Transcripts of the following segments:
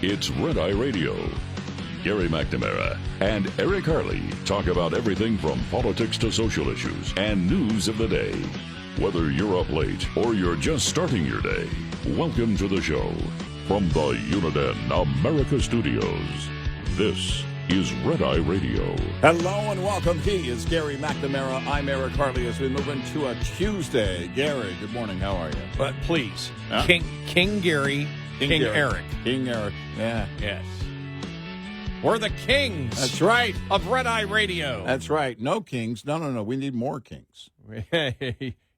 It's Red Eye Radio. Gary McNamara and Eric Harley talk about everything from politics to social issues and news of the day. Whether you're up late or you're just starting your day, welcome to the show. From the Uniden America Studios, this is Red Eye Radio. Hello and welcome. He is Gary McNamara. I'm Eric Harley as we move into a Tuesday. Gary, good morning. How are you? But please, Huh? King Gary, King Gary. Eric. King Eric. Yeah. Yes. We're the kings. That's right. Of Red Eye Radio. That's right. No kings. No. We need more kings.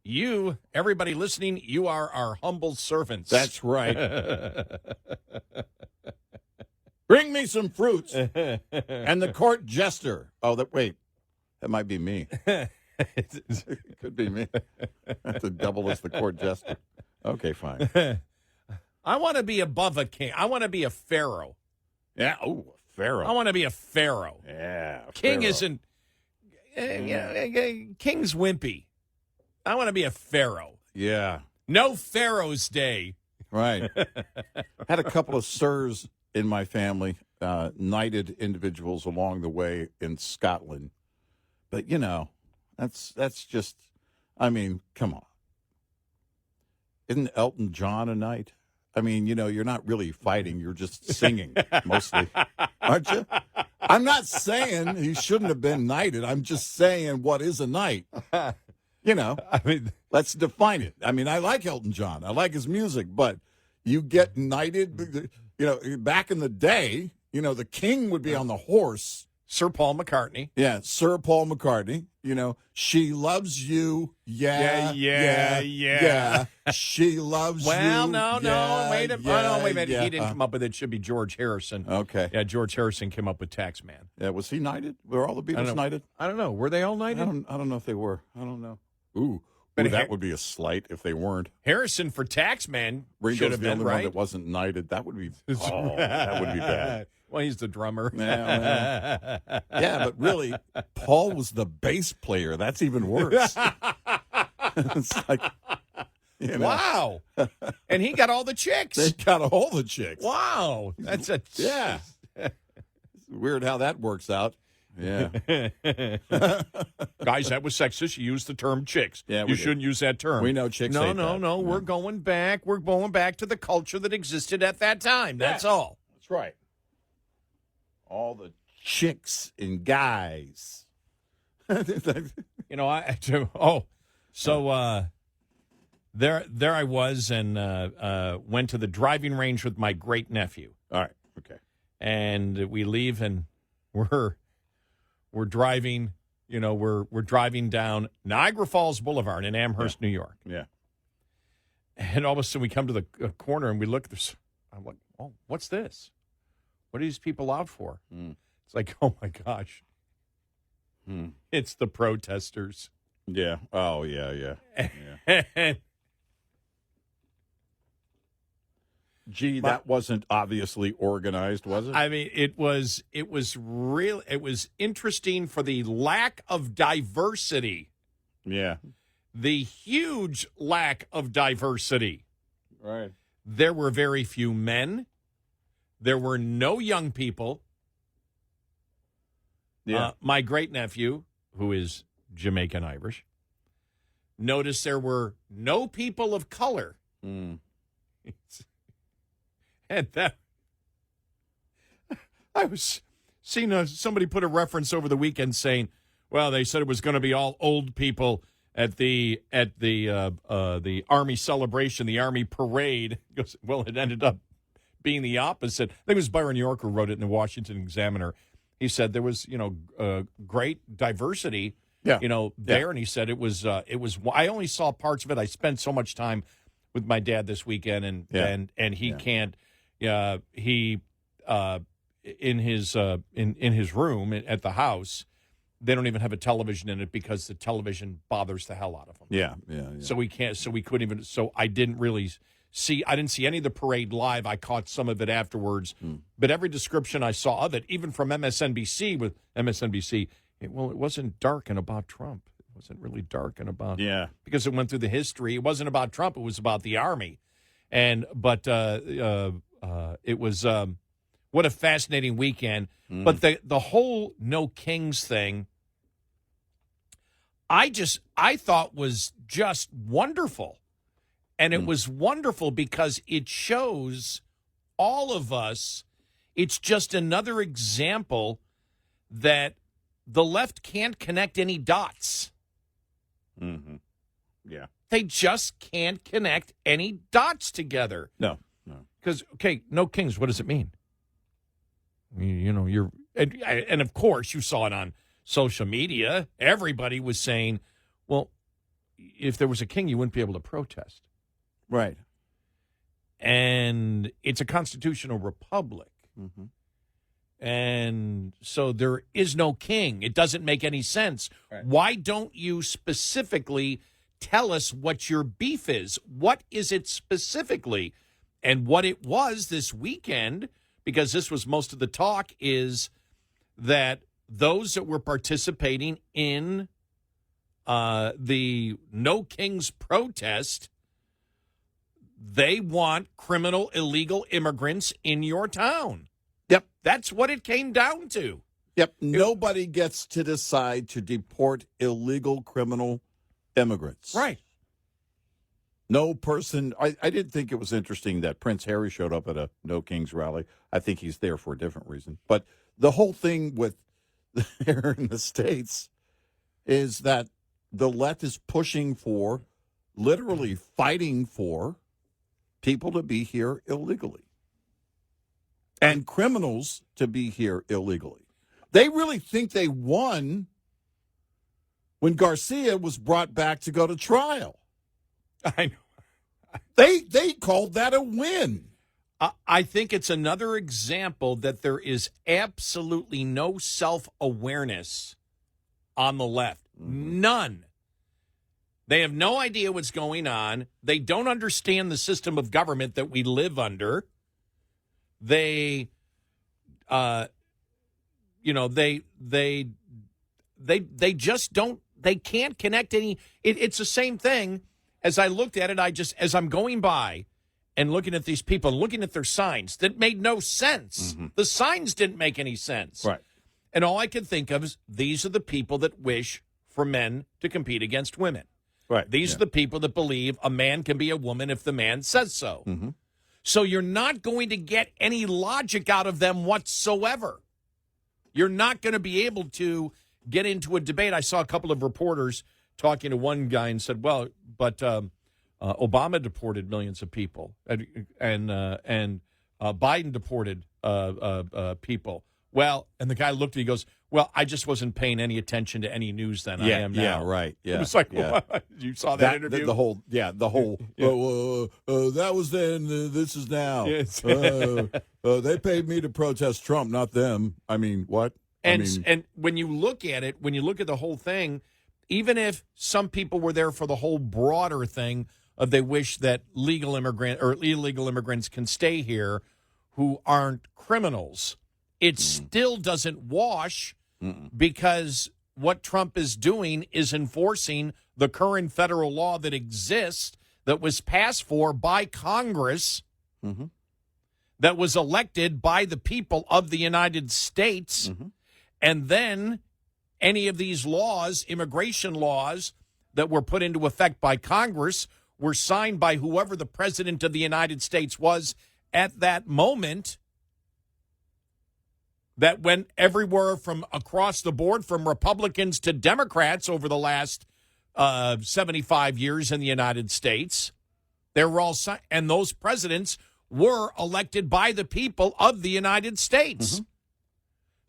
You, everybody listening, you are our humble servants. That's right. Bring me some fruits. And the court jester. Oh, that might be me. It could be me. That's a double as the court jester. Okay, fine. I want to be above a king. I want to be a pharaoh. Yeah. Oh, pharaoh. I want to be a pharaoh. Yeah. King pharaoh. isn't. King's wimpy. I want to be a pharaoh. Yeah. No Pharaoh's Day. Right. Had a couple of sirs in my family, knighted individuals along the way in Scotland. But, that's just, come on. Isn't Elton John a knight? You're not really fighting. You're just singing, mostly. Aren't you? I'm not saying he shouldn't have been knighted. I'm just saying what is a knight. Let's define it. I like Elton John. I like his music, but you get knighted. Back in the day, the king would be on the horse. Sir Paul McCartney. Yeah, Sir Paul McCartney. She loves you. Yeah. She loves you. Well, no. Wait a minute. Yeah. He didn't come up with it. It should be George Harrison. Okay. Yeah, George Harrison came up with Taxman. Yeah, was he knighted? Were all the Beatles knighted? I don't know. Were they all knighted? I don't know if they were. I don't know. Ooh, But that would be a slight if they weren't. Harrison for Taxman Ringo's should have the been, only right? one that wasn't knighted. That would be bad. Well, he's the drummer. Yeah, but really, Paul was the bass player. That's even worse. It's like, Wow. And he got all the chicks. They got all the chicks. Wow. That's a... Yeah. It's weird how that works out. Yeah. Guys, that was sexist. You used the term chicks. Yeah, you shouldn't use that term. We know chicks No. hate that. No. We're going back. We're going back to the culture that existed at that time. That's all. That's right. All the chicks and guys. There I was and went to the driving range with my great nephew. All right. Okay. And we leave and we're driving, we're driving down Niagara Falls Boulevard in Amherst, New York. Yeah. And all of a sudden we come to the corner and we look at this. I'm like, oh, what's this? What are these people out for? It's like, oh, my gosh. It's the protesters. Yeah. Oh, yeah. Gee, that wasn't obviously organized, was it? It was real. It was interesting for the lack of diversity. Yeah. The huge lack of diversity. Right. There were very few men. There were no young people. Yeah. My great-nephew, who is Jamaican Irish, noticed there were no people of color. And that, I was seeing somebody put a reference over the weekend saying, well, they said it was going to be all old people at the Army celebration, the Army parade. He goes, well, it ended up being the opposite. I think it was Byron York who wrote it in the Washington Examiner. He said there was, great diversity, there. And he said it was, I only saw parts of it. I spent so much time with my dad this weekend and he can't, in his room at the house, they don't even have a television in it because the television bothers the hell out of them. Yeah. So we couldn't even, so I didn't see any of the parade live. I caught some of it afterwards. But every description I saw of it, even from MSNBC, it wasn't dark and about Trump. It wasn't really dark and about... Yeah. Because it went through the history. It wasn't about Trump. It was about the Army. But it was... What a fascinating weekend. But the whole no kings thing, I thought was just wonderful. And it was wonderful because it shows all of us, it's just another example that the left can't connect any dots. Mm-hmm. Yeah. They just can't connect any dots together. No. Because, okay, no kings, what does it mean? You're, and of course, you saw it on social media. Everybody was saying, well, if there was a king, you wouldn't be able to protest. Right. And it's a constitutional republic. Mm-hmm. And so there is no king. It doesn't make any sense. Right. Why don't you specifically tell us what your beef is? What is it specifically? And what it was this weekend, because this was most of the talk, is that those that were participating in the No Kings protest, they want criminal, illegal immigrants in your town. Yep. That's what it came down to. Yep. Nobody gets to decide to deport illegal criminal immigrants. Right. No person. I did think it was interesting that Prince Harry showed up at a No Kings rally. I think he's there for a different reason. But the whole thing with here in the States is that the left is pushing for, literally fighting for, people to be here illegally and criminals to be here illegally. They really think they won when Garcia was brought back to go to trial. I know. They called that a win. I think it's another example that there is absolutely no self-awareness on the left. None. They have no idea what's going on. They don't understand the system of government that we live under. They, they just don't. They can't connect any. It's the same thing. As I looked at it, as I'm going by and looking at these people, looking at their signs that made no sense. Mm-hmm. The signs didn't make any sense. Right. And all I could think of is these are the people that wish for men to compete against women. Right. These are the people that believe a man can be a woman if the man says so. Mm-hmm. So you're not going to get any logic out of them whatsoever. You're not going to be able to get into a debate. I saw a couple of reporters talking to one guy and said, well, but Obama deported millions of people, and Biden deported people. Well, and the guy looked at me, he goes, well, I just wasn't paying any attention to any news then. I am now. Yeah, right. Yeah. It was like, what? You saw that interview? The whole, that was then, this is now. Yes. They paid me to protest Trump, not them. I mean, what? And when you look at it, when you look at the whole thing, even if some people were there for the whole broader thing of they wish that legal immigrant or illegal immigrants can stay here who aren't criminals, it still doesn't wash because what Trump is doing is enforcing the current federal law that exists that was passed for by Congress, that was elected by the people of the United States, and then any of these laws, immigration laws, that were put into effect by Congress were signed by whoever the president of the United States was at that moment, that went everywhere from across the board, from Republicans to Democrats over the last 75 years in the United States. They were all signed, and those presidents were elected by the people of the United States.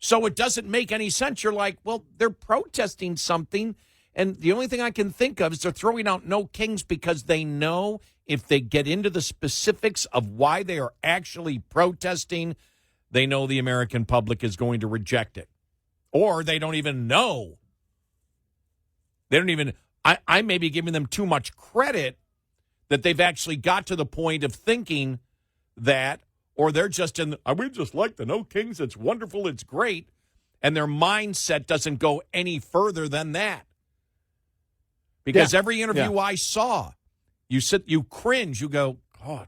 So it doesn't make any sense. You're like, well, they're protesting something, and the only thing I can think of is they're throwing out no kings because they know if they get into the specifics of why they are actually protesting, they know the American public is going to reject it. Or they don't even know. They don't even, I may be giving them too much credit that they've actually got to the point of thinking that, or they're just in, we just like the no kings, it's wonderful, it's great, and their mindset doesn't go any further than that. Because every interview I saw, you cringe, you go, oh,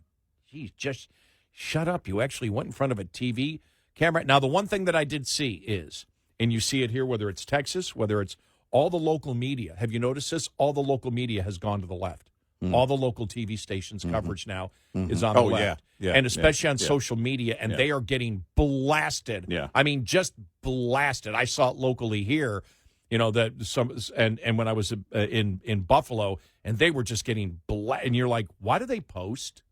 geez, just shut up. You actually went in front of a TV camera. Now, the one thing that I did see is, and you see it here, whether it's Texas, whether it's all the local media. Have you noticed this? All the local media has gone to the left. All the local TV stations' coverage now is on the left. Yeah, and especially on social media, and they are getting blasted. Yeah. I mean, just blasted. I saw it locally here, you know, that and when I was in Buffalo, and they were just getting and you're like, why do they post?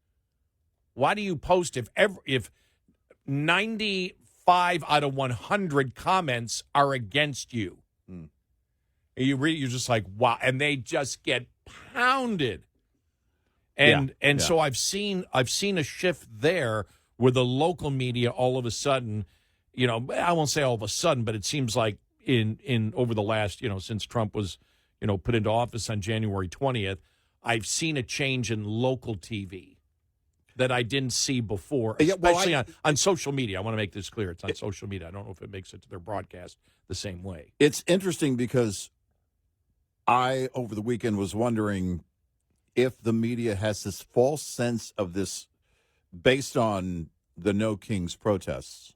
Why do you post if 95 out of 100 comments are against you? You're just like, wow, and they just get pounded. And so I've seen a shift there where the local media all of a sudden, you know, I won't say all of a sudden, but it seems like in over the last, you know, since Trump was, you know, put into office on January 20th, I've seen a change in local TV that I didn't see before, especially on social media. I want to make this clear. It's on social media. I don't know if it makes it to their broadcast the same way. It's interesting because I, over the weekend, was wondering if the media has this false sense of this, based on the No Kings protests,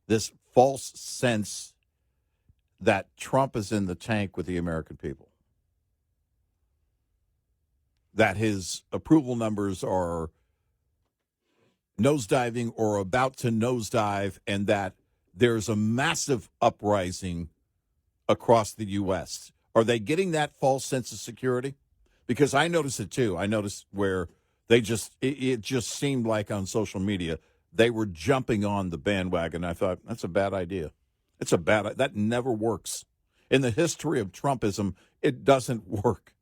this false sense that Trump is in the tank with the American people, that his approval numbers are nosediving or about to nosedive, and that there's a massive uprising across the U.S. Are they getting that false sense of security? Because I noticed it too. I noticed where they it just seemed like on social media they were jumping on the bandwagon. I thought, that's a bad idea. That never works. In the history of Trumpism, it doesn't work.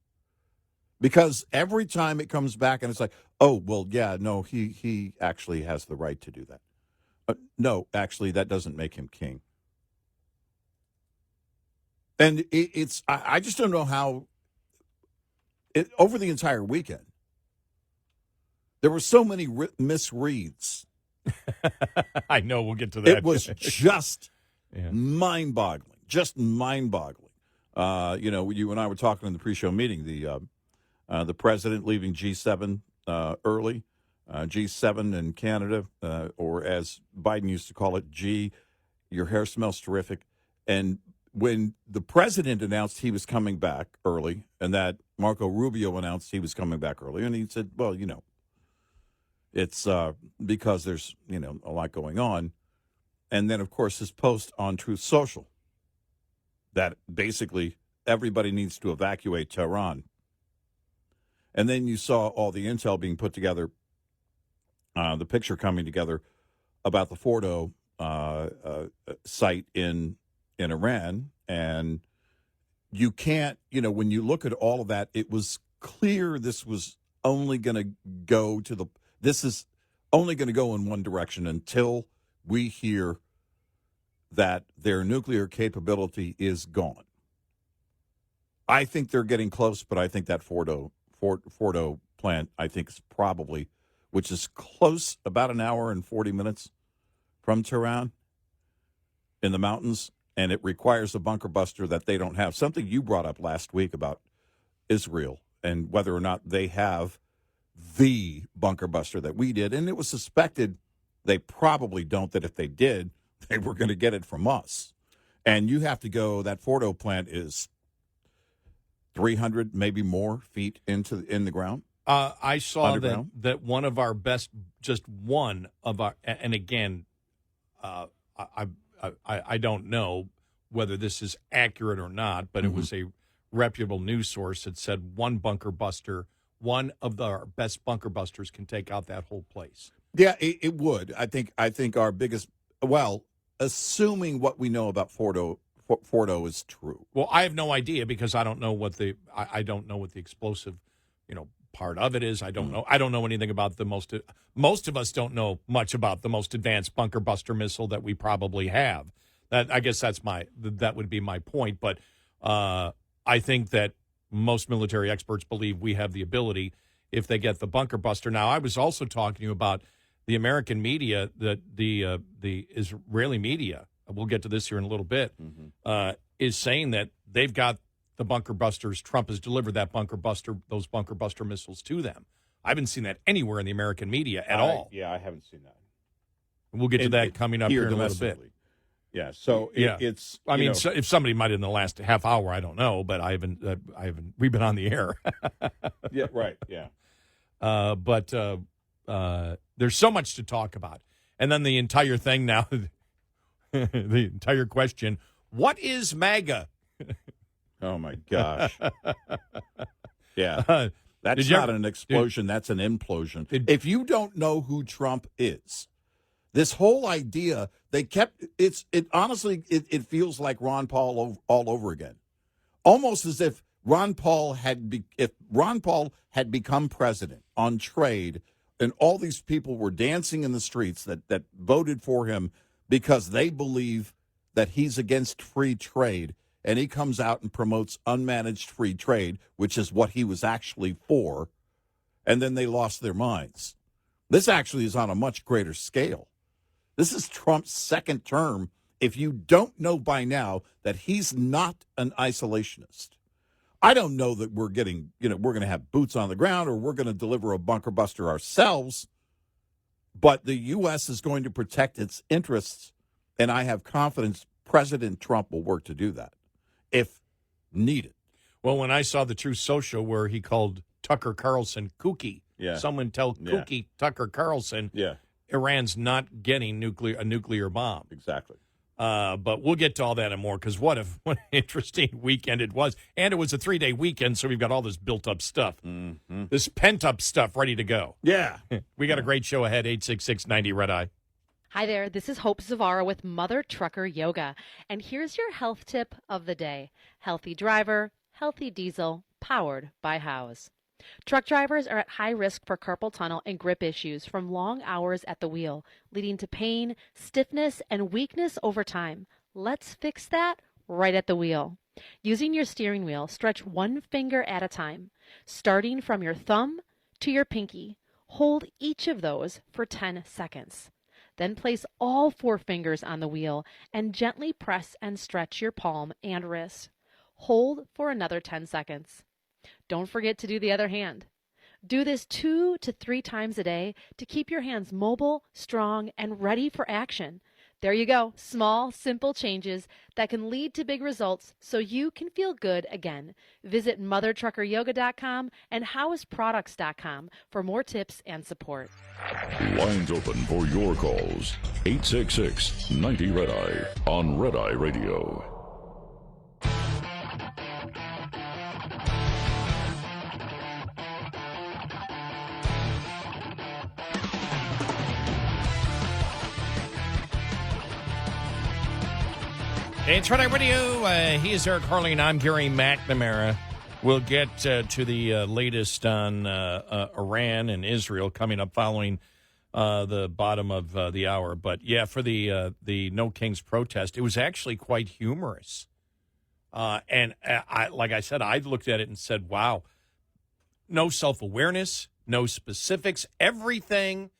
Because every time it comes back and it's like, oh, well, yeah, no, he actually has the right to do that. No, actually, that doesn't make him king. And I just don't know how. Over the entire weekend, there were so many misreads. I know, we'll get to that. It was just mind-boggling, You know, you and I were talking in the pre-show meeting, the president leaving G7 early, G7 in Canada, or as Biden used to call it, G, your hair smells terrific. And when the president announced he was coming back early, and that Marco Rubio announced he was coming back early, and he said, well, you know, it's because there's, you know, a lot going on. And then, of course, his post on Truth Social that basically everybody needs to evacuate Tehran. And then you saw all the intel being put together, the picture coming together about the Fordo site in Iran. And you can't, you know, when you look at all of that, it was clear this was only going to go this is only going to go in one direction until we hear that their nuclear capability is gone. I think they're getting close, but I think that Fordo plant, I think, is probably, which is close, about an hour and 40 minutes from Tehran in the mountains, and it requires a bunker buster that they don't have. Something you brought up last week about Israel and whether or not they have the bunker buster that we did, and it was suspected they probably don't, that if they did, they were going to get it from us. And you have to go, that Fordo plant is 300, maybe more feet in the ground. I saw that one of our best, just one of our, and again, I don't know whether this is accurate or not, but it was a reputable news source that said one of our best bunker busters can take out that whole place. Yeah, it would. I think our biggest, well, assuming what we know about Fordo is true. Well, I have no idea because I don't know what the explosive, you know, part of it is. I don't know. I don't know anything about the most of us don't know much about the most advanced bunker buster missile that we probably have. I guess that would be my point. But I think that most military experts believe we have the ability if they get the bunker buster. Now, I was also talking to you about the American media, that the Israeli media, we'll get to this here in a little bit, is saying that they've got the bunker busters. Trump has delivered those bunker buster missiles to them. I haven't seen that anywhere in the American media at all. Yeah, I haven't seen that. We'll get to that coming up here in a little bit. Yeah, so it's. I mean, so if somebody might in the last half hour, I don't know, but I haven't. We've been on the air. Yeah, right. Yeah. But there's so much to talk about, and then the entire thing now, the entire question: what is MAGA? Oh my gosh. Yeah. That's not an explosion. That's an implosion. If you don't know who Trump is, this whole idea they kept honestly it feels like Ron Paul all over again, almost as if Ron Paul had become president on trade, and all these people were dancing in the streets that voted for him because they believe that he's against free trade. And he comes out and promotes unmanaged free trade, which is what he was actually for. And then they lost their minds. This actually is on a much greater scale. This is Trump's second term. If you don't know by now that he's not an isolationist, I don't know that we're going to have boots on the ground or we're going to deliver a bunker buster ourselves. But the U.S. is going to protect its interests. And I have confidence President Trump will work to do that, if needed. Well, when I saw the Truth Social where he called Tucker Carlson kooky, someone tell kooky Tucker Carlson, Iran's not getting a nuclear bomb. Exactly. But we'll get to all that and more, because what an interesting weekend it was. And it was a 3-day weekend, so we've got all this built-up stuff, this pent-up stuff ready to go. Yeah. We got a great show ahead, 866-90-RED-EYE. Hi there, this is Hope Zavara with Mother Trucker Yoga, and here's your health tip of the day. Healthy driver, healthy diesel, powered by Howes. Truck drivers are at high risk for carpal tunnel and grip issues from long hours at the wheel, leading to pain, stiffness, and weakness over time. Let's fix that right at the wheel. Using your steering wheel, stretch one finger at a time, starting from your thumb to your pinky. Hold each of those for 10 seconds. Then place all 4 fingers on the wheel and gently press and stretch your palm and wrist. Hold for another 10 seconds. Don't forget to do the other hand. Do this 2 to 3 times a day to keep your hands mobile, strong, and ready for action. There you go. Small, simple changes that can lead to big results so you can feel good again. Visit mothertruckeryoga.com and howesproducts.com for more tips and support. Lines open for your calls. 866-90-RED-EYE on Red Eye Radio. It's Red Eye Radio. He is Eric Harley, and I'm Gary McNamara. We'll get to the latest on Iran and Israel coming up following the bottom of the hour. But, yeah, for the No Kings protest, it was actually quite humorous. And like I said, I looked at it and said, wow, no self-awareness, no specifics. Everything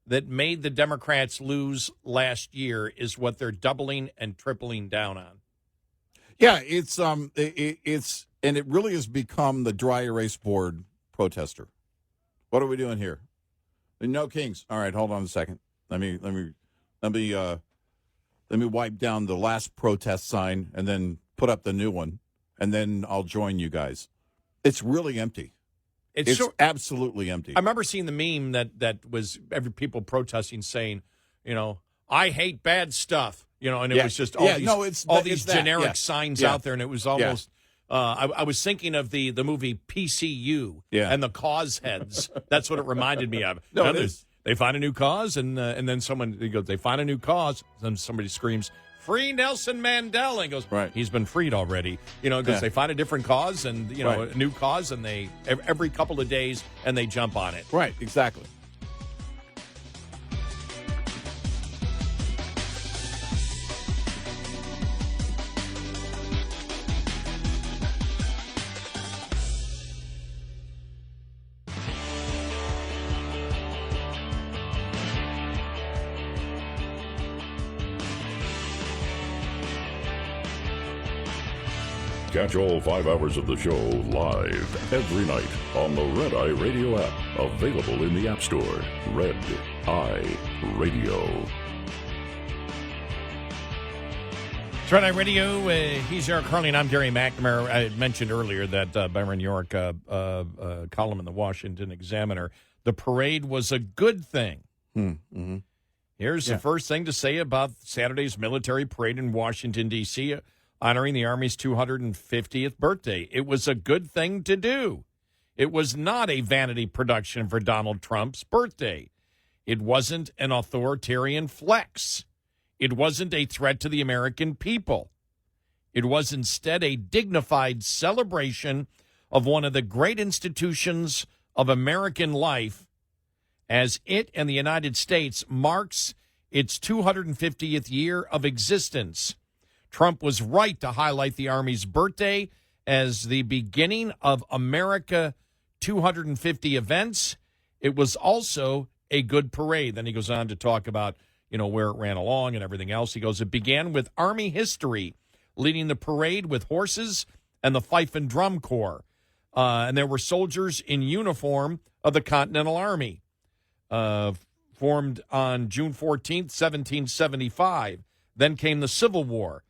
that made the Democrats lose last year is what they're doubling and tripling down on. Yeah, it's and it really has become the dry erase board protester. What are we doing here? No Kings. All right, hold on a second. Let me wipe down the last protest sign and then put up the new one, and then I'll join you guys. It's really empty. It's absolutely empty. I remember seeing the meme that was every people protesting saying, I hate bad stuff, and it was just all these generic signs out there, and it was almost. I was thinking of the movie PCU and the cause heads. That's what it reminded me of. No, it is. They find a new cause, and then someone goes, they find a new cause, then somebody screams, "Free Nelson Mandela!" And he goes, right. He's been freed already. Because they find a different cause and a new cause, and they every couple of days and they jump on it. Right, exactly. Catch all 5 hours of the show live every night on the Red Eye Radio app. Available in the App Store. Red Eye Radio. It's Red Eye Radio. He's Eric Harley, and I'm Gary McNamara. I had mentioned earlier that Byron York column in the Washington Examiner. The parade was a good thing. Mm-hmm. Here's the first thing to say about Saturday's military parade in Washington, D.C., honoring the Army's 250th birthday. It was a good thing to do. It was not a vanity production for Donald Trump's birthday. It wasn't an authoritarian flex. It wasn't a threat to the American people. It was instead a dignified celebration of one of the great institutions of American life as it and the United States marks its 250th year of existence. Trump was right to highlight the Army's birthday as the beginning of America 250 events. It was also a good parade. Then he goes on to talk about, where it ran along and everything else. He goes, it began with Army history, leading the parade with horses and the Fife and Drum Corps. And there were soldiers in uniform of the Continental Army, formed on June 14th, 1775. Then came the Civil War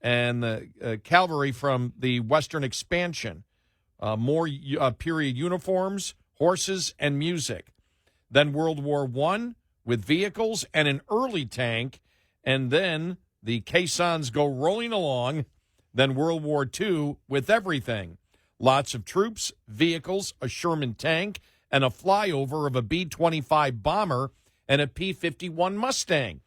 and the cavalry from the Western Expansion. More period uniforms, horses, and music. Then World War I with vehicles and an early tank. And then the caissons go rolling along. Then World War II with everything. Lots of troops, vehicles, a Sherman tank, and a flyover of a B-25 bomber and a P-51 Mustang.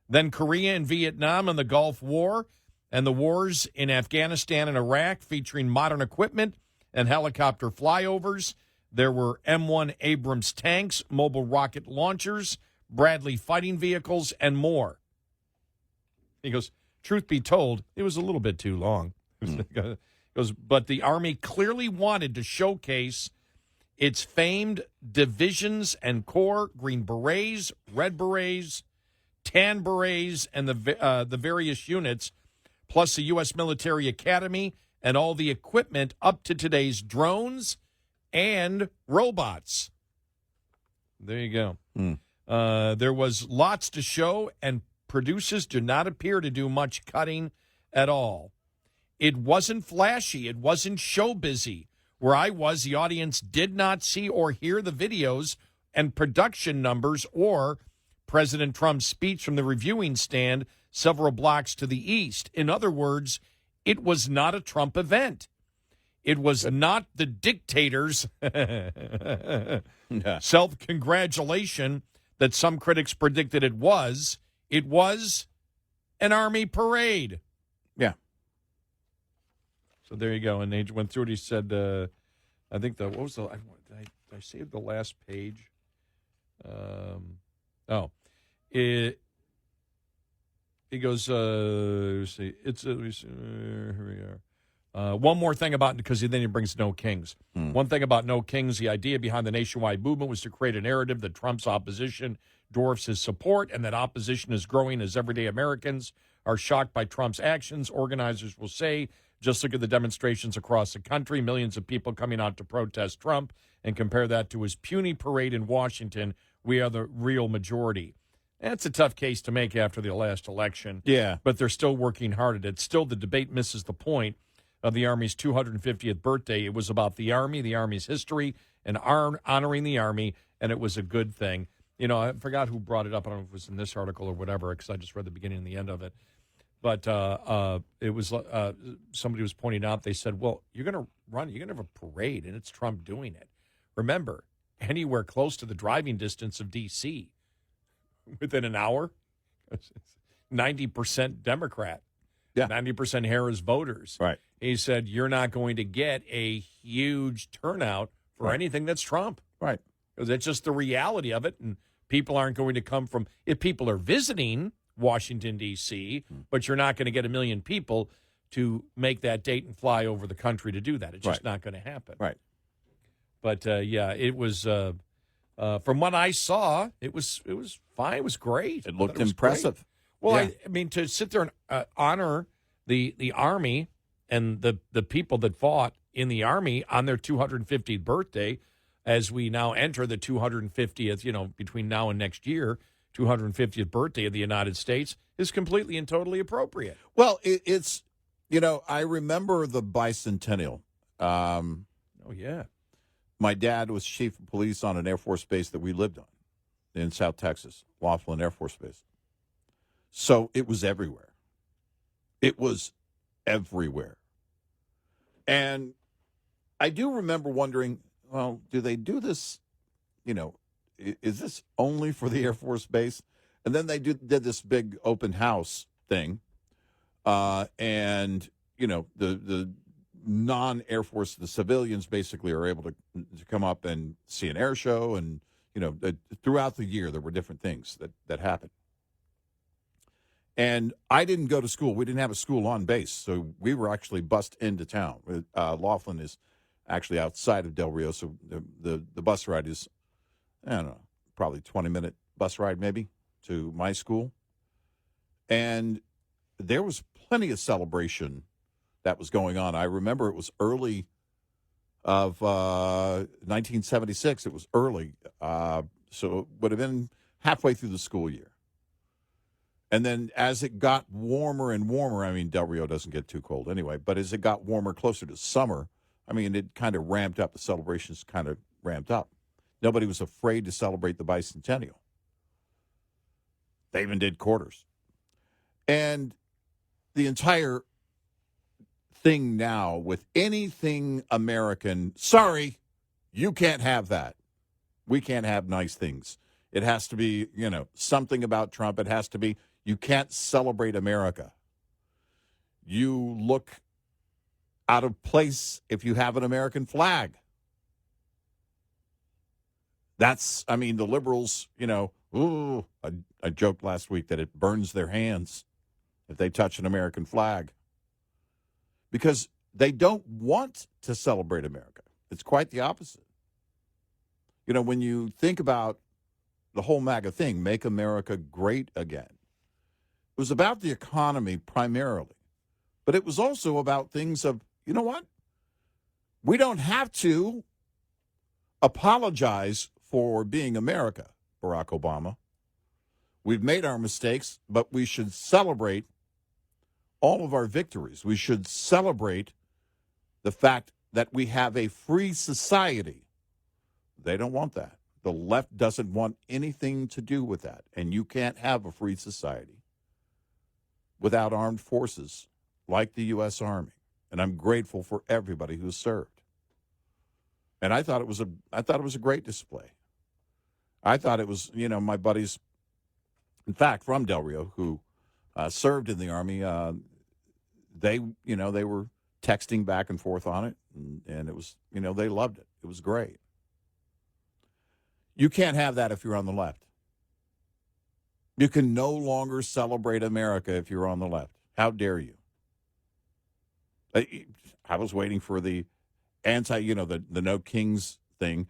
Then Korea and Vietnam and the Gulf War, and the wars in Afghanistan and Iraq featuring modern equipment and helicopter flyovers. There were M1 Abrams tanks, mobile rocket launchers, Bradley fighting vehicles, and more. He goes, truth be told, it was a little bit too long. He goes, but the Army clearly wanted to showcase its famed divisions and corps, Green Berets, Red Berets, Tan Berets, and the various units, plus the U.S. Military Academy and all the equipment up to today's drones and robots. There you go. There was lots to show, and producers do not appear to do much cutting at all. It wasn't flashy. It wasn't show busy. Where I was, the audience did not see or hear the videos and production numbers or President Trump's speech from the reviewing stand several blocks to the east. In other words, it was not a Trump event. It was not the dictators' self-congratulation that some critics predicted it was. It was an Army parade. Yeah. So there you go. And they went through it. He said, I think what was the, I saved the last page. He goes, let's see, here we are. One more thing about, because then he brings No Kings. One thing about No Kings, the idea behind the nationwide movement was to create a narrative that Trump's opposition dwarfs his support and that opposition is growing as everyday Americans are shocked by Trump's actions. Organizers will say, just look at the demonstrations across the country, millions of people coming out to protest Trump, and compare that to his puny parade in Washington. We are the real majority. That's a tough case to make after the last election. Yeah. But they're still working hard at it. Still, the debate misses the point of the Army's 250th birthday. It was about the Army, the Army's history, and honoring the Army, and it was a good thing. I forgot who brought it up. I don't know if it was in this article or whatever, because I just read the beginning and the end of it. But it was somebody was pointing out, they said, well, you're going to have a parade, and it's Trump doing it. Remember, anywhere close to the driving distance of D.C., within an hour, 90% Democrat, 90% Harris voters. Right. He said, you're not going to get a huge turnout for anything that's Trump. Right. Because that's just the reality of it, and people aren't going to come from, if people are visiting Washington, D.C., but you're not going to get 1 million people to make that date and fly over the country to do that. It's just not going to happen. Right. But, it was, from what I saw, it was fine. It was great. It looked impressive. Great. Well, I mean, to sit there and honor the Army and the people that fought in the Army on their 250th birthday, as we now enter the 250th, between now and next year, 250th birthday of the United States, is completely and totally appropriate. Well, it's, I remember the bicentennial. Oh, yeah. My dad was chief of police on an Air Force base that we lived on in South Texas, Laughlin Air Force Base. So it was everywhere. It was everywhere. And I do remember wondering, well, do they do this, is this only for the Air Force Base? And then they did this big open house thing. And, the non-Air Force, the civilians basically are able to come up and see an air show. And, throughout the year, there were different things that happened. And I didn't go to school. We didn't have a school on base. So we were actually bused into town. Laughlin is actually outside of Del Rio. So the bus ride is, I don't know, probably 20-minute bus ride maybe to my school. And there was plenty of celebration that was going on. I remember it was early of 1976. It was early. So it would have been halfway through the school year. And then as it got warmer and warmer, I mean, Del Rio doesn't get too cold anyway, but as it got warmer closer to summer, I mean, it kind of ramped up. The celebrations kind of ramped up. Nobody was afraid to celebrate the bicentennial. They even did quarters. And the entire thing now with anything American, sorry, you can't have that. We can't have nice things. It has to be, something about Trump. It has to be, you can't celebrate America. You look out of place if you have an American flag. The liberals, I joked last week that it burns their hands if they touch an American flag. Because they don't want to celebrate America. It's quite the opposite. When you think about the whole MAGA thing, make America great again, it was about the economy primarily. But it was also about things of, you know what? We don't have to apologize for being America, Barack Obama. We've made our mistakes, but we should celebrate all of our victories. We should celebrate the fact that we have a free society. They don't want that. The left doesn't want anything to do with that. And you can't have a free society without armed forces like the U.S. Army. And I'm grateful for everybody who served. And I thought it was a great display. I thought it was, my buddies, in fact, from Del Rio, who served in the Army, they were texting back and forth on it. And it was, they loved it. It was great. You can't have that if you're on the left. You can no longer celebrate America if you're on the left. How dare you? I was waiting for the the No Kings thing.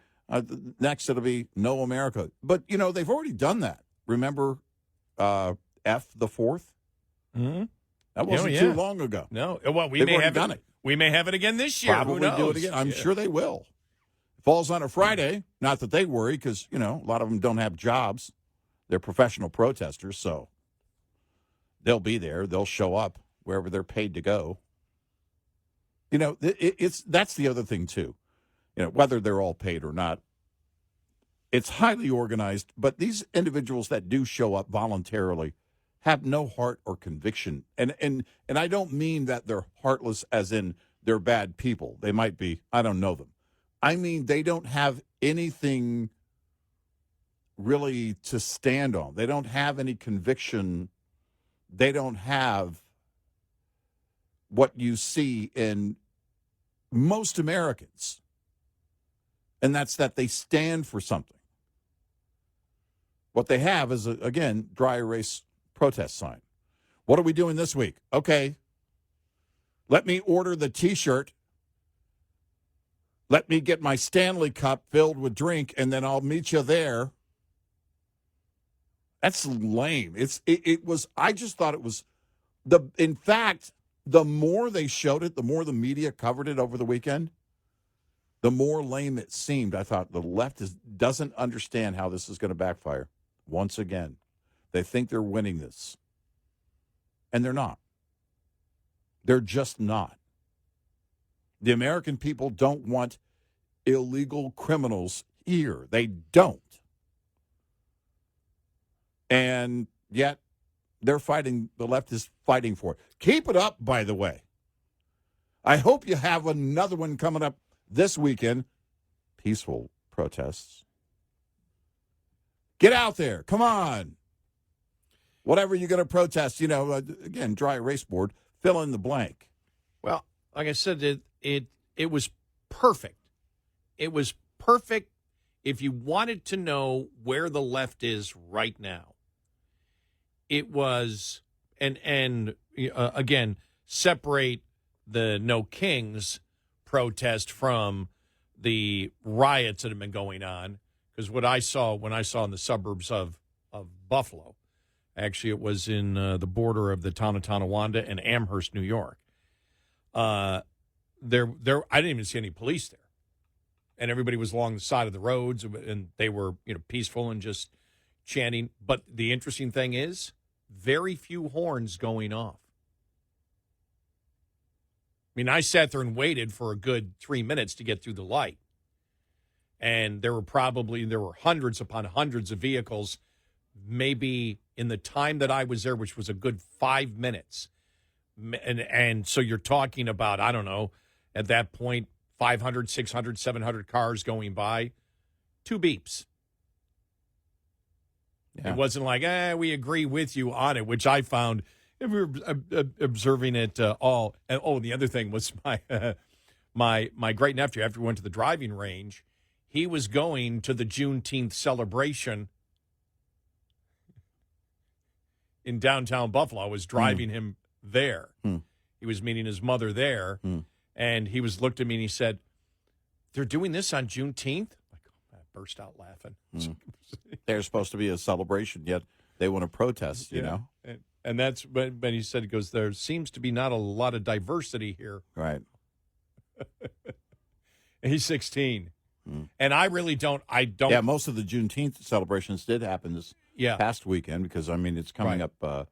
Next, it'll be No America. But, they've already done that. Remember F the 4th? Mm-hmm. That wasn't too long ago. No. Well, They've already done it. We may have it again this year. Probably Who knows? do it again. I'm sure they will. Falls on a Friday. Not that they worry because, a lot of them don't have jobs. They're professional protesters, so they'll be there. They'll show up wherever they're paid to go. That's the other thing, too. Whether they're all paid or not, it's highly organized. But these individuals that do show up voluntarily have no heart or conviction. And I don't mean that they're heartless as in they're bad people. They might be. I don't know them. I mean, they don't have anything really to stand on. They don't have any conviction. They don't have what you see in most Americans. And that's that they stand for something. What they have is, again, dry erase protest sign. What are we doing this week? Okay, let me order the T-shirt. Let me get my Stanley Cup filled with drink, and then I'll meet you there. That's lame. It was. I just thought it was in fact, the more they showed it, the more the media covered it over the weekend, the more lame it seemed. I thought the left doesn't understand how this is going to backfire. Once again, they think they're winning this, and they're not. They're just not. The American people don't want illegal criminals here. They don't. And yet, they're fighting, the left is fighting for it. Keep it up, by the way. I hope you have another one coming up this weekend. Peaceful protests. Get out there. Come on. Whatever you're going to protest, again, dry erase board, fill in the blank. Well, like I said, it was perfect. It was perfect if you wanted to know where the left is right now. It was, and again, separate the No Kings protest from the riots that have been going on. Because what I saw when I saw in the suburbs of Buffalo, actually it was in the border of the town of Tonawanda and Amherst, New York. I didn't even see any police there, and everybody was along the side of the roads, and they were peaceful and just chanting. But the interesting thing is, very few horns going off. I mean, I sat there and waited for a good 3 minutes to get through the light. And there were hundreds upon hundreds of vehicles, maybe in the time that I was there, which was a good 5 minutes. And so you're talking about, I don't know, at that point, 500, 600, 700 cars going by, 2 beeps. Yeah. It wasn't like, we agree with you on it, which I found, if we were observing it all. And the other thing was my great nephew, after we went to the driving range, he was going to the Juneteenth celebration in downtown Buffalo. I was driving him there. He was meeting his mother there, and he looked at me and he said, "They're doing this on Juneteenth?" I burst out laughing. They're supposed to be a celebration, yet they want to protest, And that's, but he said, he goes, there seems to be not a lot of diversity here. Right. And he's 16. And I really don't. Yeah, most of the Juneteenth celebrations did happen this past weekend because, it's coming up, the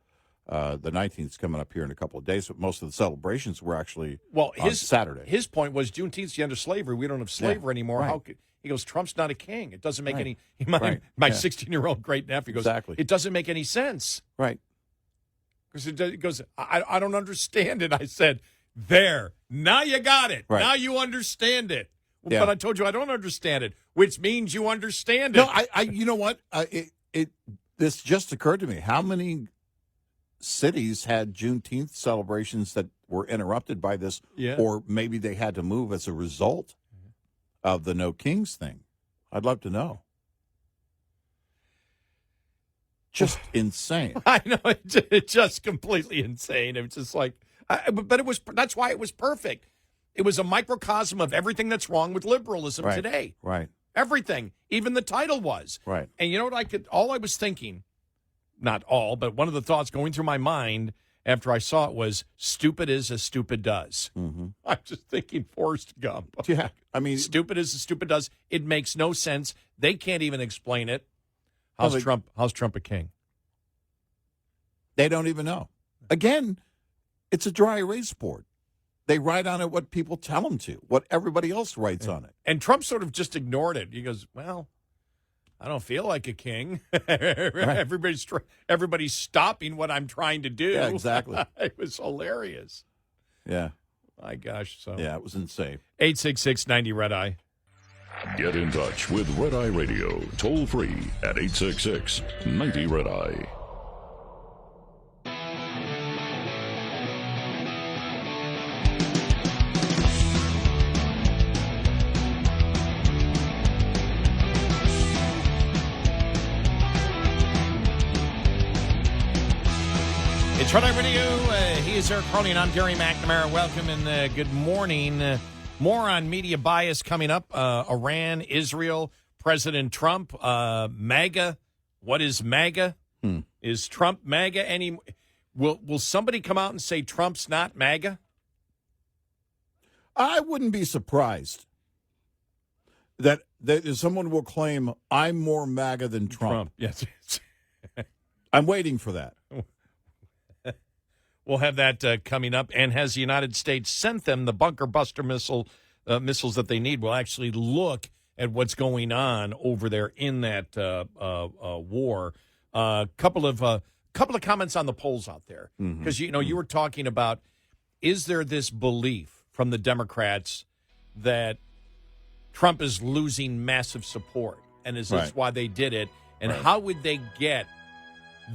19th is coming up here in a couple of days, but most of the celebrations were actually on Saturday. His point was Juneteenth's the end of slavery. We don't have slavery anymore. Right. How could, he goes, Trump's not a king. It doesn't make any. My 16-year-old great nephew goes, it doesn't make any sense. Right. Because he goes, I don't understand it. I said, there. Now you got it. Right. Now you understand it. Yeah. But I told you I don't understand it, which means you understand it. No, I you know what? This just occurred to me. How many cities had Juneteenth celebrations that were interrupted by this, or maybe they had to move as a result of the No Kings thing? I'd love to know. Just insane. I know, it's just completely insane. It's just like, but it was. That's why it was perfect. It was a microcosm of everything that's wrong with liberalism today. Right. Everything. Even the title was. Right. And you know what all I was thinking, not all, but one of the thoughts going through my mind after I saw it was, stupid is as stupid does. Mm-hmm. I'm just thinking Forrest Gump. Yeah. Stupid is as stupid does. It makes no sense. They can't even explain it. How's Trump a king? They don't even know. Again, it's a dry erase board. They write on it what people tell them to, what everybody else writes on it. And Trump sort of just ignored it. He goes, well, I don't feel like a king. Everybody's stopping what I'm trying to do. Yeah, exactly. It was hilarious. Yeah. My gosh. So yeah, it was insane. 866-90-RED-EYE. Get in touch with Red Eye Radio, toll free at 866-90-RED-EYE. It's Red Eye Radio. He is Eric Harley, and I'm Gary McNamara. Welcome and good morning. More on media bias coming up. Iran, Israel, President Trump, MAGA. What is MAGA? Is Trump MAGA any? Will somebody come out and say Trump's not MAGA? I wouldn't be surprised that someone will claim I'm more MAGA than Trump. Yes. I'm waiting for that. We'll have that coming up. And has the United States sent them the bunker buster missiles that they need? We'll actually look at what's going on over there in that war. Couple of comments on the polls out there, because you were talking about, is there this belief from the Democrats that Trump is losing massive support, and is this why they did it? And how would they get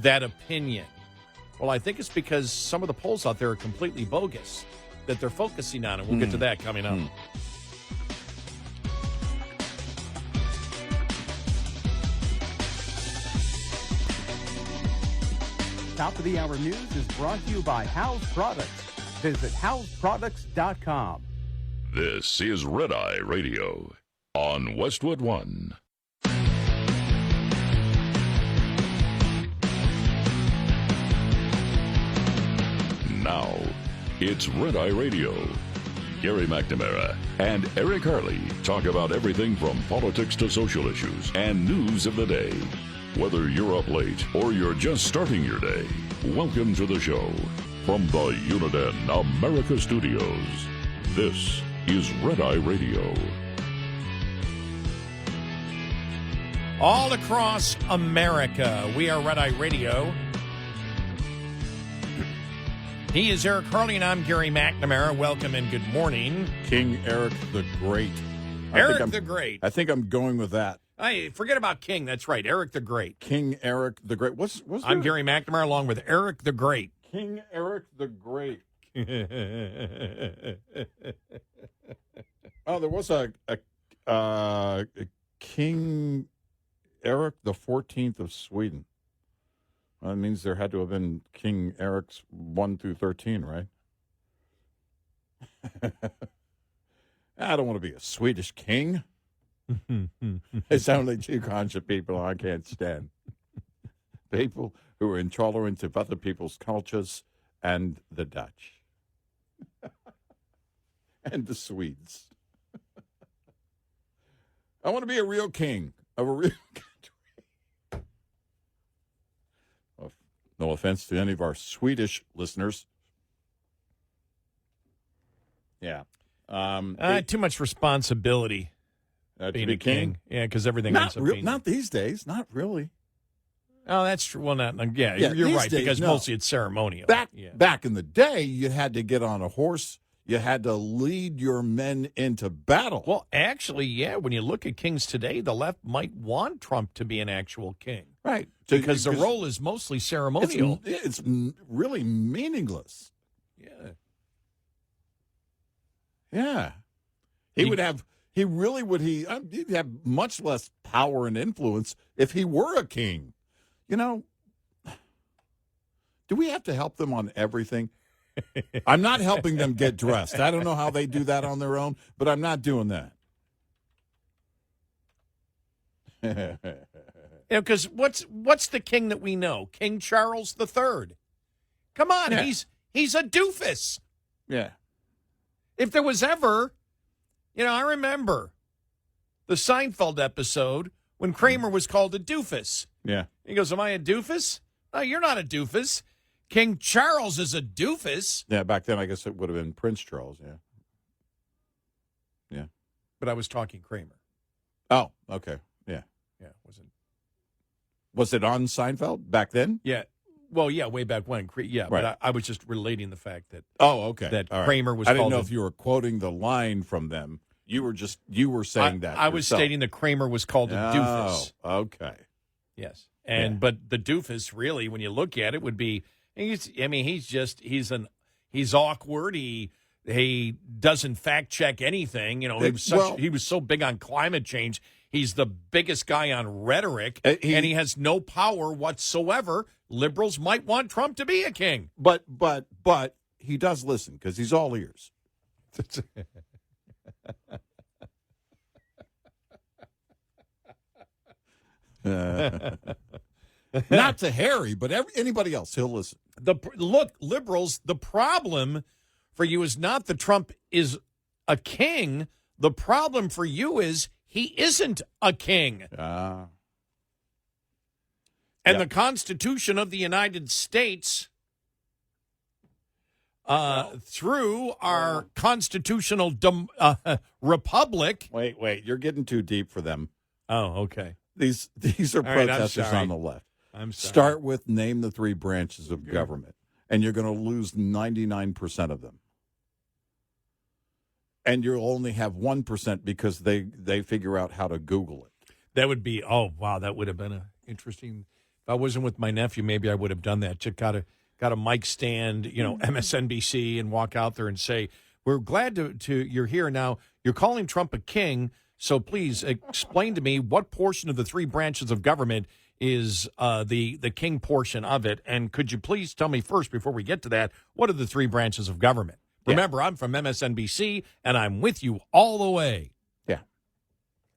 that opinion? Well, I think it's because some of the polls out there are completely bogus that they're focusing on, and we'll get to that coming up. Top of the Hour News is brought to you by House Products. Visit houseproducts.com. This is Red Eye Radio on Westwood One. Now, it's Red Eye Radio. Gary McNamara and Eric Harley talk about everything from politics to social issues and news of the day. Whether you're up late or you're just starting your day, welcome to the show. From the Uniden America Studios, this is Red Eye Radio. All across America, we are Red Eye Radio. He is Eric Harley, and I'm Gary McNamara. Welcome and good morning. King Eric the Great. Eric the Great. I think I'm going with that. Hey, forget about King. That's right, Eric the Great. King Eric the Great. What's I'm Gary McNamara along with Eric the Great. King Eric the Great. Oh, there was a King Eric the 14th of Sweden. Well, that means there had to have been King Eric's 1 through 13, right? I don't want to be a Swedish king. It's only two kinds of people I can't stand. People who are intolerant of other people's cultures and the Dutch. And the Swedes. I want to be a real king of a real country. No offense to any of our Swedish listeners. Yeah. Too much responsibility To being be a king. Yeah, because everything ends up being... Not these days. Not really. Oh, that's true. Well, you're these right, days, because no. mostly it's ceremonial. Back in the day, you had to get on a horse. You had to lead your men into battle. Well, actually, yeah, when you look at kings today, the left might want Trump to be an actual king. Right. Because the role is mostly ceremonial. It's really meaningless. Yeah. Yeah. He'd have much less power and influence if he were a king. You know, do we have to help them on everything? I'm not helping them get dressed. I don't know how they do that on their own, but I'm not doing that. Because what's the king that we know? King Charles III. Come on, he's a doofus. Yeah. If there was ever, I remember the Seinfeld episode when Kramer was called a doofus. Yeah. He goes, "Am I a doofus?" No, you're not a doofus. King Charles is a doofus. Yeah, back then I guess it would have been Prince Charles, yeah. Yeah. But I was talking Kramer. Oh, okay. Yeah. Yeah, Was it on Seinfeld back then? Yeah. Well, yeah, way back when. Yeah, right. But I was just relating the fact that that Kramer was I called didn't know if you were quoting the line from them. You were saying that. I was stating that Kramer was called a doofus. Oh, okay. Yes. But the doofus really, when you look at it, would be he's awkward. He doesn't fact check anything. He was so big on climate change. He's the biggest guy on rhetoric, and he has no power whatsoever. Liberals might want Trump to be a king. But he does listen because he's all ears. Not to Harry, but anybody else, he'll listen. Look, liberals, the problem for you is not that Trump is a king. The problem for you is he isn't a king. And the Constitution of the United States, through our constitutional republic. Wait, you're getting too deep for them. Oh, okay. These are All right, protesters on the left. I'm sorry. Start with name the three branches of government, and you're going to lose 99% of them. And you'll only have 1% because they figure out how to Google it. That would be, oh, wow, that would have been a interesting. If I wasn't with my nephew, maybe I would have done that. Just got a mic stand, MSNBC, and walk out there and say, we're glad to you're here now. You're calling Trump a king, so please explain to me what portion of the three branches of government is the king portion of it. And could you please tell me first, before we get to that, what are the three branches of government? Yeah. Remember, I'm from MSNBC, and I'm with you all the way. Yeah.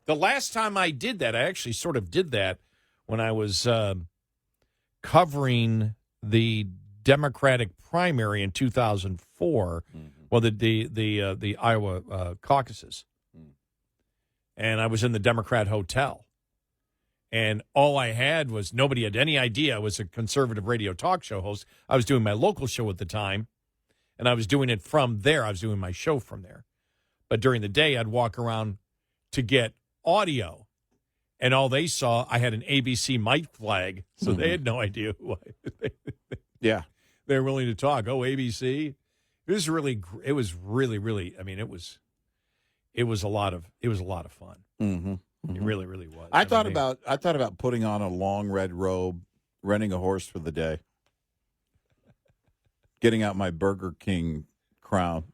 The last time I did that, I actually sort of did that when I was covering the Democratic primary in 2004, well, the Iowa caucuses. And I was in the Democrat hotel. And all I had was, nobody had any idea I was a conservative radio talk show host. I was doing my local show at the time, and I was doing it from there. I was doing my show from there. But during the day, I'd walk around to get audio. And all they saw, I had an ABC mic flag, so they had no idea who I Yeah. They were willing to talk. Oh, ABC. It was really, I mean, it was a lot of fun. It really, really was. I thought about putting on a long red robe, renting a horse for the day, getting out my Burger King crown,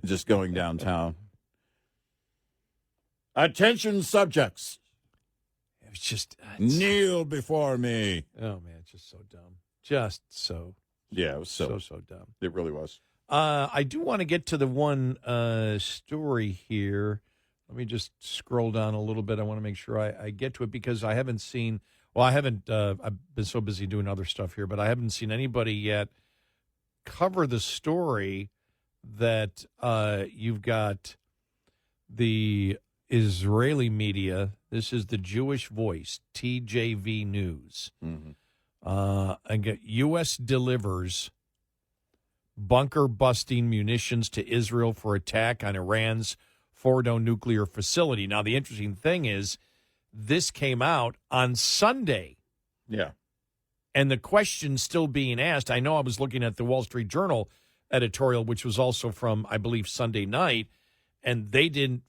just going downtown. Attention, subjects. It was just kneel before me. Oh man, it's just so dumb. Just so. Yeah, it was so dumb. It really was. I do want to get to the one story here. Let me just scroll down a little bit. I want to make sure I get to it because I haven't seen. Well, I haven't. I've been so busy doing other stuff here, but I haven't seen anybody yet cover the story that you've got the Israeli media. This is the Jewish Voice, TJV News. And get U.S. delivers bunker-busting munitions to Israel for attack on Iran's Fordo nuclear facility. Now, the interesting thing is this came out on Sunday. Yeah. And the question still being asked, I know I was looking at the Wall Street Journal editorial, which was also from, I believe, Sunday night, and they didn't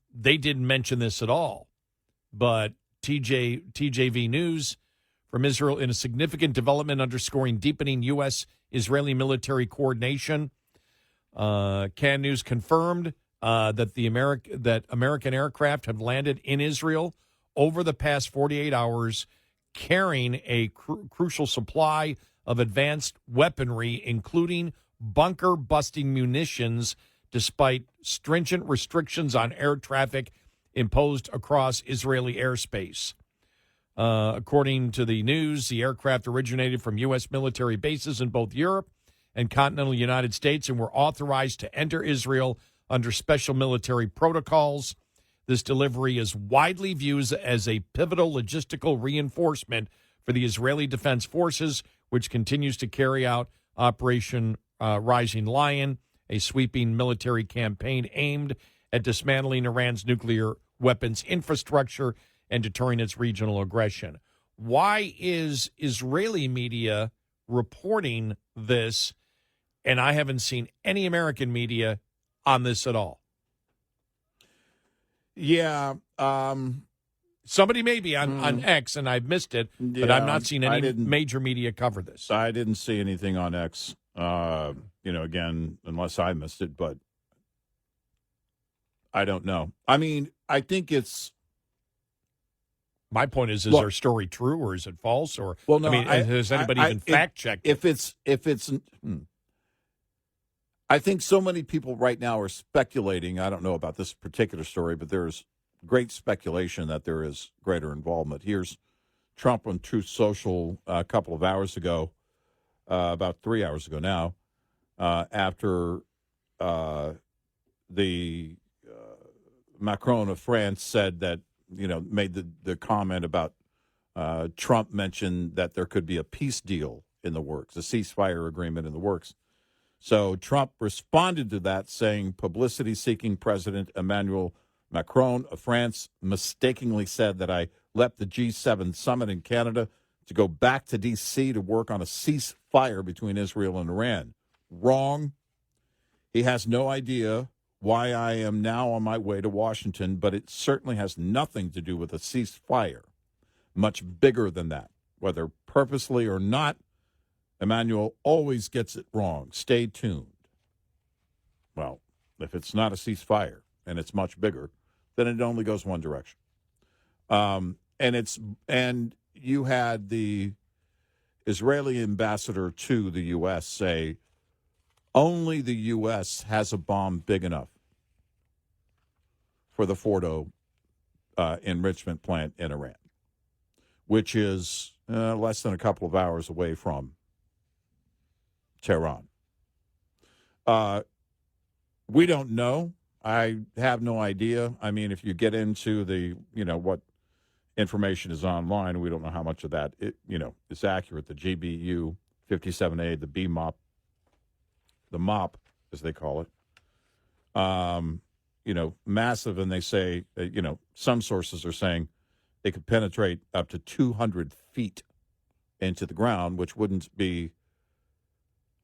mention this at all. But TJV News from Israel, in a significant development underscoring deepening U.S.-Israeli military coordination, CAN News confirmed that American aircraft have landed in Israel over the past 48 hours, carrying a crucial supply of advanced weaponry, including bunker-busting munitions, despite stringent restrictions on air traffic imposed across Israeli airspace. According to the news, the aircraft originated from U.S. military bases in both Europe and continental United States and were authorized to enter Israel under special military protocols. This delivery is widely viewed as a pivotal logistical reinforcement for the Israeli Defense Forces, which continues to carry out Operation Rising Lion, a sweeping military campaign aimed at dismantling Iran's nuclear weapons infrastructure and deterring its regional aggression. Why is Israeli media reporting this, and I haven't seen any American media on this at all? Yeah. Somebody may be on X, and I've missed it, but I've not seen any major media cover this. I didn't see anything on X, again, unless I missed it, but I don't know. I mean, I think it's... My point is their story true or is it false? Or well, no, has anybody even fact-checked it? If it's I think so many people right now are speculating. I don't know about this particular story, but there's great speculation that there is greater involvement. Here's Trump on Truth Social a couple of hours ago about 3 hours ago now, after the Macron of France said that, made the comment about Trump mentioned that there could be a peace deal in the works, a ceasefire agreement in the works. So Trump responded to that, saying publicity-seeking President Emmanuel Macron of France mistakenly said that I left the G7 summit in Canada to go back to D.C. to work on a ceasefire between Israel and Iran. Wrong. He has no idea why I am now on my way to Washington, but it certainly has nothing to do with a ceasefire. Much bigger than that. Whether purposely or not, Emmanuel always gets it wrong. Stay tuned. Well, if it's not a ceasefire and it's much bigger, then it only goes one direction. And you had the Israeli ambassador to the U.S. say only the U.S. has a bomb big enough for the Fordo enrichment plant in Iran, which is less than a couple of hours away from Tehran. We don't know. I have no idea. I mean, if you get into the, what information is online, we don't know how much of that, is accurate. The GBU 57A, the BMOP, the MOP, as they call it, massive. And they say, some sources are saying it could penetrate up to 200 feet into the ground, which wouldn't be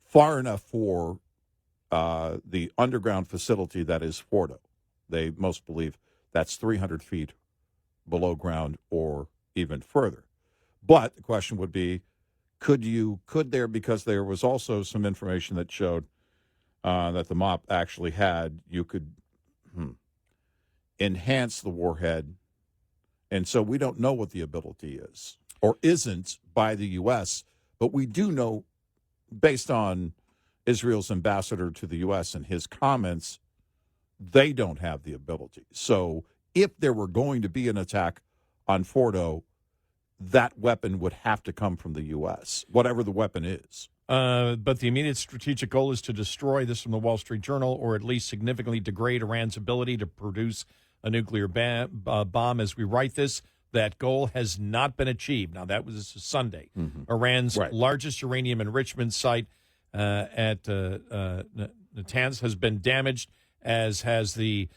far enough for the underground facility that is Fordo. They most believe that's 300 feet below ground or even further. But the question would be, could there, because there was also some information that showed that the MOP actually had, you could enhance the warhead. And so we don't know what the ability is or isn't by the U.S., but we do know, based on Israel's ambassador to the U.S. and his comments, they don't have the ability. So if there were going to be an attack on Fordo, that weapon would have to come from the U.S., whatever the weapon is. But the immediate strategic goal is to destroy, this from the Wall Street Journal, or at least significantly degrade Iran's ability to produce a nuclear bomb. As we write this, that goal has not been achieved. Now, that was Sunday. Mm-hmm. Iran's largest uranium enrichment site at Natanz has been damaged, as has the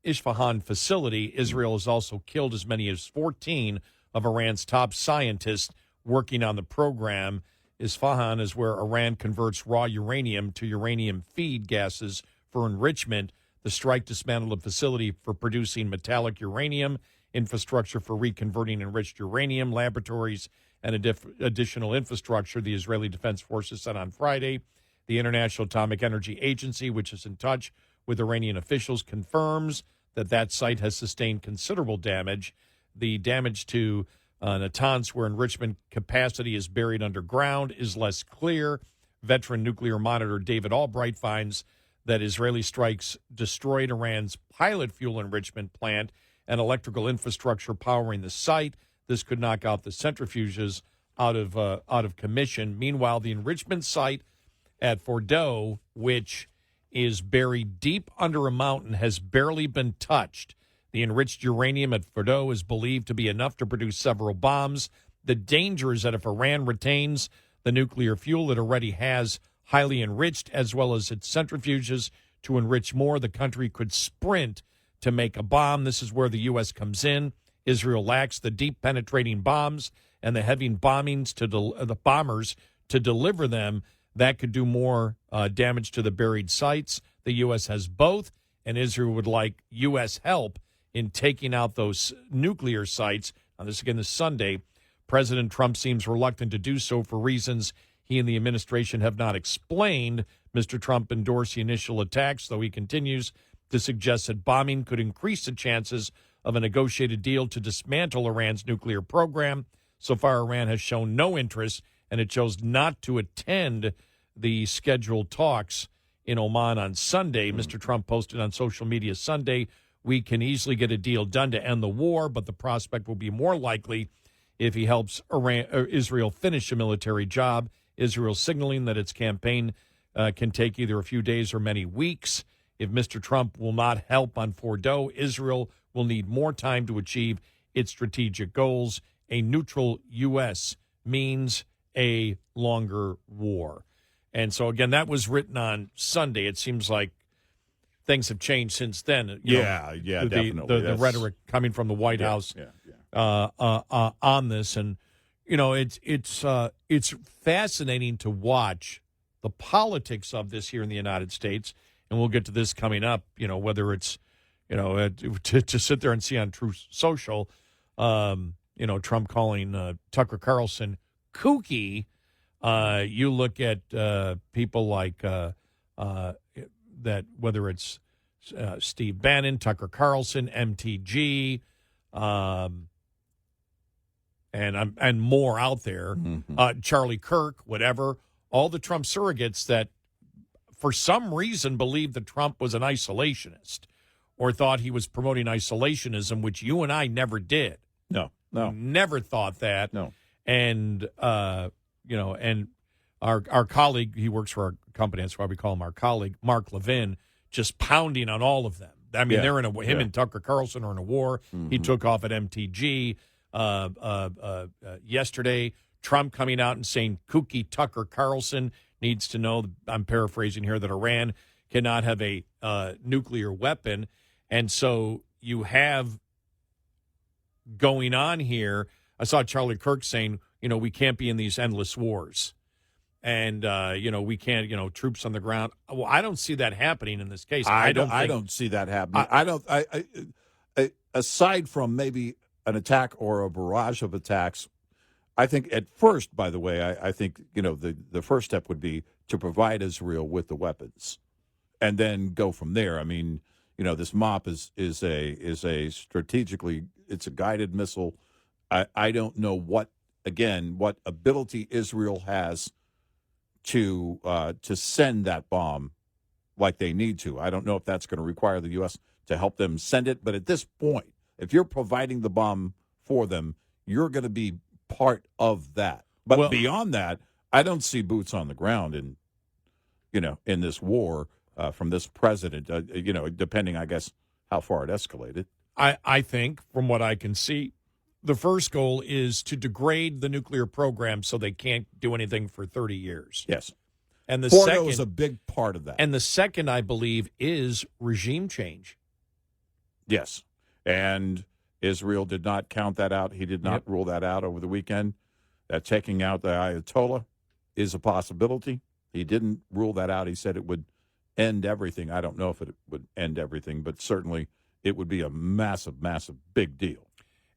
Isfahan facility. Israel has also killed as many as 14 of Iran's top scientists working on the program. Isfahan is where Iran converts raw uranium to uranium feed gases for enrichment. The strike dismantled a facility for producing metallic uranium, infrastructure for reconverting enriched uranium, laboratories, and additional infrastructure, the Israeli Defense Forces said on Friday. The International Atomic Energy Agency, which is in touch with Iranian officials, confirms that site has sustained considerable damage. The damage to Natanz, where enrichment capacity is buried underground, is less clear. Veteran nuclear monitor David Albright finds that Israeli strikes destroyed Iran's pilot fuel enrichment plant and electrical infrastructure powering the site. This could knock out the centrifuges out of commission. Meanwhile, the enrichment site at Fordo, which is buried deep under a mountain, has barely been touched. The enriched uranium at Fordo is believed to be enough to produce several bombs. The danger is that if Iran retains the nuclear fuel it already has highly enriched, as well as its centrifuges to enrich more, the country could sprint to make a bomb. This is where the U.S. comes in. Israel lacks the deep penetrating bombs and the heavy bombings the bombers to deliver them. That could do more damage to the buried sites. The U.S. has both, and Israel would like U.S. help in taking out those nuclear sites. Now, this again this Sunday. President Trump seems reluctant to do so for reasons he and the administration have not explained. Mr. Trump endorsed the initial attacks, though he continues to suggest that bombing could increase the chances of a negotiated deal to dismantle Iran's nuclear program. So far, Iran has shown no interest, and it chose not to attend the scheduled talks in Oman on Sunday. Mr. Trump posted on social media Sunday, "We can easily get a deal done to end the war, but the prospect will be more likely if he helps Israel finish a military job Israel signaling that its campaign can take either a few days or many weeks. If Mr. Trump will not help on Fordo, Israel will need more time to achieve its strategic goals. A neutral U.S. means a longer war. And so, again, that was written on Sunday. It seems like things have changed since then. Definitely. The rhetoric coming from the White House on this. And, it's fascinating to watch the politics of this here in the United States. And we'll get to this coming up, whether it's, to sit there and see on Truth Social, Trump calling Tucker Carlson kooky. You look at people like that, whether it's Steve Bannon, Tucker Carlson, MTG, and more out there, Charlie Kirk, whatever, all the Trump surrogates that for some reason believed that Trump was an isolationist or thought he was promoting isolationism, which you and I never did. No. Never thought that. No. And, and our colleague, he works for our company, that's why we call him our colleague, Mark Levin, just pounding on all of them. I mean, they're in him and Tucker Carlson are in a war. He took off at MTG yesterday. Trump coming out and saying kooky Tucker Carlson needs to know, I'm paraphrasing here, that Iran cannot have a nuclear weapon. And so you have going on here, I saw Charlie Kirk saying, we can't be in these endless wars. And, we can't, troops on the ground. Well, I don't see that happening in this case. I don't see that happening. Aside from maybe an attack or a barrage of attacks, I think at first, by the way, I think, the first step would be to provide Israel with the weapons and then go from there. I mean, this MOP is a strategically, it's a guided missile. I don't know what ability Israel has to send that bomb like they need to. I don't know if that's going to require the U.S. to help them send it. But at this point, if you're providing the bomb for them, you're going to be part of that. But beyond that, I don't see boots on the ground in this war from this president, depending, I guess, how far it escalated. I think, from what I can see, the first goal is to degrade the nuclear program so they can't do anything for 30 years. Yes. And the Fordo second is a big part of that. And the second, I believe, is regime change. Yes. And Israel did not count that out. He did not rule that out over the weekend. That taking out the Ayatollah is a possibility. He didn't rule that out. He said it would end everything. I don't know if it would end everything, but certainly it would be a massive, massive big deal.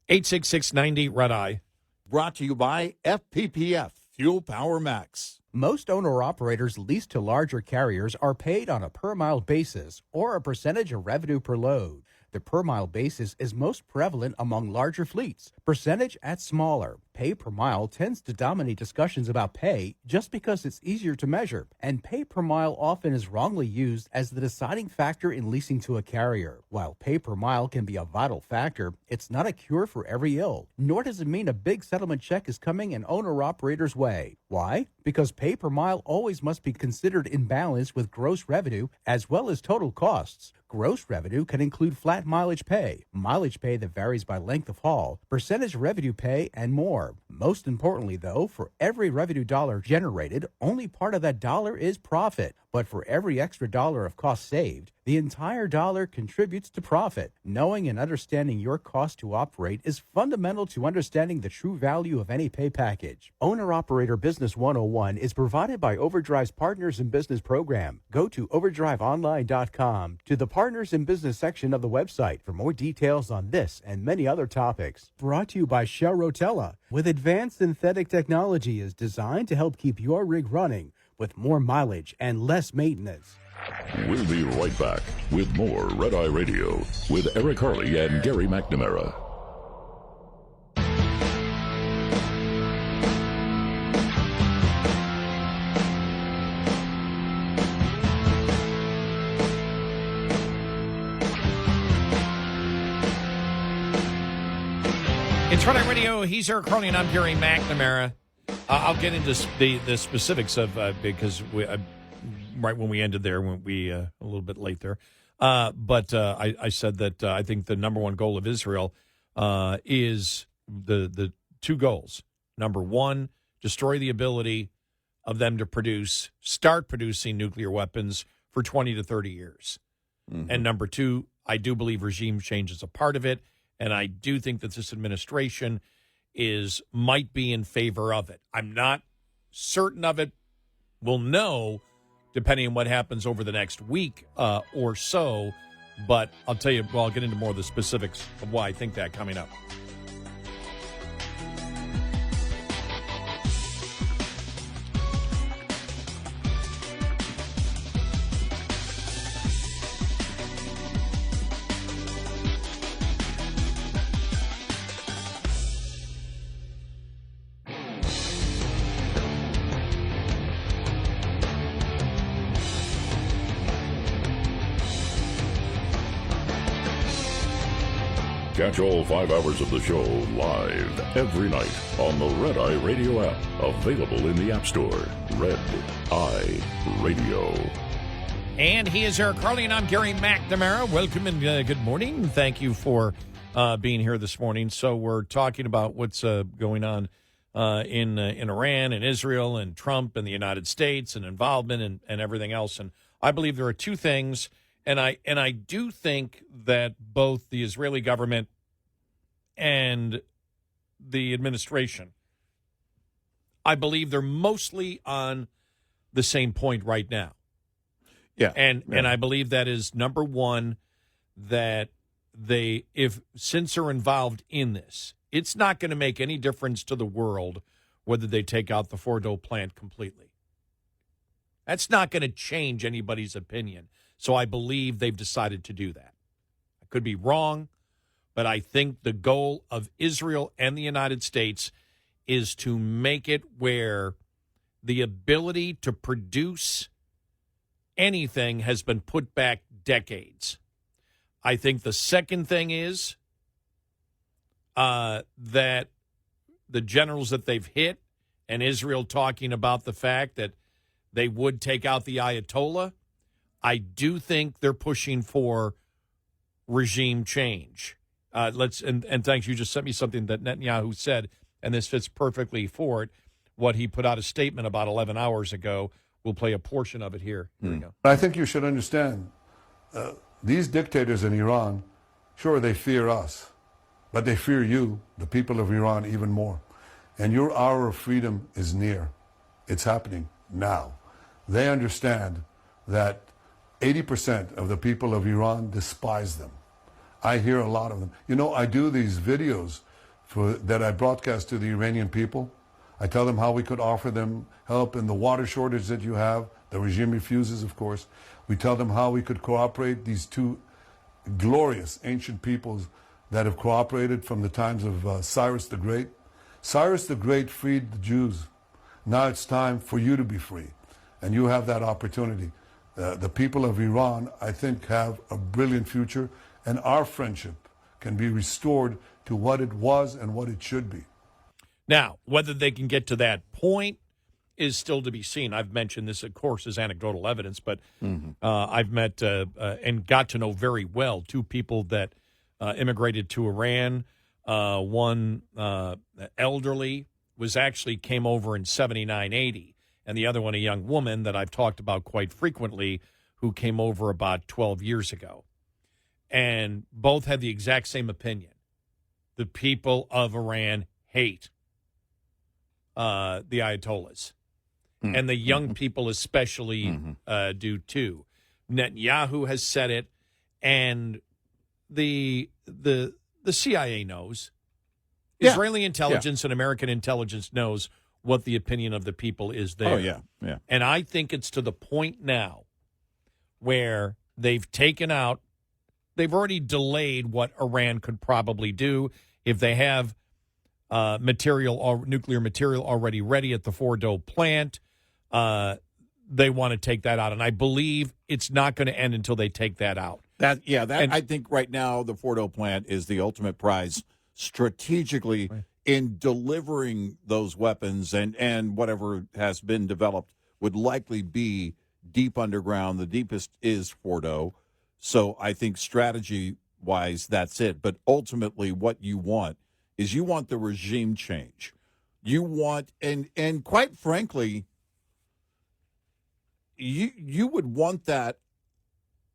866-90 Red Eye. Brought to you by FPPF, Fuel Power Max. Most owner-operators leased to larger carriers are paid on a per-mile basis or a percentage of revenue per load. The per-mile basis is most prevalent among larger fleets. Percentage at smaller. Pay per mile tends to dominate discussions about pay just because it's easier to measure, and pay per mile often is wrongly used as the deciding factor in leasing to a carrier. While pay per mile can be a vital factor, it's not a cure for every ill, nor does it mean a big settlement check is coming an owner-operator's way. Why? Because pay per mile always must be considered in balance with gross revenue as well as total costs. Gross revenue can include flat mileage pay that varies by length of haul, percentage revenue pay, and more. Most importantly, though, for every revenue dollar generated, only part of that dollar is profit. But for every extra dollar of cost saved, the entire dollar contributes to profit. Knowing and understanding your cost to operate is fundamental to understanding the true value of any pay package. Owner-Operator Business 101 is provided by Overdrive's Partners in Business program. Go to overdriveonline.com to the Partners in Business section of the website for more details on this and many other topics. Brought to you by Shell Rotella, with advanced synthetic technology is designed to help keep your rig running with more mileage and less maintenance. We'll be right back with more Red Eye Radio with Eric Harley and Gary McNamara. It's Red Eye Radio. He's Eric Harley and I'm Gary McNamara. I'll get into the specifics of because right when we ended there, when we a little bit late there. But I said that I think the number one goal of Israel is the two goals. Number one, destroy the ability of them to start producing nuclear weapons for 20 to 30 years. Mm-hmm. And number two, I do believe regime change is a part of it. And I do think that this administration might be in favor of it. I'm not certain of it. We'll know depending on what happens over the next week or so. But I'll tell you, I'll get into more of the specifics of why I think that coming up. Catch all 5 hours of the show live every night on the Red Eye Radio app. Available in the App Store. Red Eye Radio. And he is Eric Harley, and I'm Gary McNamara. Welcome and good morning. Thank you for being here this morning. So we're talking about what's going on in Iran and Israel and Trump and the United States and involvement and everything else. And I believe there are two things. And I do think that both the Israeli government and the administration, I believe they're mostly on the same point right now. Yeah. And I believe that is number one, that since they're involved in this, it's not going to make any difference to the world whether they take out the Fordo plant completely. That's not going to change anybody's opinion. So I believe they've decided to do that. I could be wrong, but I think the goal of Israel and the United States is to make it where the ability to produce anything has been put back decades. I think the second thing is that the generals that they've hit, and Israel talking about the fact that they would take out the Ayatollah, I do think they're pushing for regime change. And thanks, you just sent me something that Netanyahu said, and this fits perfectly for it. What he put out a statement about 11 hours ago. We'll play a portion of it here. Here we go. I think you should understand, these dictators in Iran, sure, they fear us, but they fear you, the people of Iran, even more. And your hour of freedom is near. It's happening now. They understand that 80% of the people of Iran despise them. I hear a lot of them. You know, I do these videos that I broadcast to the Iranian people. I tell them how we could offer them help in the water shortage that you have. The regime refuses, of course. We tell them how we could cooperate, these two glorious ancient peoples that have cooperated from the times of Cyrus the Great. Cyrus the Great freed the Jews. Now it's time for you to be free, and you have that opportunity. The people of Iran, I think, have a brilliant future, and our friendship can be restored to what it was and what it should be. Now, whether they can get to that point is still to be seen. I've mentioned this, of course, as anecdotal evidence, but I've met and got to know very well two people that immigrated to Iran. One elderly came over in 79, 80. And the other one, a young woman that I've talked about quite frequently, who came over about 12 years ago. And both had the exact same opinion. The people of Iran hate the Ayatollahs. And the young people especially do too. Netanyahu has said it, and the CIA knows. Yeah. Israeli intelligence and American intelligence knows what the opinion of the people is there. Oh, yeah. And I think it's to the point now where they've already delayed what Iran could probably do if they have nuclear material already ready at the Fordo plant. They want to take that out. And I believe it's not going to end until they take that out. I think right now the Fordo plant is the ultimate prize strategically in delivering those weapons and whatever has been developed would likely be deep underground. The deepest is Fordo. So I think strategy-wise, that's it. But ultimately what you want is you want the regime change. You want, and quite frankly, you would want that.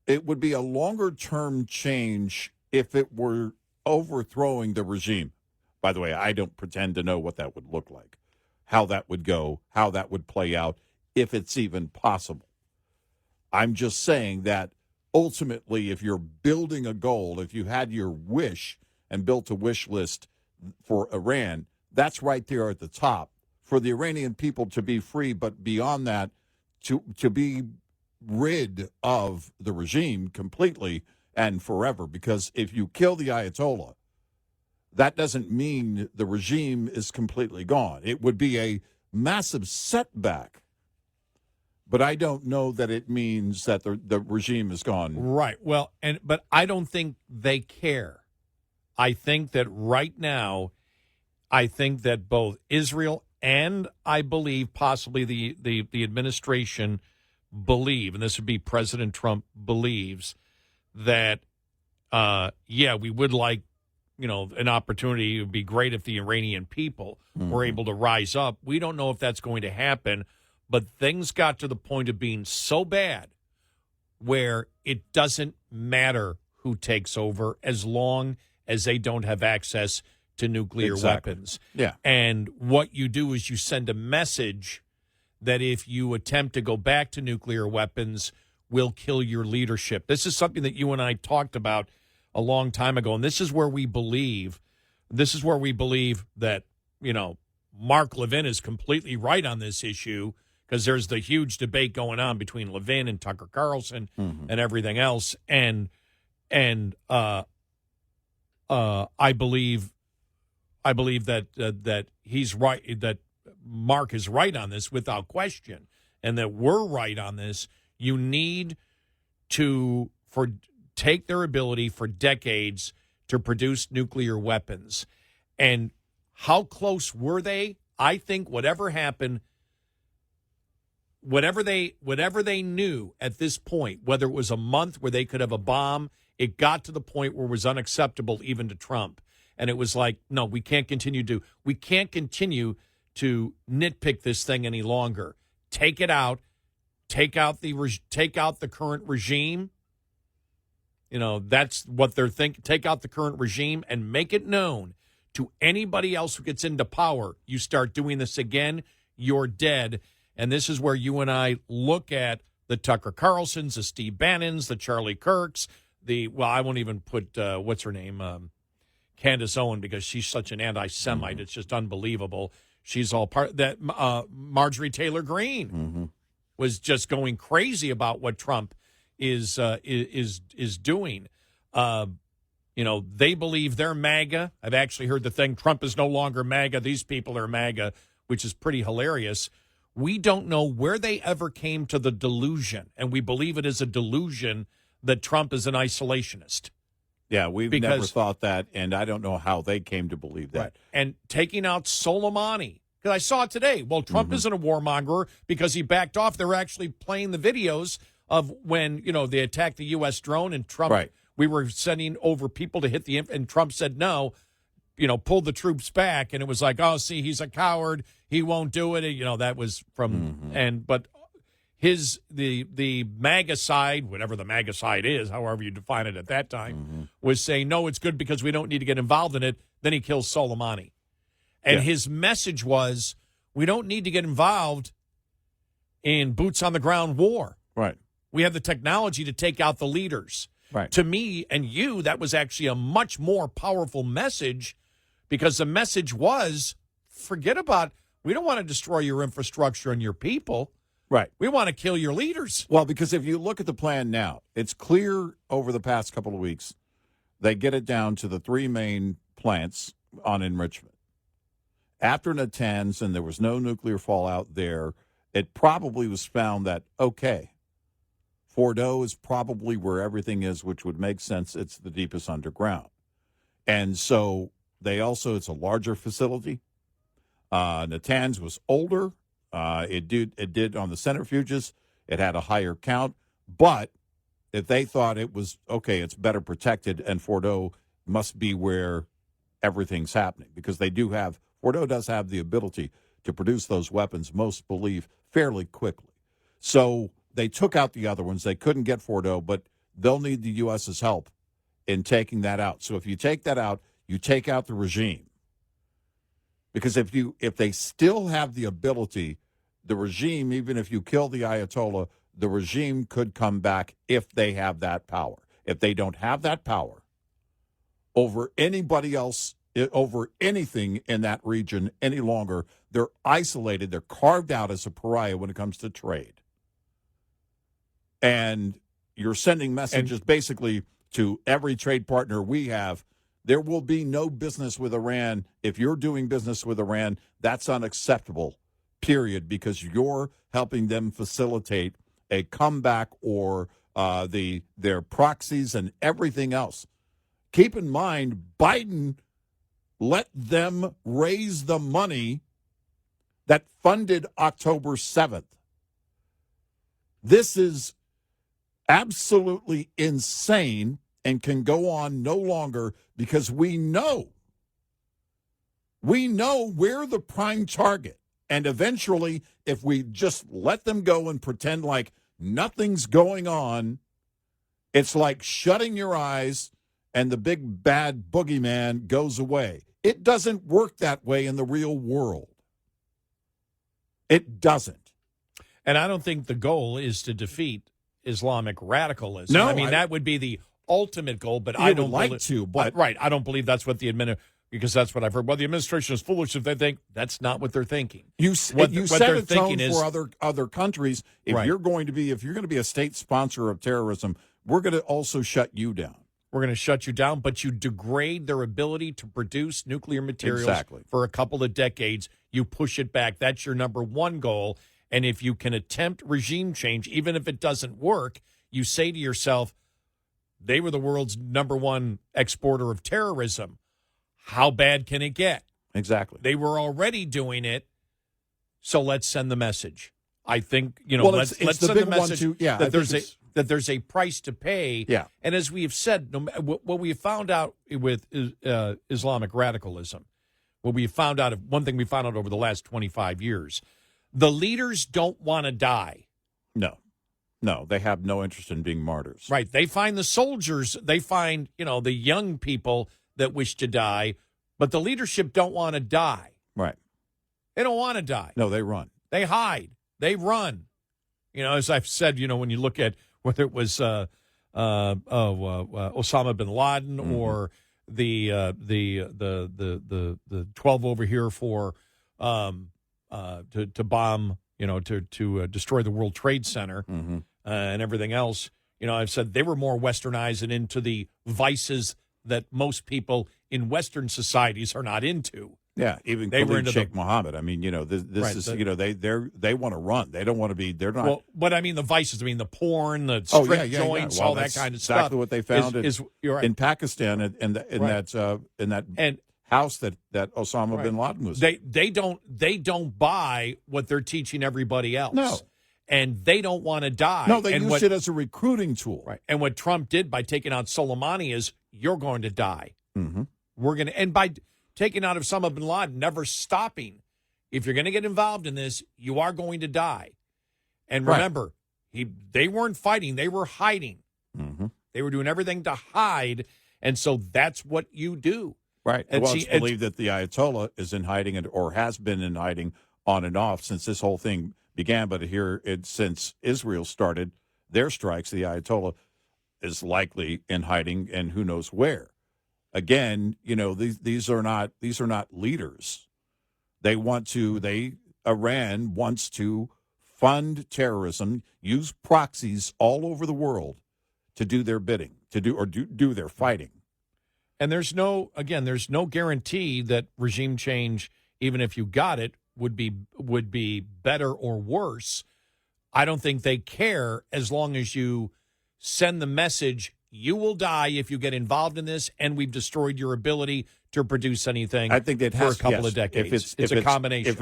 It would be a longer-term change if it were overthrowing the regime. By the way, I don't pretend to know what that would look like, how that would go, how that would play out, if it's even possible. I'm just saying that ultimately, if you're building a goal, if you had your wish and built a wish list for Iran, that's right there at the top. For the Iranian people to be free, but beyond that, to be rid of the regime completely and forever. Because if you kill the Ayatollah, that doesn't mean the regime is completely gone. It would be a massive setback. But I don't know that it means that the regime is gone. Right. Well, but I don't think they care. I think that right now, I think that both Israel and I believe possibly the administration believe, and this would be President Trump believes, that, we would like, an opportunity. It would be great if the Iranian people were able to rise up. We don't know if that's going to happen, but things got to the point of being so bad where it doesn't matter who takes over as long as they don't have access to nuclear weapons. Yeah. And what you do is you send a message that if you attempt to go back to nuclear weapons, will kill your leadership. This is something that you and I talked about a long time ago, and this is where we believe that, Mark Levin is completely right on this issue, because there's the huge debate going on between Levin and Tucker Carlson and everything else. And I believe that he's right, that Mark is right on this without question, and that we're right on this. You need to take their ability for decades to produce nuclear weapons. And how close were they? I think whatever happened, whatever they knew at this point, whether it was a month where they could have a bomb, it got to the point where it was unacceptable even to Trump. And it was like, no, we can't continue to nitpick this thing any longer. Take it out. Take out the current regime. That's what they're thinking. Take out the current regime and make it known to anybody else who gets into power. You start doing this again, you're dead. And this is where you and I look at the Tucker Carlsons, the Steve Bannons, the Charlie Kirks, I won't even put, what's her name, Candace Owen, because she's such an anti-Semite. It's just unbelievable. She's all part of that. Marjorie Taylor Greene was just going crazy about what Trump is doing. They believe they're MAGA. I've actually heard the thing, Trump is no longer MAGA. These people are MAGA, which is pretty hilarious. We don't know where they ever came to the delusion, and we believe it is a delusion that Trump is an isolationist. Yeah, we've never thought that, and I don't know how they came to believe that. Right. And taking out Soleimani, because I saw it today. Well, Trump isn't a warmonger because he backed off. They're actually playing the videos of when, they attacked the U.S. drone, and Trump, we were sending over people to hit and Trump said no, pulled the troops back, and it was like, oh, see, he's a coward. He won't do it. That was from, but the MAGA side, whatever the MAGA side is, however you define it at that time, was saying, no, it's good because we don't need to get involved in it. Then he kills Soleimani. And his message was, we don't need to get involved in boots on the ground war. Right. We have the technology to take out the leaders. Right. To me and you, that was actually a much more powerful message, because the message was, we don't want to destroy your infrastructure and your people. Right. We want to kill your leaders. Well, because if you look at the plan now, it's clear over the past couple of weeks, they get it down to the three main plants on enrichment. After Natanz, and there was no nuclear fallout there, it probably was found that, okay, Fordo is probably where everything is, which would make sense. It's the deepest underground. And so it's a larger facility. Natanz was older. It did on the centrifuges. It had a higher count. But if they thought it was, okay, it's better protected, and Fordo must be where everything's happening, because Fordo does have the ability to produce those weapons, most believe, fairly quickly. So they took out the other ones. They couldn't get Fordo, but they'll need the U.S.'s help in taking that out. So if you take that out, you take out the regime. Because if they still have the ability, the regime, even if you kill the Ayatollah, the regime could come back if they have that power. If they don't have that power over anybody else, over anything in that region any longer, they're isolated. They're carved out as a pariah when it comes to trade. And you're sending messages basically to every trade partner we have. There will be no business with Iran. If you're doing business with Iran, that's unacceptable, period, because you're helping them facilitate a comeback or their proxies and everything else. Keep in mind, Biden let them raise the money that funded October 7th. This is absolutely insane and can go on no longer, because we know we're the prime target. And eventually, if we just let them go and pretend like nothing's going on, it's like shutting your eyes and the big bad boogeyman goes away. It doesn't work that way in the real world. It doesn't. And I don't think the goal is to defeat Islamic radicalism. No, I mean, that would be the ultimate goal, but I don't like believe, to. But right, I don't believe that's what the because that's what I've heard. Well, the administration is foolish if they think that's not what they're thinking. You set a tone for other countries. If you're going to be a state sponsor of terrorism, we're going to also shut you down. We're going to shut you down, but you degrade their ability to produce nuclear materials for a couple of decades. You push it back. That's your number one goal. And if you can attempt regime change, even if it doesn't work, you say to yourself, they were the world's number one exporter of terrorism. How bad can it get? Exactly. They were already doing it, so let's send the message. I think, let's send the message that there's a price to pay. Yeah. And as we have said, what we have found out with Islamic radicalism, one thing we found out over the last 25 years, the leaders don't want to die. No, they have no interest in being martyrs. Right. They find the soldiers, the young people that wish to die, but the leadership don't want to die. Right. They don't want to die. No, they run. They hide. They run. As I've said, when you look at whether it was Osama bin Laden or the 12 over here for to bomb, to destroy the World Trade Center and everything else. I've said they were more westernized and into the vices that most people in Western societies are not into. Yeah, even they were into Sheikh Mohammed. I mean, they want to run. They don't want to be. They're not. Well, but I mean the vices. I mean the porn, the strip joints, Well, all that kind of stuff. Exactly what they found you're right. in Pakistan in that house that Osama bin Laden was. They don't buy what they're teaching everybody else. No. And they don't want to die. No, they used it as a recruiting tool. Right. And what Trump did by taking out Soleimani is, you're going to die. Mm-hmm. And by taking out Osama bin Laden, never stopping. If you're going to get involved in this, you are going to die. And remember, they weren't fighting; they were hiding. Mm-hmm. They were doing everything to hide, and so that's what you do. Right. And it's believed that the Ayatollah is in hiding or has been in hiding on and off since this whole thing began. But since Israel started their strikes, the Ayatollah is likely in hiding, and who knows where. Again, these are not leaders. Iran wants to fund terrorism, use proxies all over the world to do their bidding, to do their fighting. And there's no guarantee that regime change, even if you got it, would be better or worse. I don't think they care as long as you send the message you will die if you get involved in this, and we've destroyed your ability to produce anything. I think that for has a couple yes. of decades. If It's a combination.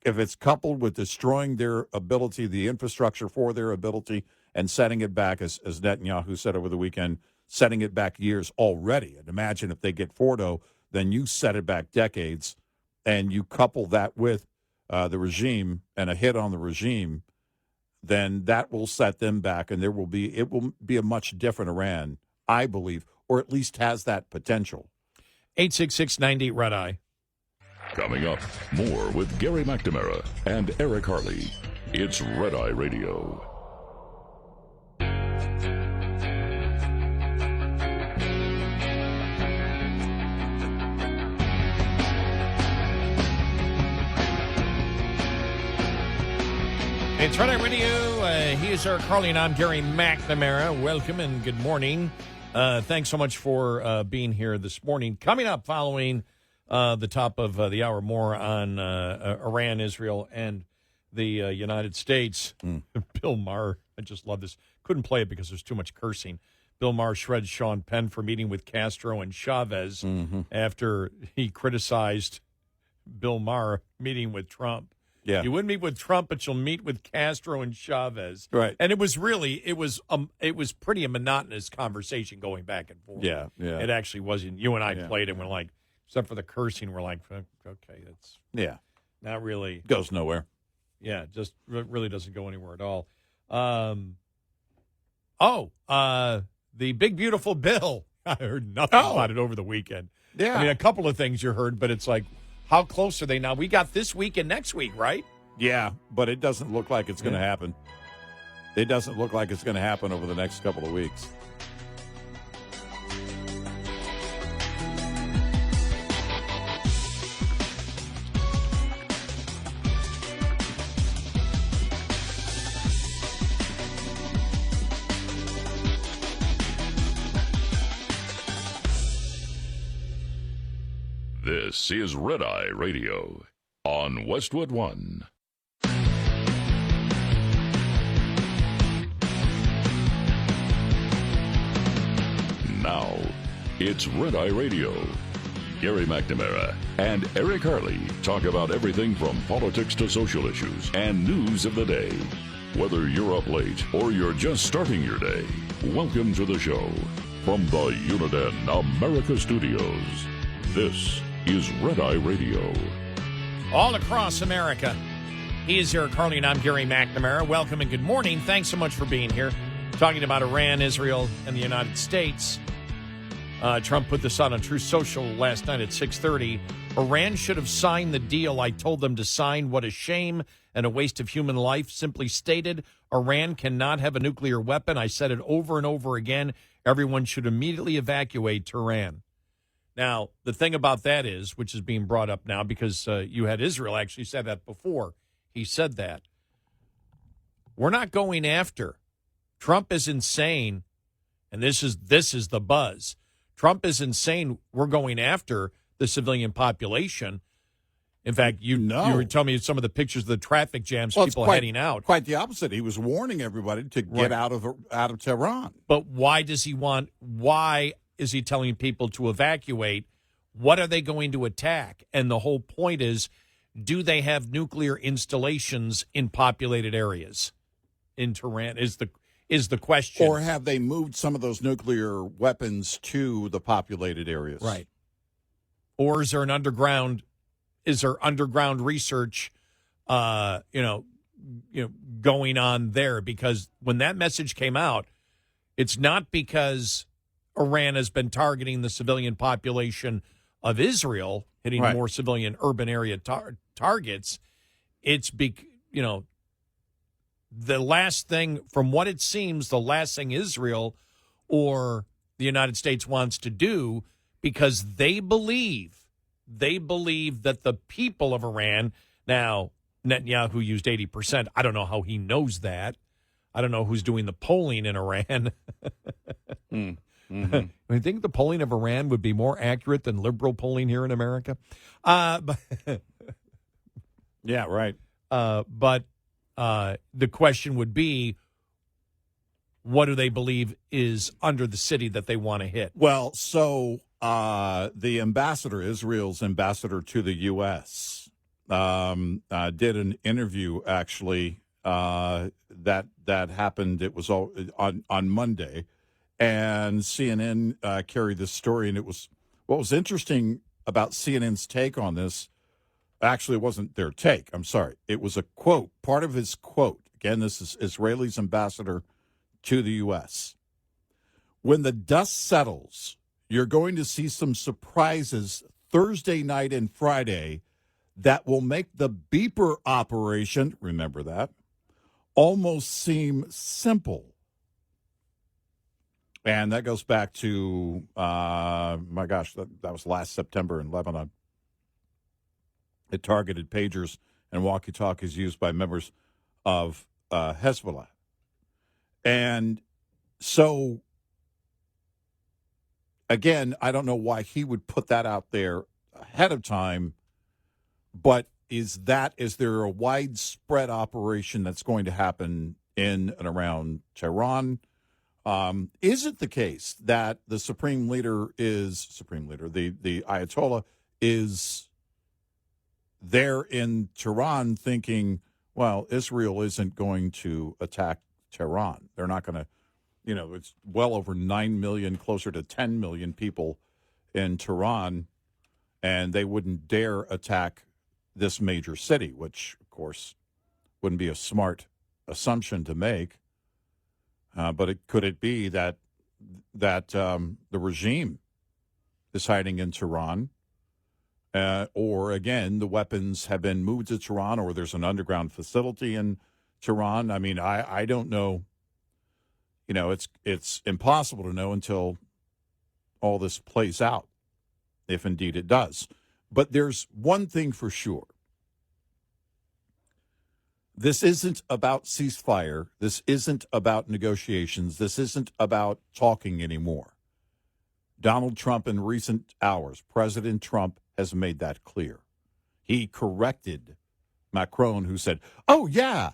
If it's coupled with destroying their ability, the infrastructure for their ability, and setting it back, as Netanyahu said over the weekend, setting it back years already. And imagine if they get Fordo, then you set it back decades, and you couple that with the regime and a hit on the regime, then that will set them back, and it will be a much different Iran, I believe, or at least has that potential. 866-98 Red Eye. Coming up, more with Gary McNamara and Eric Harley. It's Red Eye Radio. It's Red Eye Radio. He is Eric Harley, and I'm Gary McNamara. Welcome and good morning. Thanks so much for being here this morning. Coming up following the top of the hour, more on Iran, Israel, and the United States. Bill Maher, I just love this. Couldn't play it because there's too much cursing. Bill Maher shreds Sean Penn for meeting with Castro and Chavez after he criticized Bill Maher meeting with Trump. Yeah. You wouldn't meet with Trump, but you'll meet with Castro and Chavez. Right. And it was pretty a monotonous conversation going back and forth. Yeah. It actually wasn't. You and I played it, and we're like, except for the cursing, we're like, okay, that's not really. Goes nowhere. Yeah, just really doesn't go anywhere at all. The big, beautiful bill. I heard nothing about it over the weekend. Yeah. I mean, a couple of things you heard, but it's like, how close are they now? We got this week and next week, right? Yeah, but it doesn't look like it's going to happen. It doesn't look like it's going to happen over the next couple of weeks. This is Red Eye Radio on Westwood One. Now, it's Red Eye Radio. Gary McNamara and Eric Harley talk about everything from politics to social issues and news of the day. Whether you're up late or you're just starting your day, welcome to the show. From the Uniden America Studios, this is Red Eye Radio. All across America. He is Eric Harley, and I'm Gary McNamara. Welcome and good morning. Thanks so much for being here. Talking about Iran, Israel, and the United States. Trump put this on a Truth Social last night at 6:30. Iran should have signed the deal I told them to sign. What a shame and a waste of human life. Simply stated, Iran cannot have a nuclear weapon. I said it over and over again. Everyone should immediately evacuate Tehran. Now, the thing about that is, which is being brought up now because you had Israel actually said that before. He said that. We're not going after. Trump is insane, and this is the buzz. Trump is insane. We're going after the civilian population. In fact, you were telling me some of the pictures of the traffic jams, people heading out. Quite the opposite. He was warning everybody to get out of Tehran. But why does he want? Why is he telling people to evacuate? What are they going to attack? And the whole point is, do they have nuclear installations in populated areas in Tehran? Is the question. Or have they moved some of those nuclear weapons to the populated areas? Right. Or is there underground research going on there? Because when that message came out, it's not because Iran has been targeting the civilian population of Israel, hitting more civilian urban area targets. It's the last thing, from what it seems, the last thing Israel or the United States wants to do, because they believe that the people of Iran, now Netanyahu used 80%. I don't know how he knows that. I don't know who's doing the polling in Iran. I think the polling of Iran would be more accurate than liberal polling here in America. Yeah, right. But the question would be, what do they believe is under the city that they want to hit? Well, so the ambassador, Israel's ambassador to the U.S., did an interview actually that happened. It was all on Monday, and CNN carried this story. And it was what was interesting about CNN's take on this. Actually, it wasn't their take. I'm sorry. It was a quote. Part of his quote. Again, this is Israel's ambassador to the U.S. When the dust settles, you're going to see some surprises Thursday night and Friday that will make the beeper operation, remember that, almost seem simple. And that goes back to, my gosh, that was last September in Lebanon. It targeted pagers and walkie-talkies used by members of Hezbollah. And so, again, I don't know why he would put that out there ahead of time, but is there a widespread operation that's going to happen in and around Tehran? Is it the case that the the Ayatollah is there in Tehran thinking, well, Israel isn't going to attack Tehran. They're not going to, it's well over 9 million, closer to 10 million people in Tehran, and they wouldn't dare attack this major city, which, of course, wouldn't be a smart assumption to make. But could it be that the regime is hiding in Tehran? Or, again, the weapons have been moved to Tehran, or there's an underground facility in Tehran. I mean, I don't know. It's impossible to know until all this plays out, if indeed it does. But there's one thing for sure. This isn't about ceasefire. This isn't about negotiations. This isn't about talking anymore. Donald Trump, in recent hours, President Trump has made that clear. He corrected Macron, who said, oh, yeah,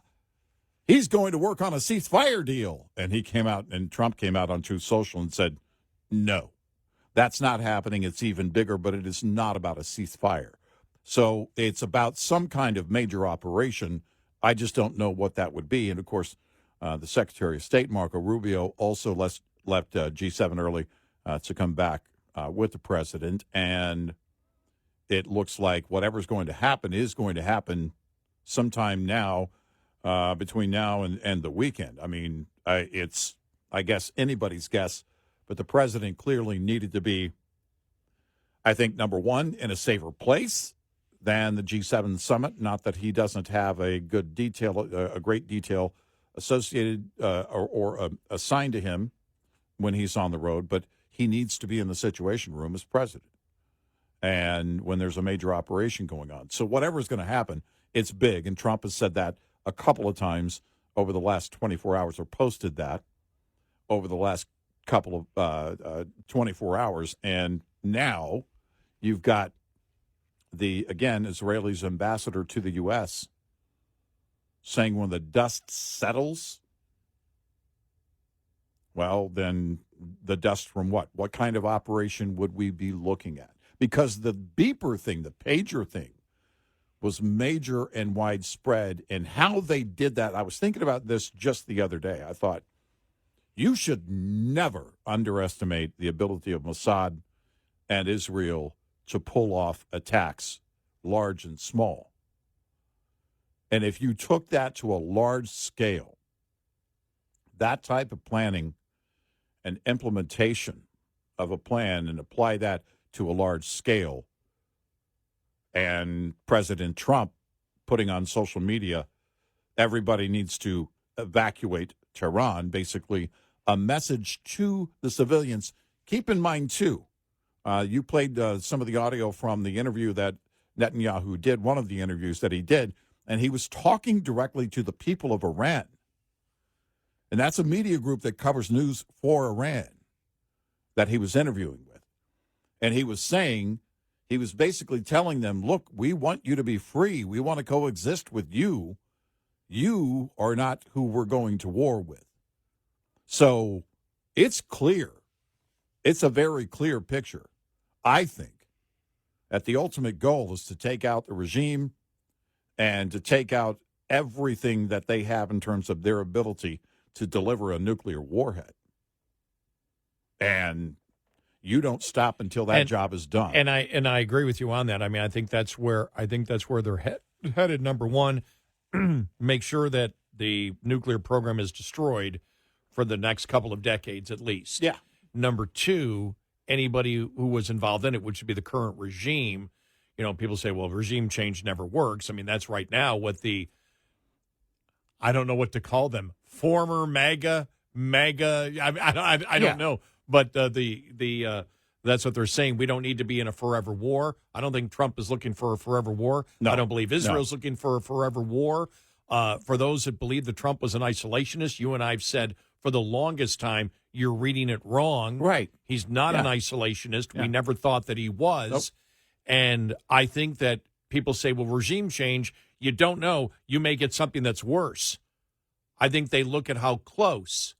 he's going to work on a ceasefire deal. And Trump came out on Truth Social and said, no, that's not happening. It's even bigger, but it is not about a ceasefire. So it's about some kind of major operation. I just don't know what that would be. And, of course, the Secretary of State, Marco Rubio, also left G7 early to come back with the president. And it looks like whatever's going to happen is going to happen sometime now, between now and the weekend. I mean, it's, I guess, anybody's guess. But the president clearly needed to be, I think, number one, in a safer place than the G7 summit. Not that he doesn't have a great detail associated or assigned to him when he's on the road, but he needs to be in the Situation Room as president. And when there's a major operation going on. So whatever's going to happen, it's big. And Trump has said that a couple of times over the last 24 hours, or posted that over the last couple of 24 hours. And now you've got Israel's ambassador to the U.S. saying when the dust settles, well, then the dust from what? What kind of operation would we be looking at? Because the beeper thing, the pager thing, was major and widespread. And how they did that, I was thinking about this just the other day. I thought, you should never underestimate the ability of Mossad and Israel to pull off attacks, large and small. And if you took that to a large scale, that type of planning and implementation of a plan, and apply that to a large scale, and President Trump putting on social media, everybody needs to evacuate Tehran, basically a message to the civilians. Keep in mind, too, you played some of the audio from the interview that Netanyahu did, one of the interviews that he did, and he was talking directly to the people of Iran. And that's a media group that covers news for Iran that he was interviewing with. And he was basically telling them, look, we want you to be free. We want to coexist with you. You are not who we're going to war with. So it's clear. It's a very clear picture, I think, that the ultimate goal is to take out the regime and to take out everything that they have in terms of their ability to deliver a nuclear warhead. And you don't stop until that job is done. And I agree with you on that. I mean, I think that's where they're headed. Number one, make sure that the nuclear program is destroyed for the next couple of decades at least. Yeah. Number two, anybody who was involved in it, which would be the current regime. You know, people say, well, regime change never works. I mean, that's right now what I don't know what to call them. Former MAGA. I don't know. But that's what they're saying. We don't need to be in a forever war. I don't think Trump is looking for a forever war. No. I don't believe Israel's looking for a forever war. For those that believe that Trump was an isolationist, you and I have said for the longest time, you're reading it wrong. Right. He's not an isolationist. Yeah. We never thought that he was. Nope. And I think that people say, well, regime change, you don't know. You may get something that's worse. I think they look at how close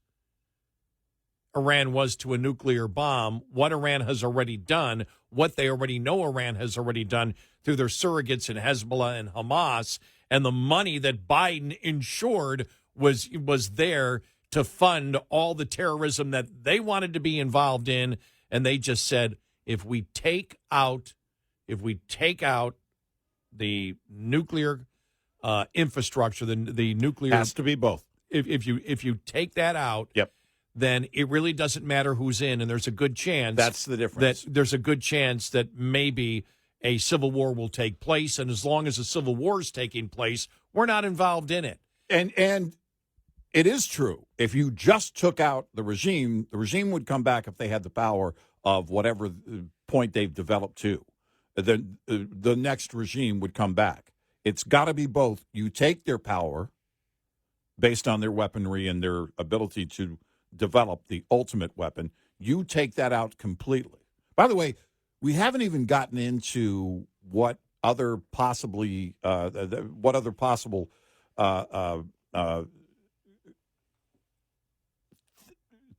Iran was to a nuclear bomb, what Iran has already done, what they already know Iran has already done through their surrogates in Hezbollah and Hamas, and the money that Biden ensured was there to fund all the terrorism that they wanted to be involved in. And they just said, if we take out the nuclear infrastructure, the nuclear Has to be both. If you take that out, Yep. then it really doesn't matter who's in, and there's a good chance That's the difference. that there's a good chance that maybe a civil war will take place, and as long as a civil war is taking place, we're not involved in it. And it is true. If you just took out the regime would come back if they had the power of whatever point they've developed to. The next regime would come back. It's got to be both. You take their power based on their weaponry and their ability to develop the ultimate weapon. You take that out completely. By the way, we haven't even gotten into what other possible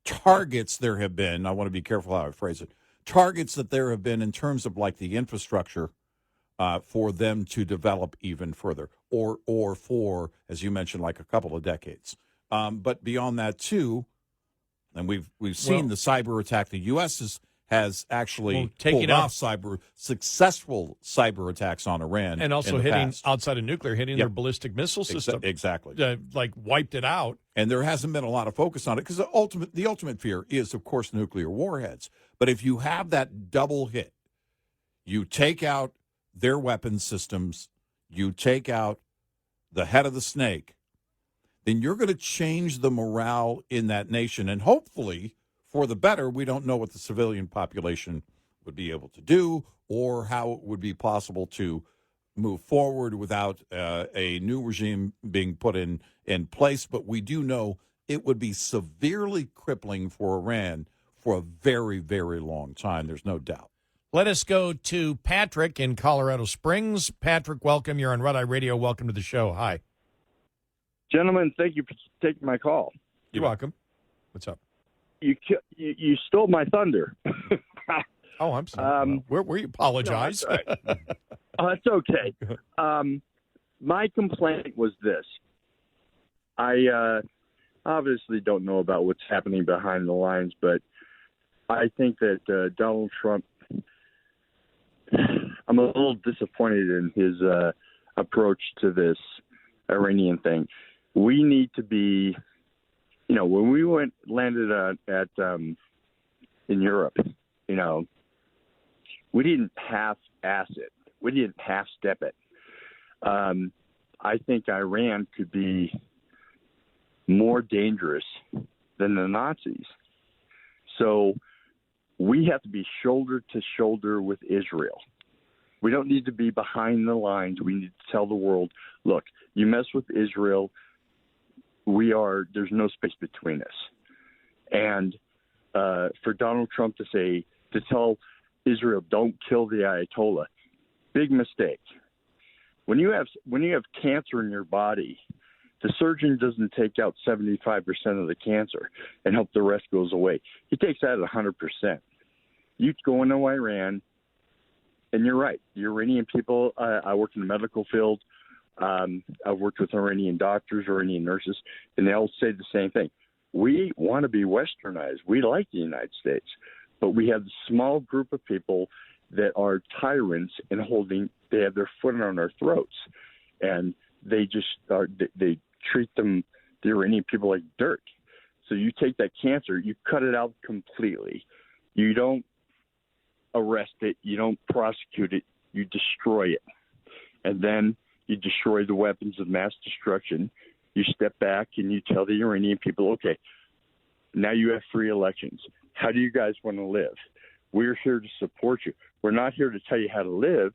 targets there have been. I want to be careful how I phrase it. Targets that there have been in terms of like the infrastructure for them to develop even further, or for, as you mentioned, like a couple of decades. But beyond that too, and we've seen the cyber attack. The U.S. has actually pulled off successful cyber attacks on Iran, and also hitting outside of nuclear, hitting their ballistic missile system. Exactly, like wiped it out. And there hasn't been a lot of focus on it because the ultimate fear is, of course, nuclear warheads. But if you have that double hit, you take out their weapons systems, you take out the head of the snake, then you're going to change the morale in that nation. And hopefully, for the better, we don't know what the civilian population would be able to do or how it would be possible to move forward without a new regime being put in place. But we do know it would be severely crippling for Iran for a very, very long time. There's no doubt. Let us go to Patrick in Colorado Springs. Patrick, welcome. You're on Red Eye Radio. Welcome to the show. Hi. Gentlemen, thank you for taking my call. You're welcome. What's up? You stole my thunder. Oh, I'm sorry. We apologize. No, that's okay. My complaint was this. I obviously don't know about what's happening behind the lines, but I think that Donald Trump, I'm a little disappointed in his approach to this Iranian thing. We need to be, when we landed in Europe, we didn't half-ass it. We didn't half-step it. I think Iran could be more dangerous than the Nazis. So we have to be shoulder to shoulder with Israel. We don't need to be behind the lines. We need to tell the world, look, you mess with Israel, there's no space between us. And for Donald Trump to tell Israel, don't kill the Ayatollah, big mistake. When you have cancer in your body, The surgeon doesn't take out 75% of the cancer and hope the rest goes away. He takes that at 100%. You go into Iran, and you're right. The Iranian people, I work in the medical field. I've worked with Iranian doctors, Iranian nurses, and they all say the same thing. We want to be westernized. We like the United States, but we have a small group of people that are tyrants and they have their foot on our throats. And they treat the Iranian people like dirt. So you take that cancer, you cut it out completely. You don't arrest it. You don't prosecute it. You destroy it. And then you destroy the weapons of mass destruction. You step back and you tell the Iranian people, okay, now you have free elections. How do you guys want to live? We're here to support you. We're not here to tell you how to live,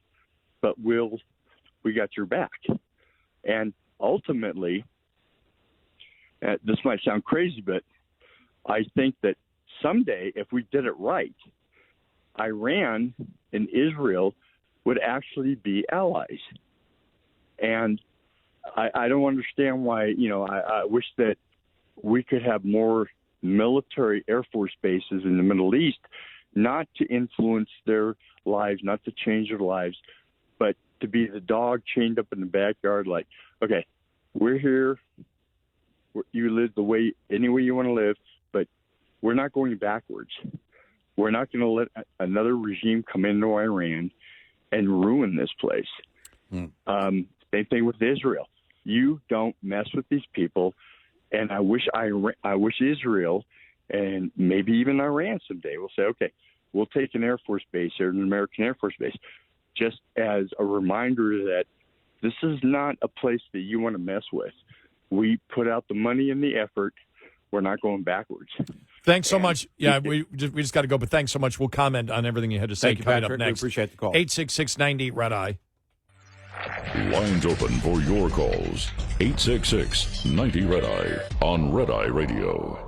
but we got your back. And ultimately, this might sound crazy, but I think that someday, if we did it right, Iran and Israel would actually be allies. And I don't understand why, I wish that we could have more military Air Force bases in the Middle East, not to influence their lives, not to change their lives, but to be the dog chained up in the backyard, like, okay, we're here, you live any way you want to live, but we're not going backwards. We're not going to let another regime come into Iran and ruin this place. Same thing with Israel. You don't mess with these people, and I wish Israel and maybe even Iran someday will say, okay, we'll take an Air Force base here, an American Air Force base, just as a reminder that this is not a place that you want to mess with. We put out the money and the effort. We're not going backwards. Thanks so much. Yeah, we just got to go, but thanks so much. We'll comment on everything you had to say. Thank you, coming Patrick. up next. We appreciate the call. 866-90 Red Eye. Lines open for your calls. 866-90 Red Eye on Red Eye Radio.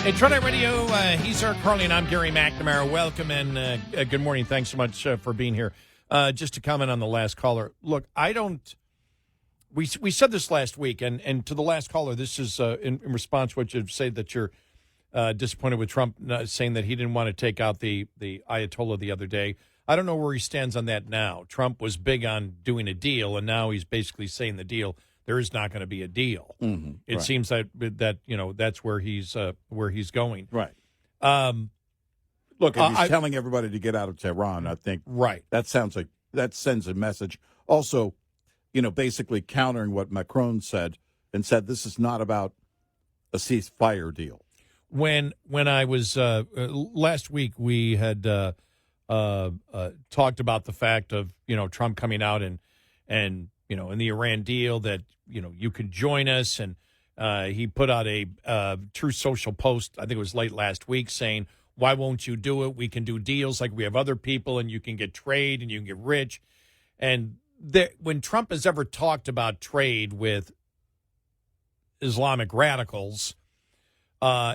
Hey, Trinidad Radio, he's Eric Harley, and I'm Gary McNamara. Welcome and good morning. Thanks so much for being here. Just to comment on the last caller. Look, we said this last week, and to the last caller, this is in response to what you say that you're disappointed with Trump saying that he didn't want to take out the Ayatollah the other day. I don't know where he stands on that now. Trump was big on doing a deal, and now he's basically saying the deal. There is not going to be a deal. Mm-hmm, it right. seems that that's where he's going. Right. Look, if he's telling everybody to get out of Tehran, I think that sounds like that sends a message. Also, basically countering what Macron said and said this is not about a ceasefire deal. When I was last week, we had talked about the fact of Trump coming out and in the Iran deal that you could join us, and he put out a Truth Social post. I think it was late last week saying, "Why won't you do it? We can do deals like we have other people, and you can get trade and you can get rich." And when Trump has ever talked about trade with Islamic radicals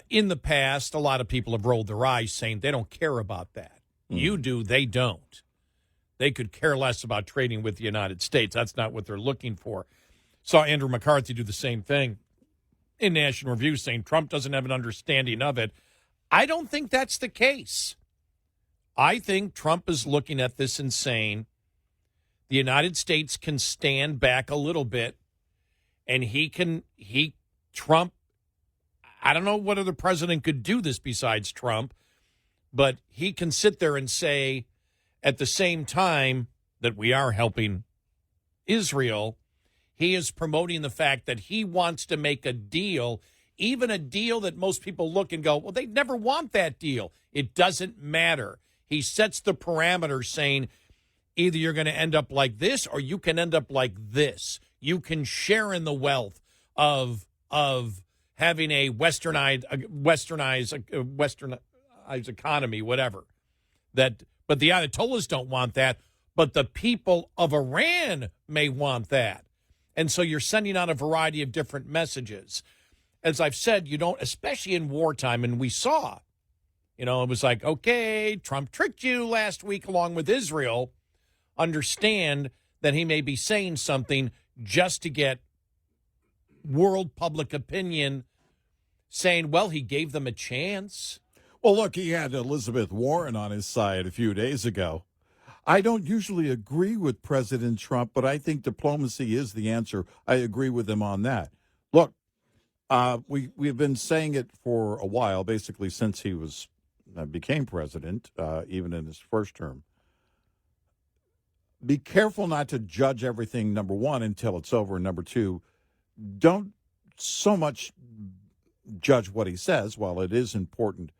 in the past, a lot of people have rolled their eyes saying they don't care about that. You do, they don't. They could care less about trading with the United States. That's not what they're looking for. Saw Andrew McCarthy do the same thing in National Review, saying Trump doesn't have an understanding of it. I don't think that's the case. I think Trump is looking at this and saying the United States can stand back a little bit, and Trump, I don't know what other president could do this besides Trump, but he can sit there and say, at the same time that we are helping Israel, he is promoting the fact that he wants to make a deal, even a deal that most people look and go, well, they'd never want that deal. It doesn't matter. He sets the parameters saying either you're going to end up like this or you can end up like this. You can share in the wealth of having a westernized economy, whatever. But the Ayatollahs don't want that. but the people of Iran may want that. And so you're sending out a variety of different messages. As I've said, you don't, especially in wartime, and we saw, it was like, okay, Trump tricked you last week along with Israel. Understand that he may be saying something just to get world public opinion saying, well, he gave them a chance. Well, look, he had Elizabeth Warren on his side a few days ago. I don't usually agree with President Trump, but I think diplomacy is the answer. I agree with him on that. Look, we've been saying it for a while, basically since he became president, even in his first term. Be careful not to judge everything, number one, until it's over. And number two, don't so much judge what he says. While it is important,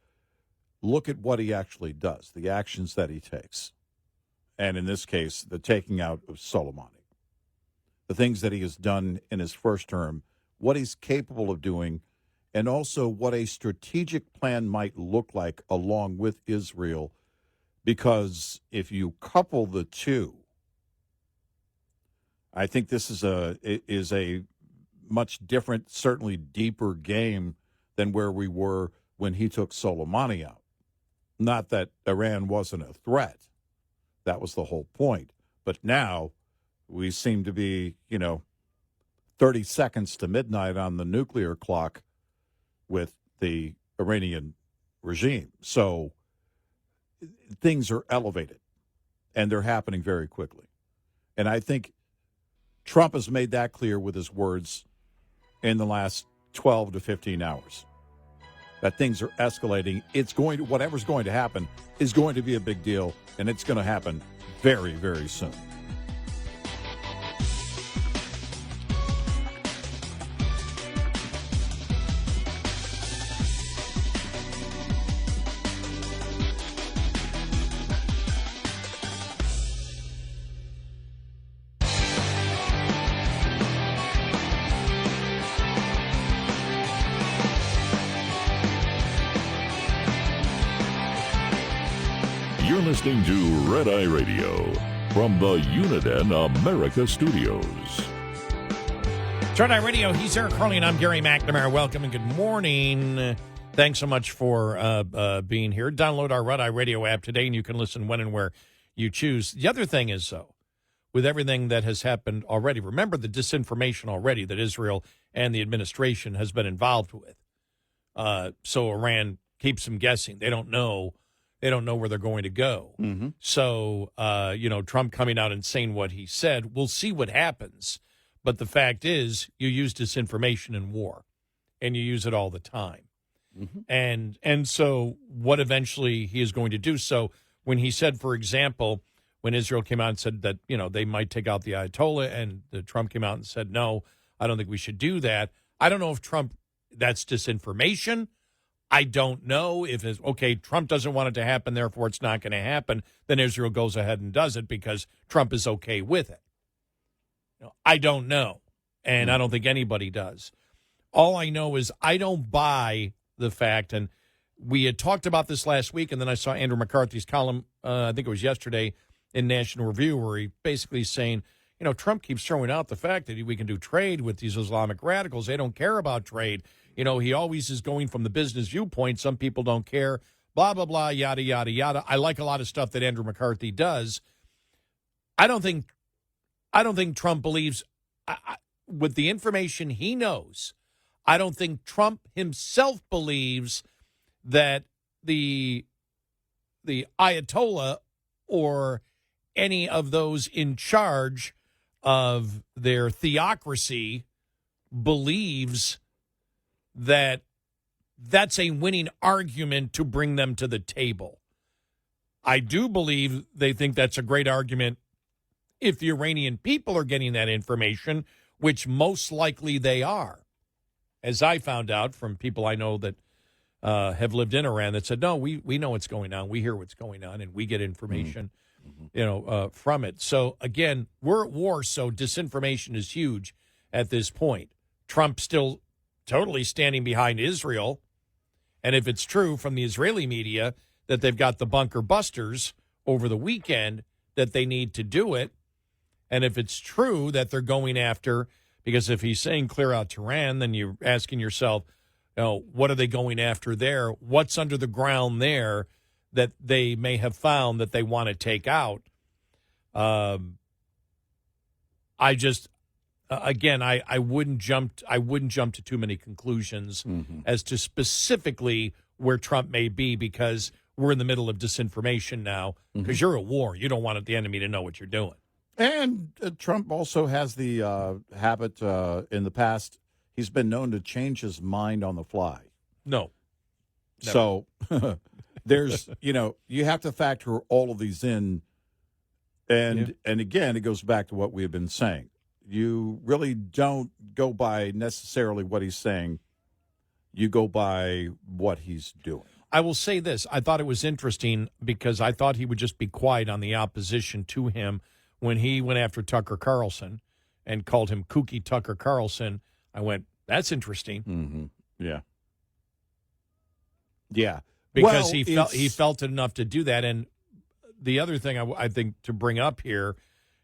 look at what he actually does, the actions that he takes. And in this case, the taking out of Soleimani, the things that he has done in his first term, what he's capable of doing, and also what a strategic plan might look like along with Israel. Because if you couple the two, I think this is a much different, certainly deeper game than where we were when he took Soleimani out. Not that Iran wasn't a threat. That was the whole point. But now we seem to be, 30 seconds to midnight on the nuclear clock with the Iranian regime. So things are elevated, and they're happening very quickly. And I think Trump has made that clear with his words in the last 12 to 15 hours, that things are escalating. Whatever's going to happen is going to be a big deal, and it's going to happen very, very soon. You're listening to Red Eye Radio from the Uniden America Studios. It's Red Eye Radio. He's Eric Harley, and I'm Gary McNamara. Welcome and good morning. Thanks so much for being here. Download our Red Eye Radio app today, and you can listen when and where you choose. The other thing is, though, with everything that has happened already, remember the disinformation already that Israel and the administration has been involved with. So Iran keeps them guessing. They don't know where they're going to go. Mm-hmm. So, Trump coming out and saying what he said, we'll see what happens. But the fact is, you use disinformation in war, and you use it all the time. Mm-hmm. And so what eventually he is going to do. So when he said, for example, when Israel came out and said that, they might take out the Ayatollah, and Trump came out and said, no, I don't think we should do that. I don't know if that's disinformation. I don't know if it's, okay, Trump doesn't want it to happen, therefore it's not going to happen. Then Israel goes ahead and does it because Trump is okay with it. I don't know, and I don't think anybody does. All I know is I don't buy the fact, and we had talked about this last week, and then I saw Andrew McCarthy's column, I think it was yesterday, in National Review, where he basically saying, Trump keeps throwing out the fact that we can do trade with these Islamic radicals. They don't care about trade. He always is going from the business viewpoint. Some people don't care, blah, blah, blah, yada, yada, yada. I like a lot of stuff that Andrew McCarthy does. I don't think Trump believes, with the information he knows, I don't think Trump himself believes that the Ayatollah or any of those in charge of their theocracy believes that that's a winning argument to bring them to the table. I do believe they think that's a great argument if the Iranian people are getting that information, which most likely they are. As I found out from people I know that have lived in Iran that said, no, we know what's going on. We hear what's going on, and we get information, from it. So, again, we're at war, so disinformation is huge at this point. Trump still totally standing behind Israel. And if it's true from the Israeli media that they've got the bunker busters over the weekend, that they need to do it. And if it's true that they're going after, because if he's saying clear out Tehran, then you're asking yourself, what are they going after there? What's under the ground there that they may have found that they want to take out? I wouldn't jump to too many conclusions as to specifically where Trump may be, because we're in the middle of disinformation now, because you're at war. You don't want the enemy to know what you're doing. And Trump also has the habit in the past. He's been known to change his mind on the fly. No. Never. So there's, you have to factor all of these in. And again, it goes back to what we have been saying. You really don't go by necessarily what he's saying. You go by what he's doing. I will say this. I thought it was interesting because I thought he would just be quiet on the opposition to him when he went after Tucker Carlson and called him kooky Tucker Carlson. I went, that's interesting. Mm-hmm. Yeah. Yeah. Because he felt it enough to do that. And the other thing I think to bring up here,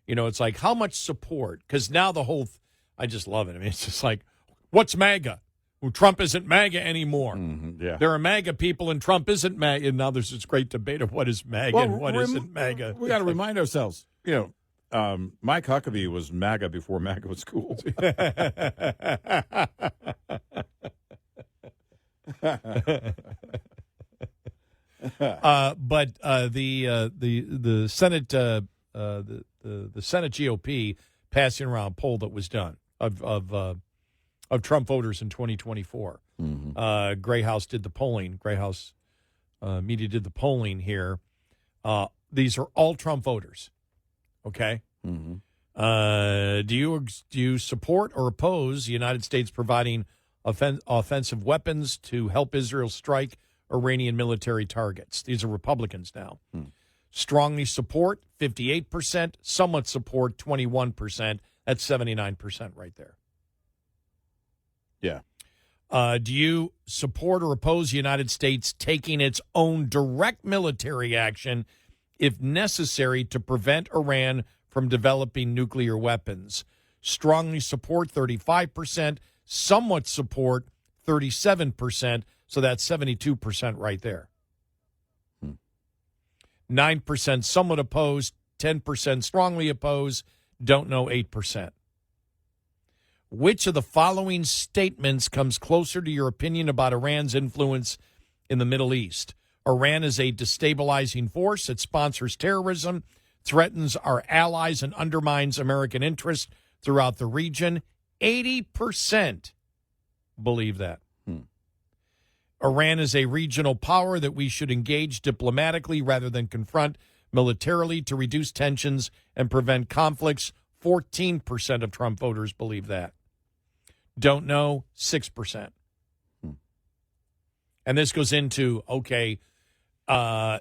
it's like how much support, because now I just love it. I mean, it's just like, what's MAGA? Well, Trump isn't MAGA anymore. Yeah. There are MAGA people and Trump isn't MAGA. And now there's this great debate of what is MAGA and what isn't MAGA. We got to remind ourselves, Mike Huckabee was MAGA before MAGA was cool. But the Senate the Senate GOP passing around a poll that was done of Trump voters in 2024. Gray House did the polling. Gray House Media did the polling here. These are all Trump voters. Okay. Do you support or oppose the United States providing offensive weapons to help Israel strike Iranian military targets? These are Republicans now. Strongly support, 58%. Somewhat support, 21%. That's 79% right there. Yeah. Do you support or oppose the United States taking its own direct military action if necessary to prevent Iran from developing nuclear weapons? Strongly support, 35%. Somewhat support, 37%. So that's 72% right there. 9% somewhat opposed, 10% strongly opposed, don't know 8%. Which of the following statements comes closer to your opinion about Iran's influence in the Middle East? Iran is a destabilizing force. It sponsors terrorism, threatens our allies, and undermines American interests throughout the region. 80% believe that. Iran is a regional power that we should engage diplomatically rather than confront militarily to reduce tensions and prevent conflicts. 14% of Trump voters believe that. Don't know, 6%. And this goes into, okay,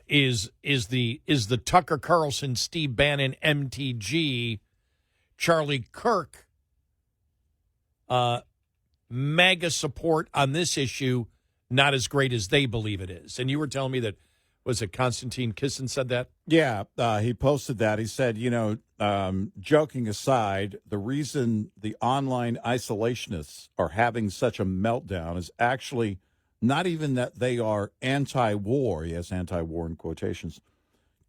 is the Tucker Carlson, Steve Bannon, MTG, Charlie Kirk MAGA support on this issue not as great as they believe it is? And you were telling me that, was it Konstantin Kisin said that? Yeah, he posted that. He said, joking aside, the reason the online isolationists are having such a meltdown is actually not even that they are anti-war. Yes, anti-war in quotations.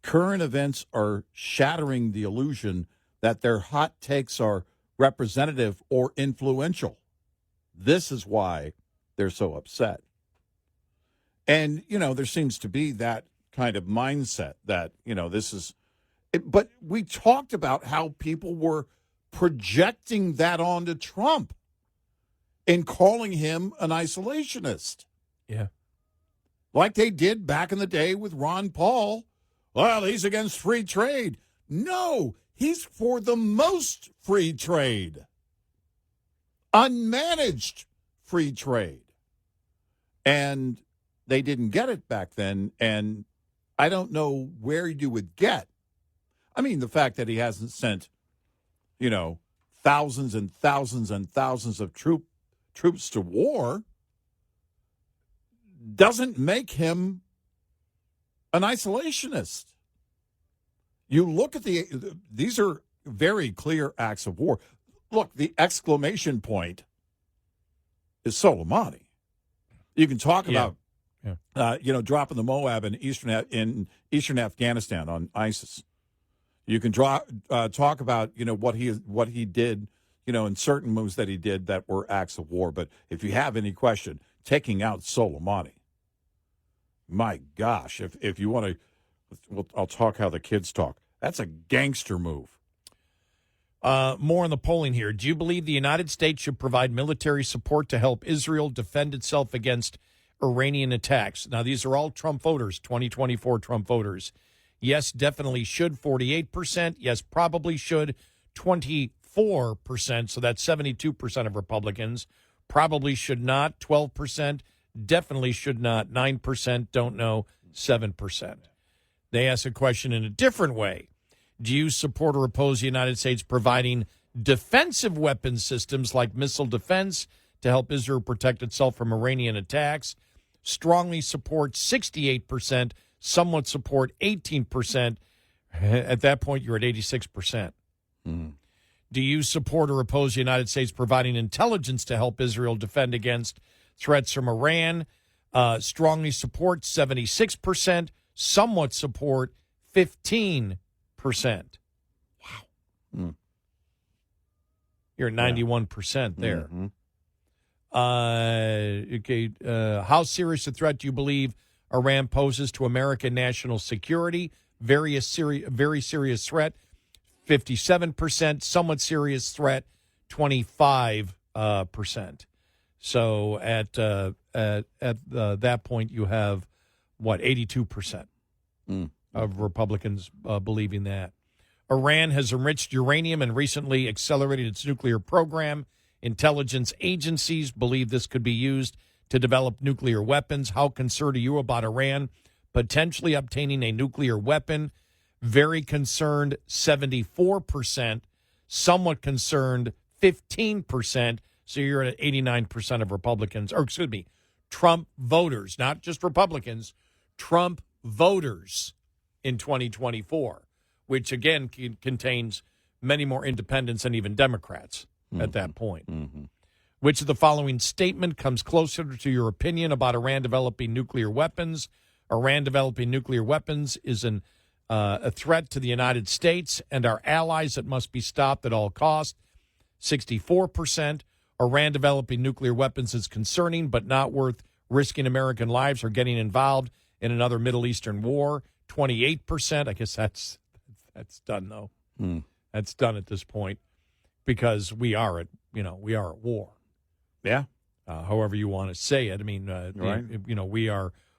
Current events are shattering the illusion that their hot takes are representative or influential. This is why they're so upset. And, there seems to be that kind of mindset that, this is it. But we talked about how people were projecting that onto Trump and calling him an isolationist. Yeah. Like they did back in the day with Ron Paul. Well, he's against free trade. No, he's for the most free trade. Unmanaged free trade. And they didn't get it back then, and I don't know where you would get. I mean, the fact that he hasn't sent, thousands and thousands and thousands of troops to war doesn't make him an isolationist. You look at these are very clear acts of war. Look, the exclamation point is Soleimani. You can talk about, dropping the Moab in eastern Afghanistan on ISIS. You can talk about, what he did, in certain moves that he did that were acts of war. But if you have any question, taking out Soleimani, my gosh, if you want to, I'll talk how the kids talk. That's a gangster move. More on the polling here. Do you believe the United States should provide military support to help Israel defend itself against Iranian attacks? Now, these are all Trump voters, 2024 Trump voters. Yes, definitely should, 48%. Yes, probably should, 24%. So that's 72% of Republicans. Probably should not, 12%. Definitely should not, 9%. Don't know, 7%. They ask a question in a different way. Do you support or oppose the United States providing defensive weapons systems like missile defense to help Israel protect itself from Iranian attacks? Strongly support 68%, somewhat support 18%. At that point, you're at 86%. Do you support or oppose the United States providing intelligence to help Israel defend against threats from Iran? Strongly support 76%, somewhat support 15%. Wow. You're at 91% there. How serious a threat do you believe Iran poses to American national security? Very serious threat, 57%. Somewhat serious threat, 25%. So at that point, you have, 82% of Republicans believing that. Iran has enriched uranium and recently accelerated its nuclear program. Intelligence agencies believe this could be used to develop nuclear weapons. How concerned are you about Iran potentially obtaining a nuclear weapon? Very concerned, 74%. Somewhat concerned, 15%. So you're at 89% of Republicans, Trump voters, not just Republicans, Trump voters in 2024, which again contains many more independents and even Democrats at that point. Which of the following statement comes closer to your opinion about Iran developing nuclear weapons? Iran developing nuclear weapons is a threat to the United States and our allies that must be stopped at all costs, 64%. Iran developing nuclear weapons is concerning but not worth risking American lives or getting involved in another Middle Eastern war, 28%. I guess that's done, though. That's done at this point because we are at war. Yeah. However you want to say it. I mean, right.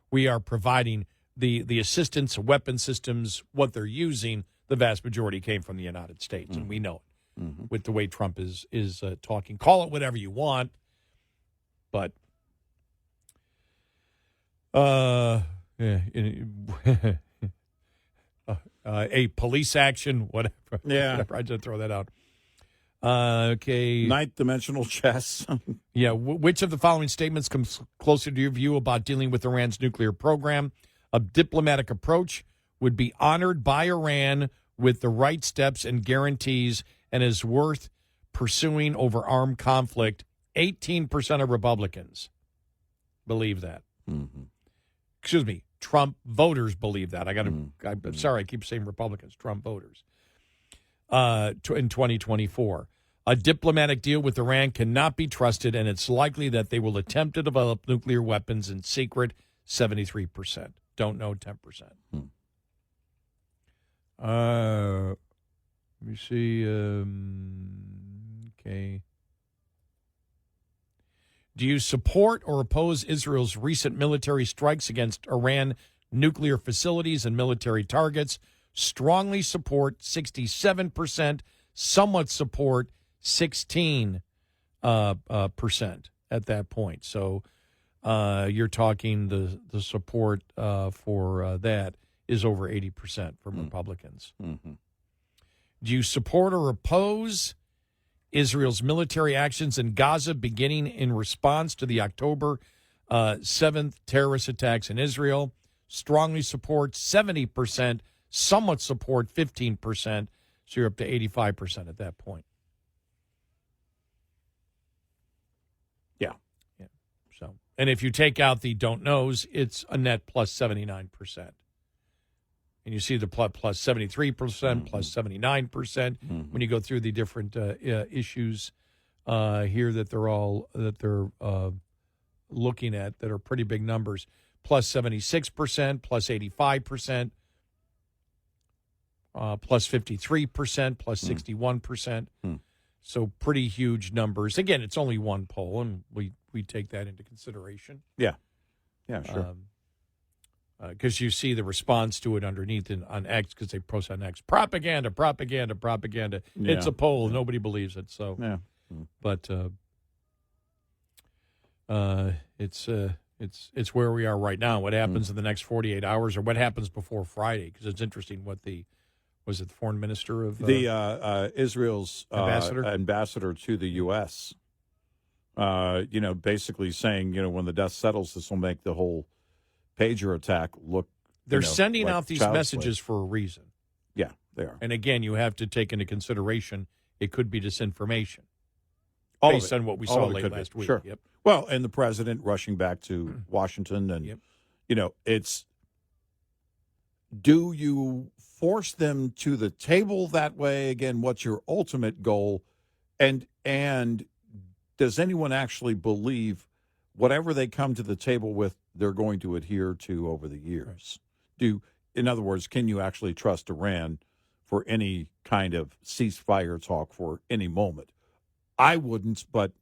We are providing the assistance, weapon systems, what they're using. The vast majority came from the United States, and we know it with the way Trump is talking. Call it whatever you want, but a police action, whatever. Yeah. I just throw that out. Okay. Ninth dimensional chess. Yeah. Which of the following statements comes closer to your view about dealing with Iran's nuclear program? A diplomatic approach would be honored by Iran with the right steps and guarantees and is worth pursuing over armed conflict. 18% of Republicans believe that. Excuse me. Trump voters believe that. I'm sorry, I keep saying Republicans. Trump voters. In 2024. A diplomatic deal with Iran cannot be trusted, and it's likely that they will attempt to develop nuclear weapons in secret, 73%. Don't know, 10%. Let me see. Okay. Do you support or oppose Israel's recent military strikes against Iran nuclear facilities and military targets? Strongly support, 67%. Somewhat support, 16% at that point. So you're talking the support for that is over 80% from Republicans. Do you support or oppose Israel's military actions in Gaza beginning in response to the October 7th terrorist attacks in Israel? Strongly support, 70%. somewhat support 15%, so you're up to 85% at that point. Yeah. So, and if you take out the don't knows, it's a net plus 79%. And you see the plus 73%, plus 79% when you go through the different issues here that they're looking at that are pretty big numbers. Plus 76%, plus 85%, plus 53%, plus 61%. So pretty huge numbers. Again, it's only one poll, and we take that into consideration. Yeah, sure. Because you see the response to it underneath on X, because they post on X, propaganda. Yeah. It's a poll. Nobody believes it. So, yeah. But it's where we are right now. What happens in the next 48 hours, or what happens before Friday? Because it's interesting what the foreign minister of Israel's ambassador to the U.S. Basically saying, when the dust settles, this will make the whole pager attack look. They're sending like out these child's messages play. for a reason. Yeah, they are. And again, you have to take into consideration it could be disinformation. All based on what we saw late last week. Sure. Yep. Well, and the president rushing back to Washington, and it's. Do you force them to the table that way? Again, what's your ultimate goal? And does anyone actually believe whatever they come to the table with, they're going to adhere to over the years? In other words, can you actually trust Iran for any kind of ceasefire talk for any moment? I wouldn't, but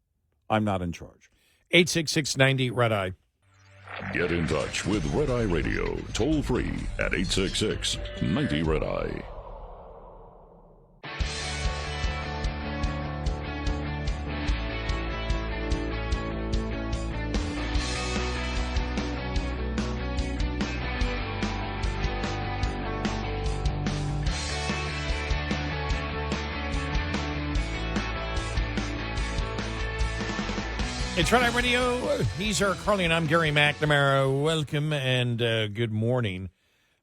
I'm not in charge. 866-90 Red Eye. Get in touch with Red Eye Radio, toll free at 866-90 Red Eye. It's Red Eye Radio. He's Eric Harley, and I'm Gary McNamara. Welcome and good morning.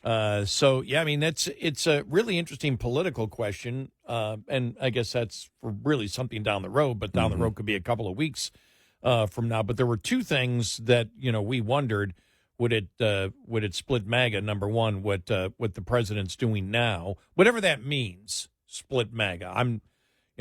It's a really interesting political question, and I guess that's for really something down the road, but down the road could be a couple of weeks from now. But there were two things that, we wondered, would it split MAGA, number one, what the president's doing now, whatever that means, split MAGA.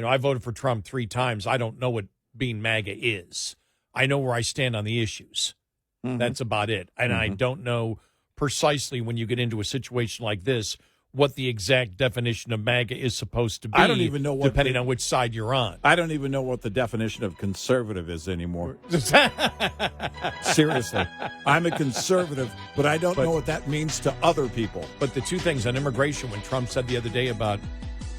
I voted for Trump 3 times. I don't know what being MAGA is. I know where I stand on the issues. That's about it. And I don't know precisely, when you get into a situation like this, what the exact definition of MAGA is supposed to be. I don't even know depending on which side you're on. I don't even know what the definition of conservative is anymore. Seriously. I'm a conservative, but I don't know what that means to other people. But the two things on immigration, when Trump said the other day about,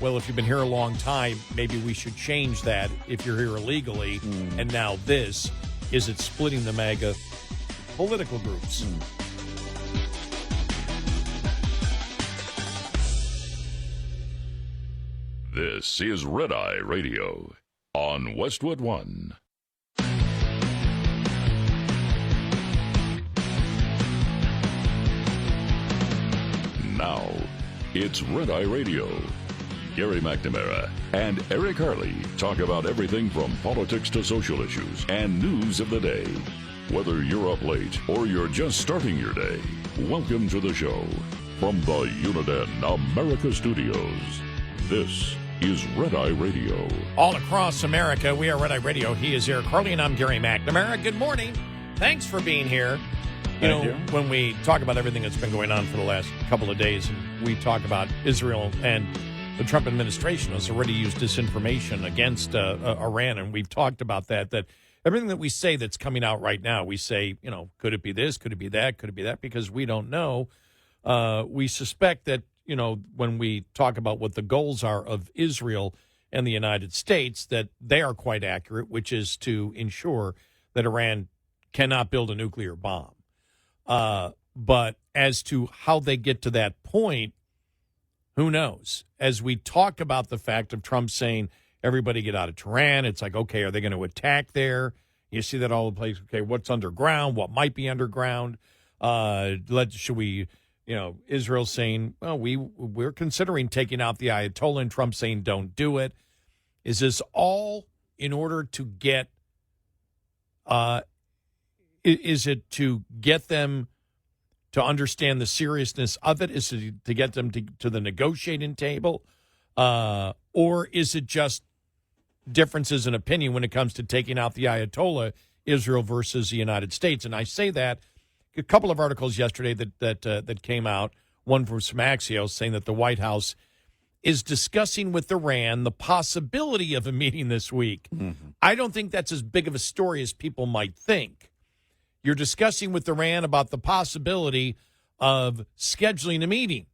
well, if you've been here a long time, maybe we should change that if you're here illegally. And now this, is it splitting the MAGA political groups? This is Red Eye Radio on Westwood One. Now, it's Red Eye Radio. Gary McNamara and Eric Harley talk about everything from politics to social issues and news of the day. Whether you're up late or you're just starting your day, welcome to the show. From the Uniden America Studios, this is Red Eye Radio. All across America, we are Red Eye Radio. He is Eric Harley, and I'm Gary McNamara. Good morning. Thanks for being here. Thank you. When we talk about everything that's been going on for the last couple of days, and we talk about Israel and the Trump administration has already used disinformation against Iran, and we've talked about that everything that we say that's coming out right now, we say, could it be this, could it be that, could it be that, because we don't know. We suspect that, when we talk about what the goals are of Israel and the United States, that they are quite accurate, which is to ensure that Iran cannot build a nuclear bomb. But as to how they get to that point, who knows? As we talk about the fact of Trump saying, everybody get out of Tehran, it's like, okay, are they going to attack there? You see that all the place. Okay, what's underground? What might be underground? Should we Israel saying, well, we're considering taking out the Ayatollah, and Trump saying don't do it. Is this all in order to get is it to get them to understand the seriousness of it? Is it to get them to the negotiating table? Or is it just differences in opinion when it comes to taking out the Ayatollah, Israel versus the United States? And I say that a couple of articles yesterday that came out, one from some Axios saying that the White House is discussing with Iran the possibility of a meeting this week. Mm-hmm. I don't think that's as big of a story as people might think. You're discussing with Iran about the possibility of scheduling a meeting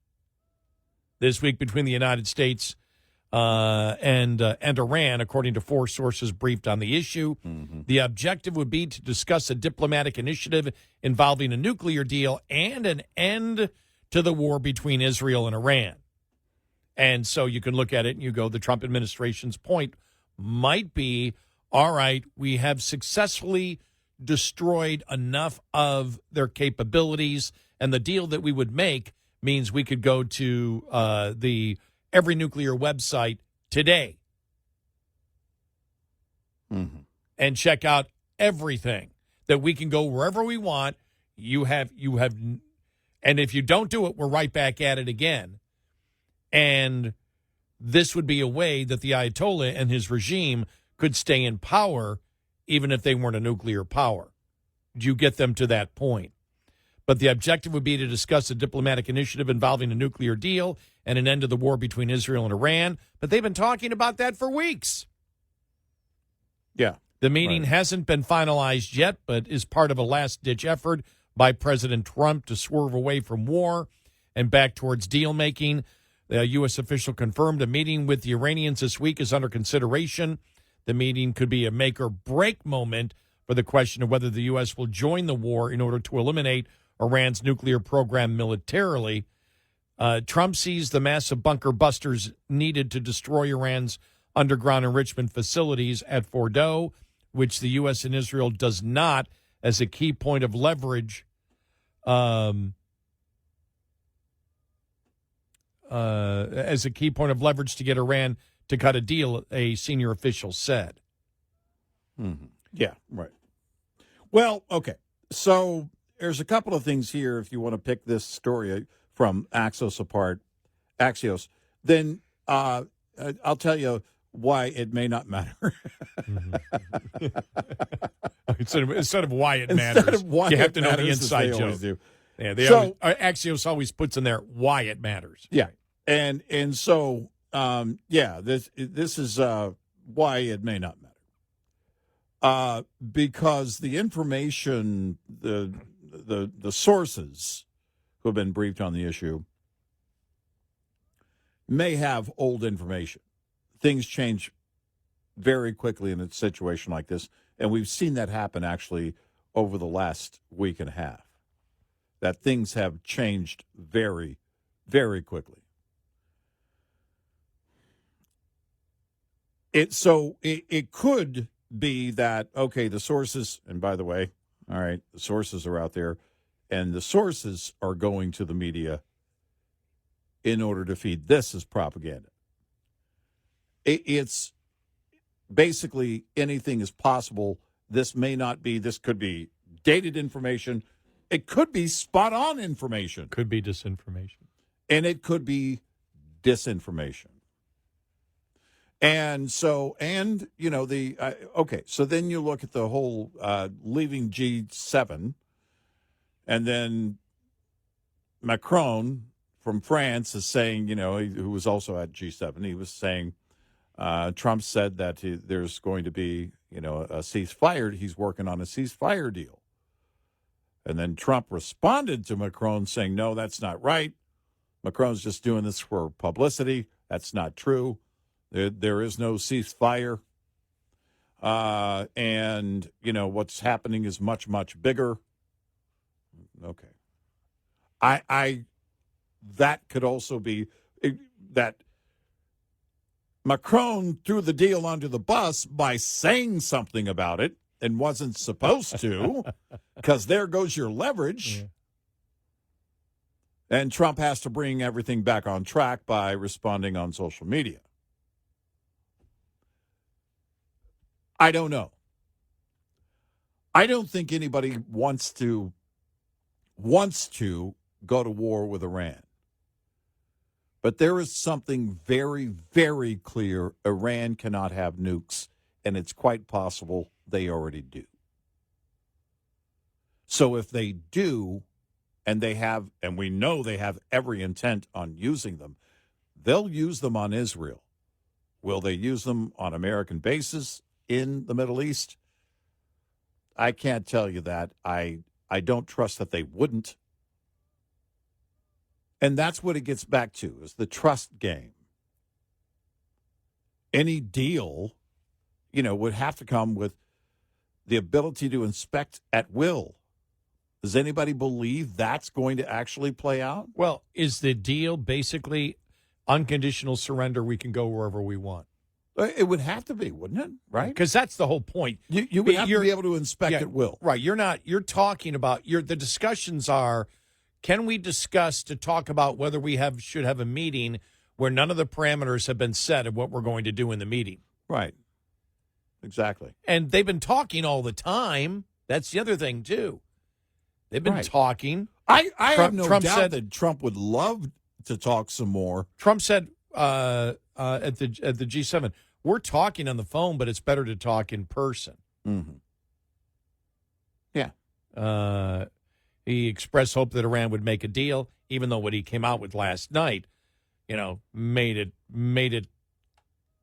this week between the United States and Iran, according to 4 sources briefed on the issue. Mm-hmm. The objective would be to discuss a diplomatic initiative involving a nuclear deal and an end to the war between Israel and Iran. And so you can look at it and you go, the Trump administration's point might be, all right, we have successfully destroyed enough of their capabilities, and the deal that we would make means we could go to the every nuclear website today and check out everything, that we can go wherever we want. You have, and if you don't do it, we're right back at it again. And this would be a way that the Ayatollah and his regime could stay in power even if they weren't a nuclear power. You get them to that point. But the objective would be to discuss a diplomatic initiative involving a nuclear deal and an end to the war between Israel and Iran. But they've been talking about that for weeks. Yeah. The meeting hasn't been finalized yet, but is part of a last-ditch effort by President Trump to swerve away from war and back towards deal-making. The U.S. official confirmed a meeting with the Iranians this week is under consideration. The meeting could be a make-or-break moment for the question of whether the U.S. will join the war in order to eliminate Iran's nuclear program militarily. Trump sees the massive bunker busters needed to destroy Iran's underground enrichment facilities at Fordow, which the U.S. and Israel does not, as a key point of leverage to get Iran to cut a deal, a senior official said. Mm-hmm. Yeah, right. Well, okay. So there's a couple of things here. If you want to pick this story from Axios apart, then I'll tell you why it may not matter. instead of why it matters, you have to know the inside joke. Yeah, Axios always puts in there why it matters. Yeah, and so this is why it may not matter. Because the information, the sources who have been briefed on the issue may have old information. Things change very quickly in a situation like this, and we've seen that happen actually over the last week and a half, that things have changed very, very quickly. It could be that, okay, the sources, and by the way, all right, the sources are out there, and the sources are going to the media in order to feed this as propaganda. It's basically anything is possible. This could be dated information. It could be spot-on information. Could be disinformation. And it could be disinformation. And so, so then you look at the whole leaving G7, and then Macron from France is saying, who was also at G7, he was saying, Trump said that there's going to be, a ceasefire. He's working on a ceasefire deal. And then Trump responded to Macron saying, no, that's not right. Macron's just doing this for publicity. That's not true. There is no ceasefire. And, what's happening is much, much bigger. Okay. That could also be that Macron threw the deal under the bus by saying something about it and wasn't supposed to, because there goes your leverage. And Trump has to bring everything back on track by responding on social media. I don't know. I don't think anybody wants to go to war with Iran. But there is something very, very clear. Iran cannot have nukes, and it's quite possible they already do. So if they do, and we know they have every intent on using them, they'll use them on Israel. Will they use them on American bases in the Middle East? I can't tell you that. I don't trust that they wouldn't. And that's what it gets back to, is the trust game. Any deal, would have to come with the ability to inspect at will. Does anybody believe that's going to actually play out? Well, is the deal basically unconditional surrender? We can go wherever we want. It would have to be, wouldn't it? Right? Because that's the whole point. You would have to be able to inspect at will. Right. You're talking about, the discussions are, can we discuss to talk about whether we should have a meeting where none of the parameters have been set of what we're going to do in the meeting? Right. Exactly. And they've been talking all the time. That's the other thing, too. They've been talking. I have no doubt that Trump would love to talk some more. Trump said at the G7, we're talking on the phone, but it's better to talk in person. Mm-hmm. Yeah. He expressed hope that Iran would make a deal, even though what he came out with last night, made it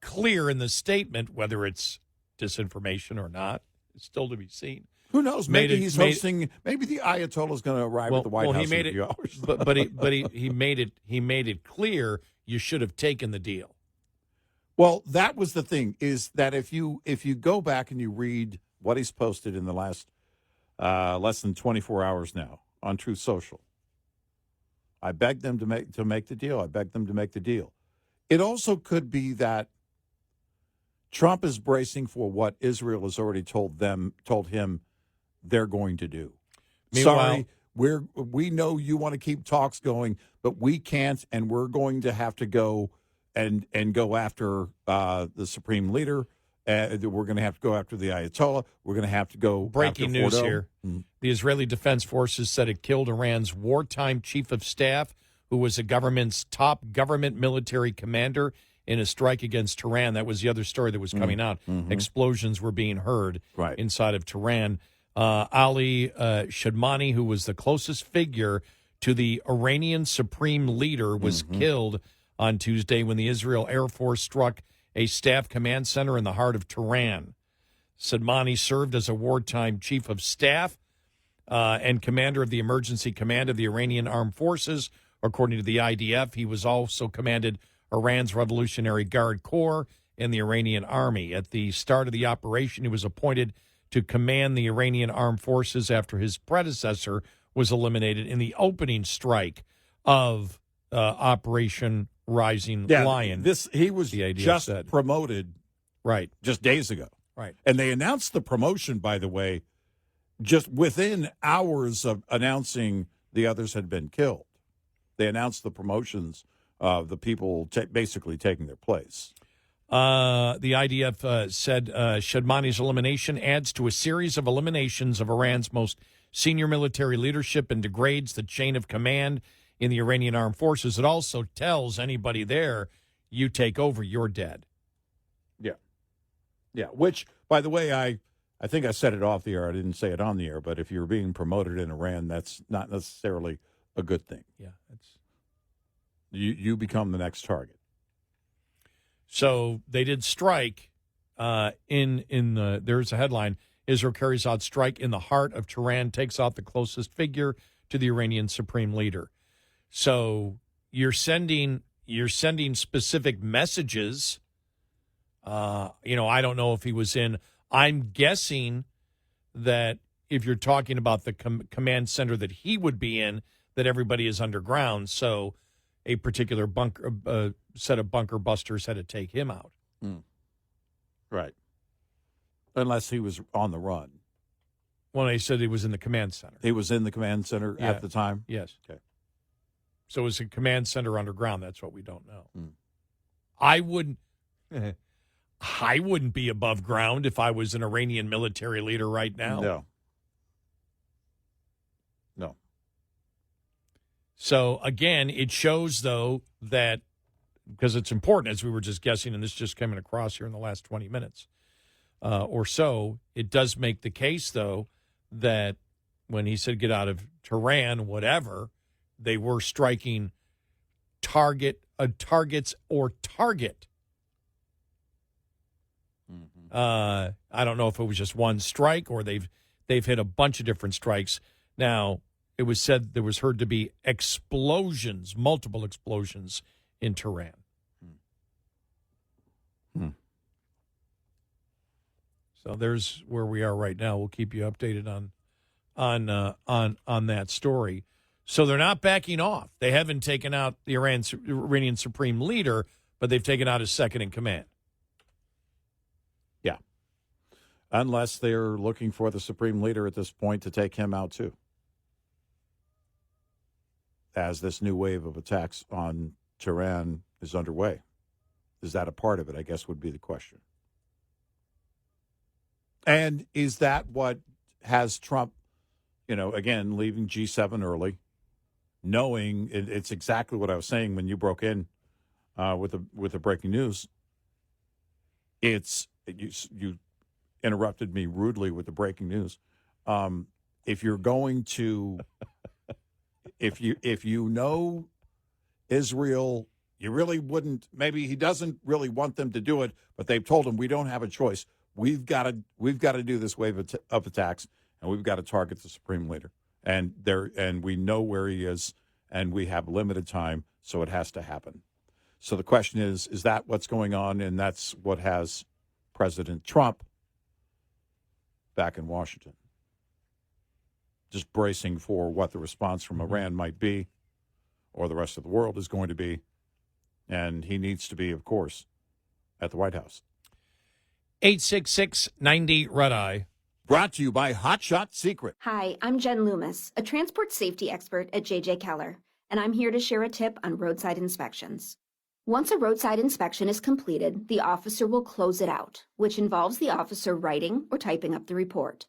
clear in the statement, whether it's disinformation or not, it's still to be seen. Who knows? Maybe he's hosting. Maybe the Ayatollah is going to arrive at the White House in a few hours. but he made it clear you should have taken the deal. Well, that was the thing, is that if you go back and you read what he's posted in the last less than 24 hours now on Truth Social, I begged them to make the deal. I begged them to make the deal. It also could be that Trump is bracing for what Israel has already told him they're going to do. Meanwhile, sorry, we know you want to keep talks going, but we can't, and we're going to have to go and go after the Supreme Leader. We're going to have to go after the Ayatollah. We're going to have to go. Breaking after news Fordo. here: The Israeli Defense Forces said it killed Iran's wartime chief of staff, who was the government's top government military commander, in a strike against Tehran. That was the other story that was coming out. Mm-hmm. Explosions were being heard inside of Tehran. Ali Shadmani, who was the closest figure to the Iranian Supreme Leader, was killed on Tuesday when the Israel Air Force struck a staff command center in the heart of Tehran. Shadmani served as a wartime chief of staff and commander of the emergency command of the Iranian Armed Forces. According to the IDF, he was also commanded Iran's Revolutionary Guard Corps and the Iranian Army. At the start of the operation, he was appointed to command the Iranian Armed Forces after his predecessor was eliminated in the opening strike of Operation Rising Lion. He was just promoted just days ago. Right. And they announced the promotion, by the way, just within hours of announcing the others had been killed. They announced the promotions of the people basically taking their place. The IDF said Shadmani's elimination adds to a series of eliminations of Iran's most senior military leadership and degrades the chain of command in the Iranian Armed Forces. It also tells anybody there, you take over, you're dead. Yeah, which, by the way, I think I said it off the air. I didn't say it on the air, but if you're being promoted in Iran, that's not necessarily a good thing. Yeah, you become the next target. So they did strike there's a headline, Israel carries out strike in the heart of Tehran, takes out the closest figure to the Iranian Supreme Leader. So you're sending specific messages. I don't know if he was in. I'm guessing that if you're talking about the command center that he would be in, that everybody is underground. So a particular set of bunker busters had to take him out. Right. Unless he was on the run. Well, they said he was in the command center. He was in the command center at the time? Yes. Okay. So it's a command center underground. That's what we don't know. Hmm. I wouldn't be above ground if I was an Iranian military leader right now. No. So, again, it shows, though, that because it's important, as we were just guessing, and this just coming across here in the last 20 minutes or so, it does make the case, though, that when he said get out of Tehran, whatever, they were striking targets or target. Mm-hmm. I don't know if it was just one strike or they've hit a bunch of different strikes. Now, it was said there was heard to be explosions, multiple explosions in Tehran. Hmm. So there's where we are right now. We'll keep you updated on that story. So they're not backing off. They haven't taken out the Iranian Supreme Leader, but they've taken out his second in command. Yeah. Unless they're looking for the Supreme Leader at this point to take him out, too. As this new wave of attacks on Tehran is underway. Is that a part of it, I guess, would be the question. And is that what has Trump, again, leaving G7 early, knowing it's exactly what I was saying when you broke in with the breaking news. You interrupted me rudely with the breaking news. If you're going to, if you know Israel, you really wouldn't. Maybe he doesn't really want them to do it, but they've told him we don't have a choice. We've got to do this wave of attacks, and we've got to target the Supreme Leader. And we know where he is, and we have limited time, so it has to happen. So the question is that what's going on? And that's what has President Trump back in Washington, just bracing for what the response from Iran might be, or the rest of the world is going to be. And he needs to be, of course, at the White House. 866-90-RED-EYE. Brought to you by Hot Shot Secret. Hi, I'm Jen Loomis, a transport safety expert at J.J. Keller, and I'm here to share a tip on roadside inspections. Once a roadside inspection is completed, the officer will close it out, which involves the officer writing or typing up the report.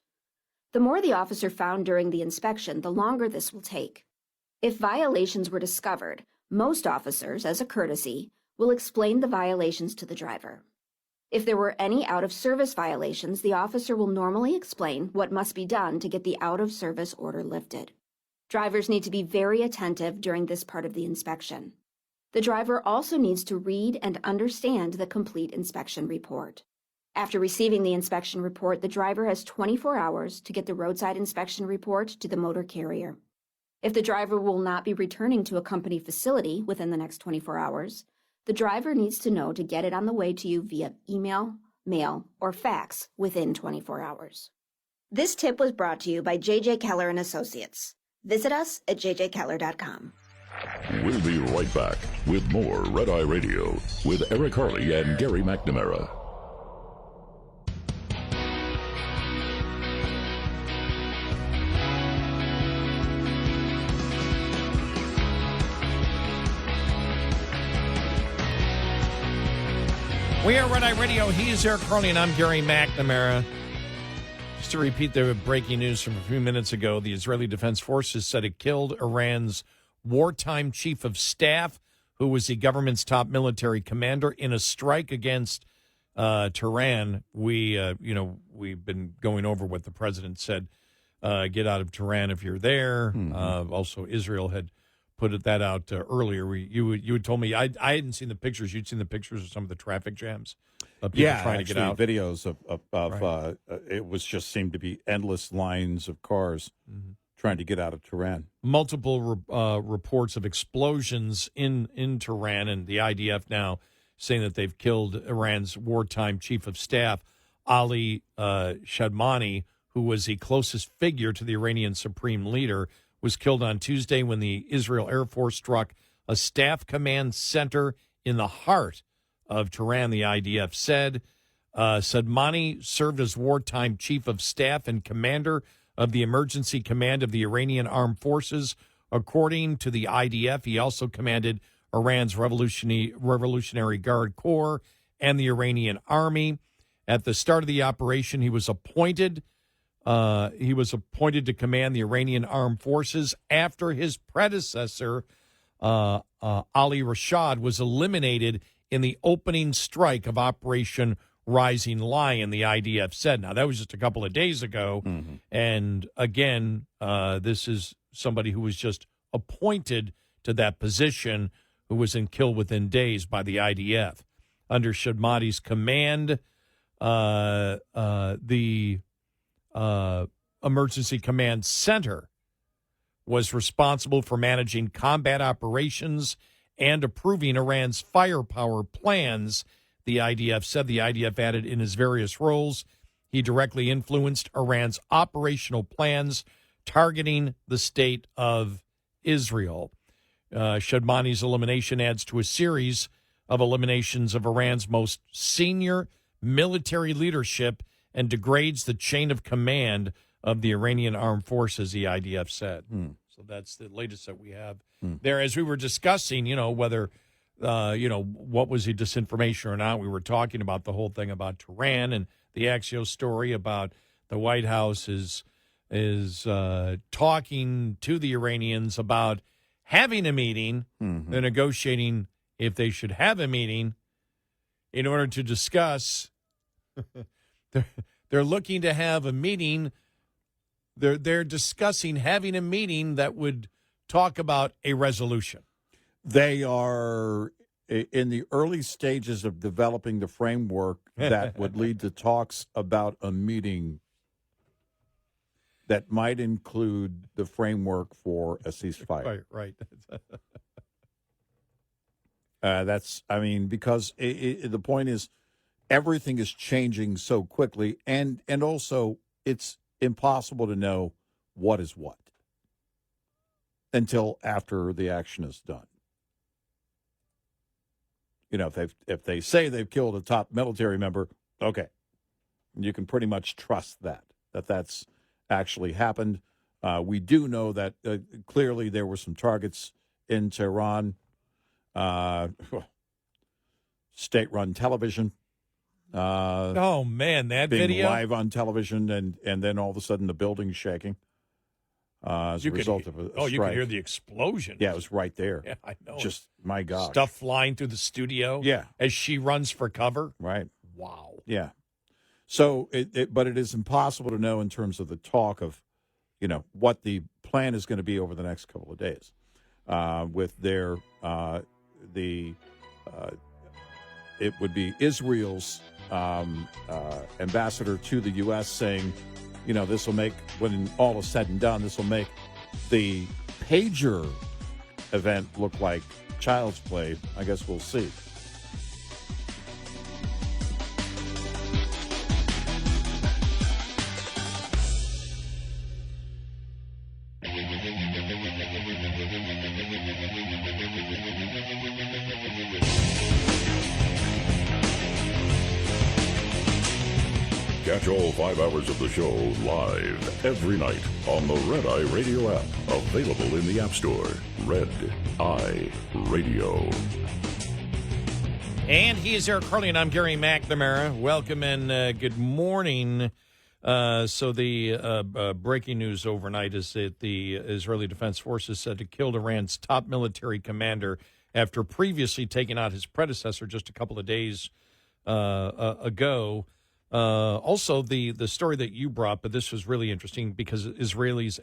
The more the officer found during the inspection, the longer this will take. If violations were discovered, most officers, as a courtesy, will explain the violations to the driver. If there were any out-of-service violations, the officer will normally explain what must be done to get the out-of-service order lifted. Drivers need to be very attentive during this part of the inspection. The driver also needs to read and understand the complete inspection report. After receiving the inspection report, the driver has 24 hours to get the roadside inspection report to the motor carrier. If the driver will not be returning to a company facility within the next 24 hours, the driver needs to know to get it on the way to you via email, mail, or fax within 24 hours. This tip was brought to you by J.J. Keller & Associates. Visit us at jjkeller.com. We'll be right back with more Red Eye Radio with Eric Harley and Gary McNamara. We are Red Eye Radio. He is Eric Harley, and I'm Gary McNamara. Just to repeat the breaking news from a few minutes ago, the Israeli Defense Forces said it killed Iran's wartime chief of staff, who was the government's top military commander, in a strike against Tehran. We've been going over what the president said. Get out of Tehran if you're there. Mm-hmm. Also, Israel had put that out earlier. You had told me I hadn't seen the pictures. You'd seen the pictures of some of the traffic jams of people trying to get out. Videos of right. It was just seemed to be endless lines of cars trying to get out of Tehran. Multiple reports of explosions in Tehran, and the IDF now saying that they've killed Iran's wartime chief of staff, Ali Shadmani, who was the closest figure to the Iranian Supreme Leader, was killed on Tuesday when the Israel Air Force struck a staff command center in the heart of Tehran, the IDF said. Sadmani served as wartime chief of staff and commander of the emergency command of the Iranian Armed Forces, According to the IDF, he also commanded Iran's Revolutionary Guard Corps and the Iranian army. At the start of the operation, he was appointed to command the Iranian armed forces after his predecessor, Ali Rashad, was eliminated in the opening strike of Operation Rising Lion, the IDF said. Now, that was just a couple of days ago. Mm-hmm. And again, this is somebody who was just appointed to that position, who was killed within days by the IDF. Under Shadmati's command, the Emergency Command Center was responsible for managing combat operations and approving Iran's firepower plans. The IDF said. The IDF added, in his various roles, he directly influenced Iran's operational plans targeting the state of Israel. Shadmani's elimination adds to a series of eliminations of Iran's most senior military leadership and degrades the chain of command of the Iranian armed forces, the IDF said. So that's the latest that we have there. As we were discussing, whether, what was the disinformation or not, we were talking about the whole thing about Tehran and the Axios story about the White House is talking to the Iranians about having a meeting. They're negotiating if they should have a meeting in order to discuss. They're looking to have a meeting. They're discussing having a meeting that would talk about a resolution. They are in the early stages of developing the framework that would lead to talks about a meeting that might include the framework for a ceasefire. Right. Because the point is, everything is changing so quickly, and also it's impossible to know what is what until after the action is done. If they say they've killed a top military member, okay, you can pretty much trust that's actually happened. We do know that clearly there were some targets in Tehran, state-run television. That being video live on television, and then all of a sudden the building's shaking as a result of a strike. You could hear the explosion. Yeah, it was right there. Yeah, I know. Just, my gosh. Stuff flying through the studio. Yeah. As she runs for cover. Right. Wow. Yeah. So, but it is impossible to know in terms of the talk of, what the plan is going to be over the next couple of days with their, it would be Israel's ambassador to the U.S. saying, this will make, when all is said and done, this will make the pager event look like child's play. I guess we'll see. Catch all 5 hours of the show live every night on the Red Eye Radio app. Available in the App Store. Red Eye Radio. And he is Eric Harley, and I'm Gary McNamara. Welcome and good morning. So the breaking news overnight is that the Israeli Defense Forces said it killed Iran's top military commander after previously taking out his predecessor just a couple of days ago. Also, the story that you brought, but this was really interesting because Israel's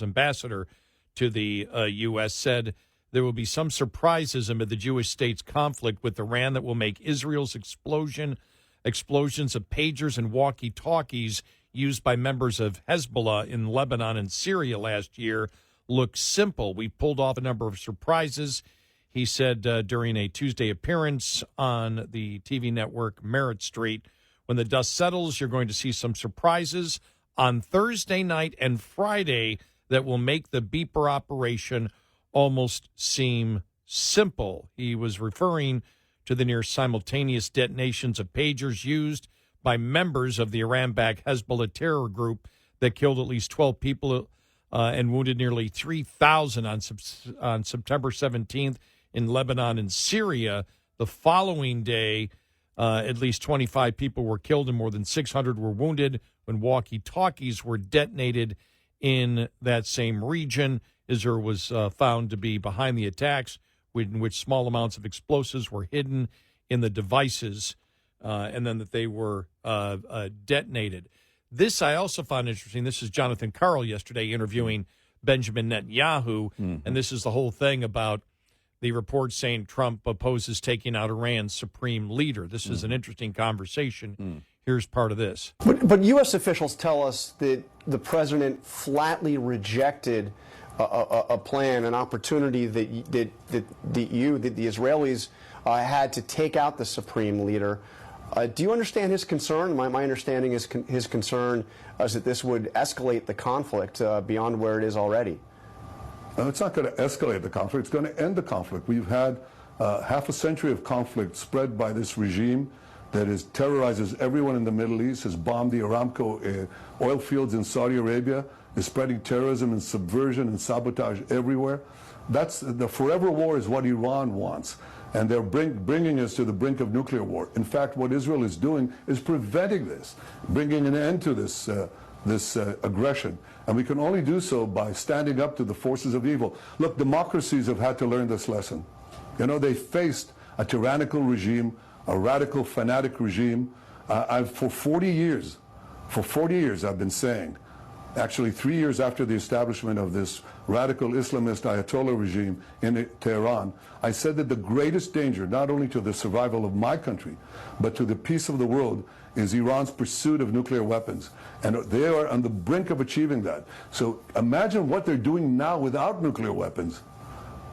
ambassador to the U.S. said there will be some surprises amid the Jewish state's conflict with Iran that will make Israel's explosions of pagers and walkie-talkies used by members of Hezbollah in Lebanon and Syria last year look simple. We pulled off a number of surprises, he said during a Tuesday appearance on the TV network Merit Street. When the dust settles, you're going to see some surprises on Thursday night and Friday that will make the beeper operation almost seem simple. He was referring to the near simultaneous detonations of pagers used by members of the Iran-backed Hezbollah terror group that killed at least 12 people and wounded nearly 3,000 on September 17th in Lebanon and Syria. The following day, at least 25 people were killed and more than 600 were wounded when walkie-talkies were detonated in that same region. Israel was found to be behind the attacks, in which small amounts of explosives were hidden in the devices, and then that they were detonated. This I also found interesting. This is Jonathan Karl yesterday interviewing Benjamin Netanyahu, and this is the whole thing about the report saying Trump opposes taking out Iran's supreme leader. This is an interesting conversation. Here's part of this. But U.S. officials tell us that the president flatly rejected a plan, an opportunity that the Israelis had to take out the supreme leader. Do you understand his concern? My understanding is his concern is that this would escalate the conflict beyond where it is already. It's not going to escalate the conflict. It's going to end the conflict. We've had half a century of conflict spread by this regime that terrorizes everyone in the Middle East, has bombed the Aramco oil fields in Saudi Arabia, is spreading terrorism and subversion and sabotage everywhere. That's the forever war is what Iran wants. And they're bringing us to the brink of nuclear war. In fact, what Israel is doing is preventing this, bringing an end to this aggression. And we can only do so by standing up to the forces of evil. Look, democracies have had to learn this lesson. You know, they faced a tyrannical regime, a radical, fanatic regime. For 40 years, I've been saying, actually 3 years after the establishment of this radical Islamist Ayatollah regime in Tehran, I said that the greatest danger, not only to the survival of my country, but to the peace of the world, is Iran's pursuit of nuclear weapons. And they are on the brink of achieving that. So imagine what they're doing now without nuclear weapons,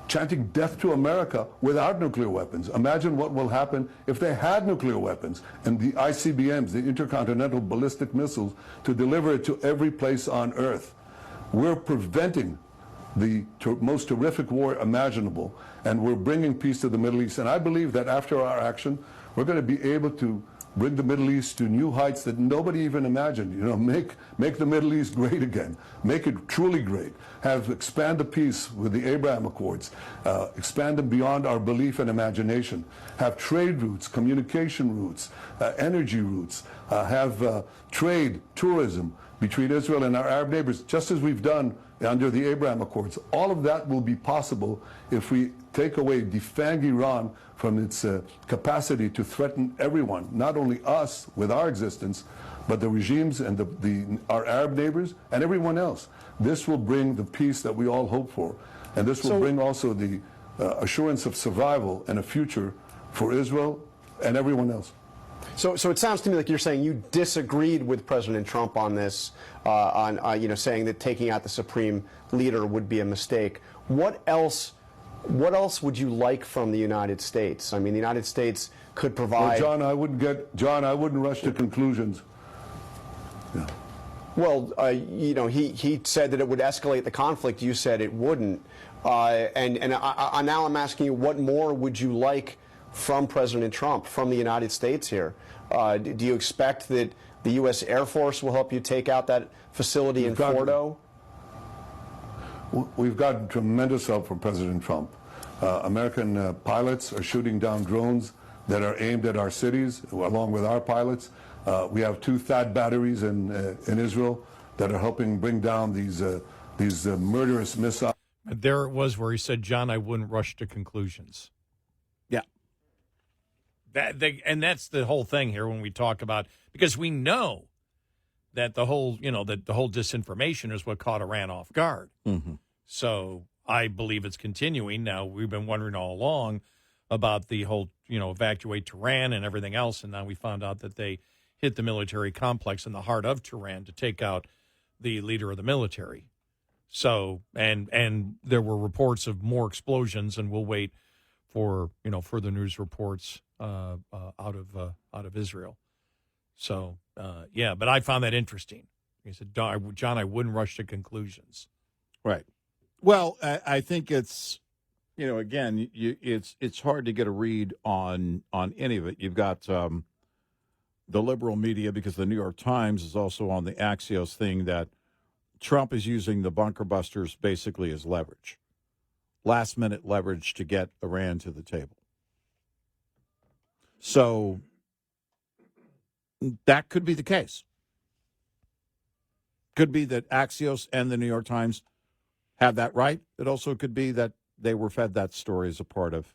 chanting death to America without nuclear weapons. Imagine what will happen if they had nuclear weapons and the ICBMs, the intercontinental ballistic missiles, to deliver it to every place on Earth. We're preventing the most terrific war imaginable, and we're bringing peace to the Middle East. And I believe that after our action, we're going to be able to bring the Middle East to new heights that nobody even imagined. You know, make the Middle East great again. Make it truly great. Expand the peace with the Abraham Accords. Expand them beyond our belief and imagination. Have trade routes, communication routes, energy routes. Have trade, tourism between Israel and our Arab neighbors, just as we've done under the Abraham Accords. All of that will be possible if we take away, defang Iran from its capacity to threaten everyone, not only us with our existence, but the regimes and our Arab neighbors and everyone else. This will bring the peace that we all hope for. And this will bring also the assurance of survival and a future for Israel and everyone else. So it sounds to me like you're saying you disagreed with President Trump on this, saying that taking out the supreme leader would be a mistake. What else would you like from the United States? I mean, the United States could provide. Well, John, I wouldn't rush to conclusions. Yeah. Well, he said that it would escalate the conflict. You said it wouldn't. And now I'm asking you, what more would you like from President Trump, from the United States here? Do you expect that the U.S. Air Force will help you take out that facility in Fordo? We've gotten tremendous help from President Trump. American pilots are shooting down drones that are aimed at our cities, along with our pilots. We have 2 THAAD batteries in Israel that are helping bring down these murderous missiles. There it was where he said, John, I wouldn't rush to conclusions. Yeah. And that's the whole thing here when we talk about, because we know that the whole disinformation is what caught Iran off guard. Mm-hmm. So I believe it's continuing. Now, we've been wondering all along about the whole, evacuate Tehran and everything else, and now we found out that they hit the military complex in the heart of Tehran to take out the leader of the military. So, and there were reports of more explosions, and we'll wait for, further news reports out of Israel. So, but I found that interesting. He said, John, I wouldn't rush to conclusions. Right. Well, I think it's, again, it's hard to get a read on any of it. You've got the liberal media, because the New York Times is also on the Axios thing that Trump is using the bunker busters basically as leverage, last-minute leverage to get Iran to the table. So that could be the case. Could be that Axios and the New York Times have that right. It also could be that they were fed that story as a part of,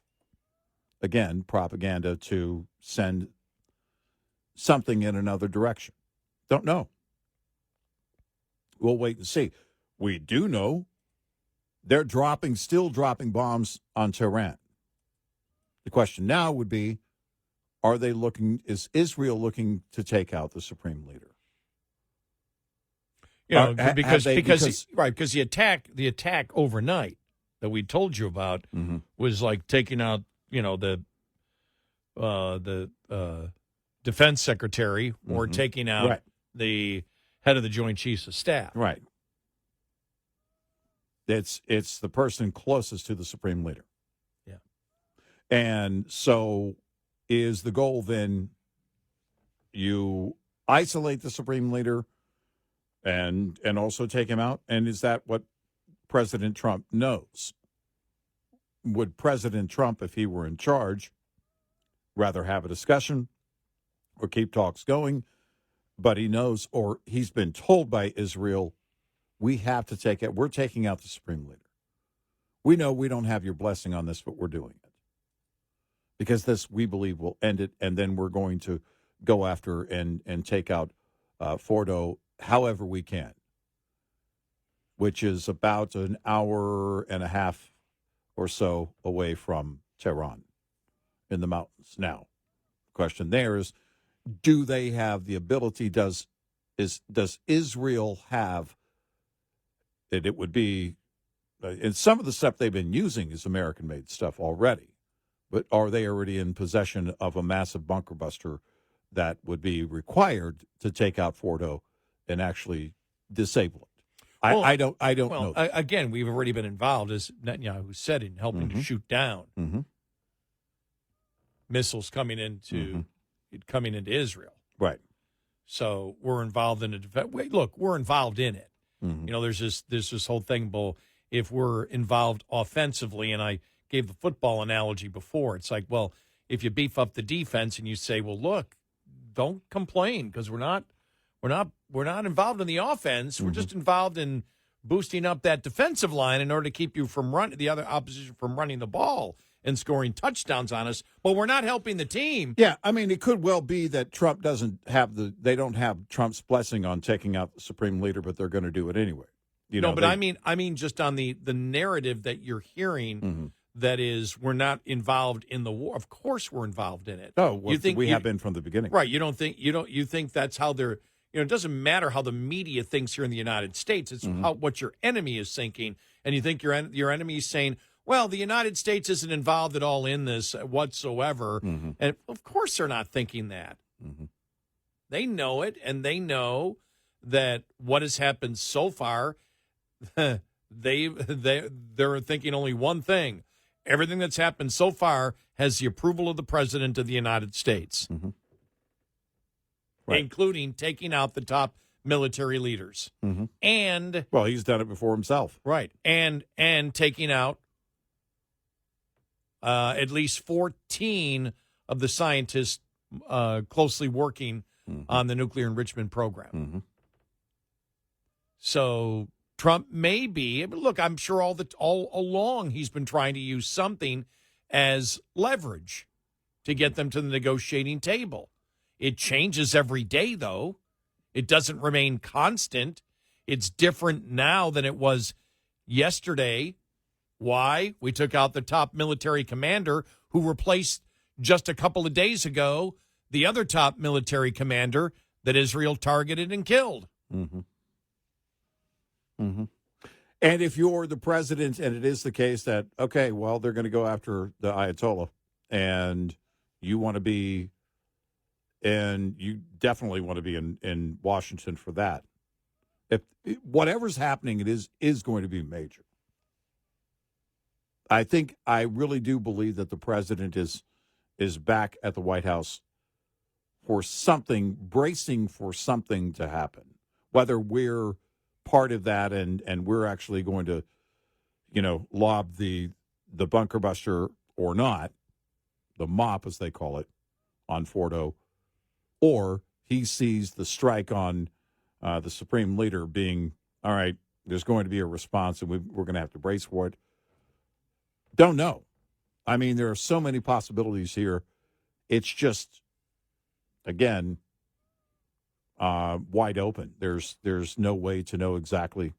again, propaganda to send something in another direction. Don't know. We'll wait and see. We do know they're still dropping bombs on Tehran. The question now would be, is Israel looking to take out the Supreme Leader? You know, because the attack overnight that we told you about was like taking out, the defense secretary or taking out the head of the Joint Chiefs of Staff. Right. It's the person closest to the Supreme Leader. Yeah. And so is the goal then you isolate the Supreme Leader and also take him out? And is that what President Trump knows? Would President Trump, if he were in charge, rather have a discussion or keep talks going? But he knows, or he's been told by Israel, we're taking out the Supreme Leader. We know we don't have your blessing on this, but we're doing it. Because this, we believe, will end it, and then we're going to go after and take out Fordo however we can, which is about an hour and a half or so away from Tehran in the mountains. Now, the question there is, do they have the ability, does Israel have, that it would be, and some of the stuff they've been using is American-made stuff already, but are they already in possession of a massive bunker buster that would be required to take out Fordo and actually disable it? I don't know. Again, we've already been involved, as Netanyahu said, in helping to shoot down missiles coming into Israel. Right. So we're involved in we're involved in it. There's this whole thing, Bull. If we're involved offensively, and I gave the football analogy before, it's like, well, if you beef up the defense and you say, well, look, don't complain because we're not involved in the offense. We're just involved in boosting up that defensive line in order to keep you from the other opposition from running the ball and scoring touchdowns on us. But we're not helping the team. Yeah, I mean, it could well be that Trump they don't have Trump's blessing on taking out the Supreme Leader, but they're going to do it anyway. I mean just on the narrative that you're hearing. That is, we're not involved in the war. Of course, we're involved in it. Oh, well, we have been from the beginning, right? You think that's how they're. It doesn't matter how the media thinks here in the United States. It's what your enemy is thinking, and you think your enemy is saying, "Well, the United States isn't involved at all in this whatsoever." And of course, they're not thinking that. They know it, and they know that what has happened so far. They're thinking only one thing. Everything that's happened so far has the approval of the President of the United States, including taking out the top military leaders. And well, he's done it before himself. Right. And taking out at least 14 of the scientists closely working on the nuclear enrichment program. So Trump may be, look, I'm sure all along he's been trying to use something as leverage to get them to the negotiating table. It changes every day, though. It doesn't remain constant. It's different now than it was yesterday. Why? We took out the top military commander who replaced just a couple of days ago the other top military commander that Israel targeted and killed. And if you're the president, and it is the case that, okay, well, they're going to go after the Ayatollah, and you want to be, and you definitely want to be in Washington for that. If whatever's happening, it is going to be major. I really do believe that the president is back at the White House for something, bracing for something to happen, whether we're part of that, and we're actually going to, lob the bunker buster or not, the mop as they call it, on Fordo, or he sees the strike on the Supreme Leader being, all right, there's going to be a response, and we're going to have to brace for it. Don't know. I mean, there are so many possibilities here. It's just, again, wide open. There's no way to know exactly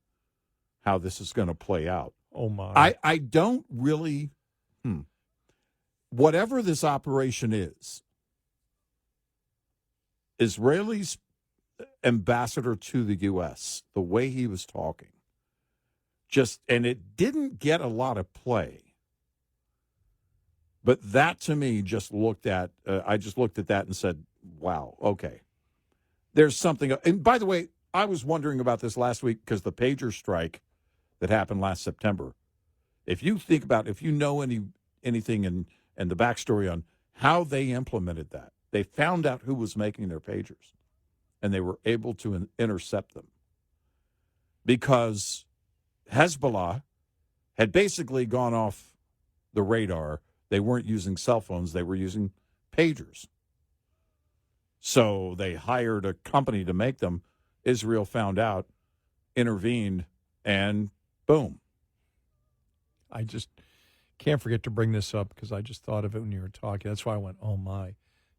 how this is going to play out. Oh, my. I don't really, whatever this operation is, Israeli's ambassador to the U.S., the way he was talking, and it didn't get a lot of play. But that, to me, I just looked at that and said, wow, okay. There's something. And by the way, I was wondering about this last week because the pager strike that happened last September, if you know anything and the backstory on how they implemented that, they found out who was making their pagers, and they were able to intercept them because Hezbollah had basically gone off the radar. They weren't using cell phones. They were using pagers. So they hired a company to make them. Israel found out, intervened, and boom. I just can't forget to bring this up because I just thought of it when you were talking. That's why I went, oh, my.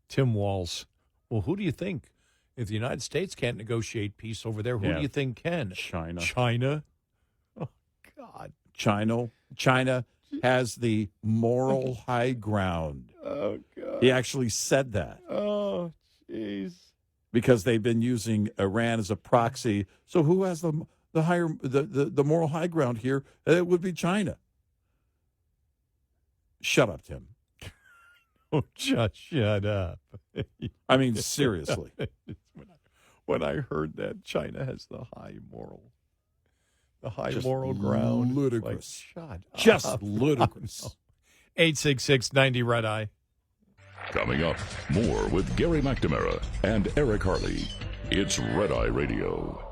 Tim Walz. Well, who do you think? If the United States can't negotiate peace over there, who do you think can? China. Oh, God. China has the moral high ground. Oh, God. He actually said that. Oh, jeez. Because they've been using Iran as a proxy. So who has the moral high ground here? It would be China. Shut up, Tim. Oh, just shut up. I mean, seriously. When I heard that China has the high moral Just ground. Ludicrous. Like, shut Just up. ludicrous. 866-90 Red Eye. Coming up, more with Gary McNamara and Eric Harley. It's Red Eye Radio.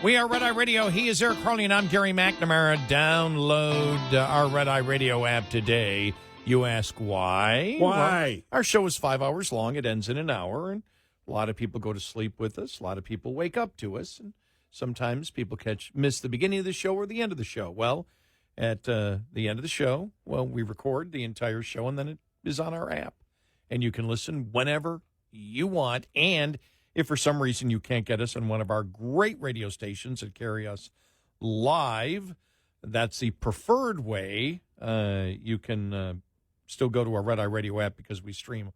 We are Red Eye Radio. He is Eric Harley, and I'm Gary McNamara. Download our Red Eye Radio app today. You ask why? Why? Well, our show is 5 hours long. It ends in an hour, and a lot of people go to sleep with us. A lot of people wake up to us, and sometimes people miss the beginning of the show or the end of the show. Well, at the end of the show, we record the entire show, and then it is on our app, and you can listen whenever you want. And if for some reason you can't get us on one of our great radio stations that carry us live, that's the preferred way. You can still go to our Red Eye Radio app because we stream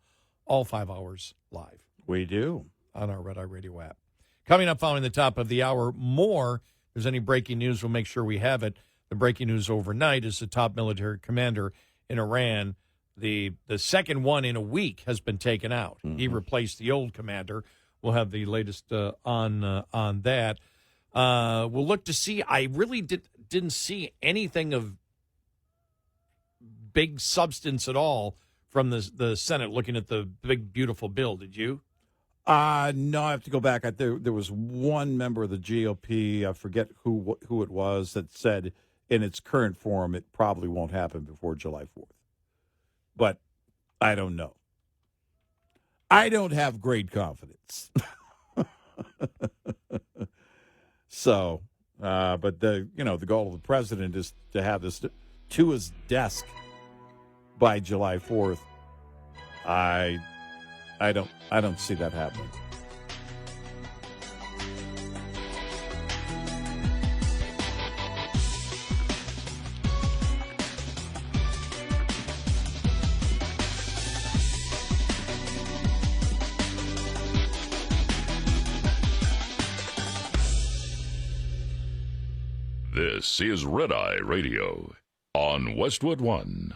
all 5 hours live. We do. On our Red Eye Radio app. Coming up following the top of the hour, more. If there's any breaking news, we'll make sure we have it. The breaking news overnight is the top military commander in Iran. The second one in a week has been taken out. Mm-hmm. He replaced the old commander. We'll have the latest on that. We'll look to see. I really didn't see anything of big substance at all from the Senate looking at the big, beautiful bill. Did you? No, I have to go back. There was one member of the GOP, I forget who it was, that said in its current form it probably won't happen before July 4th. But I don't know. I don't have great confidence. So, but the goal of the president is to have this to his desk by July 4th. I don't see that happening. This is Red Eye Radio on Westwood One.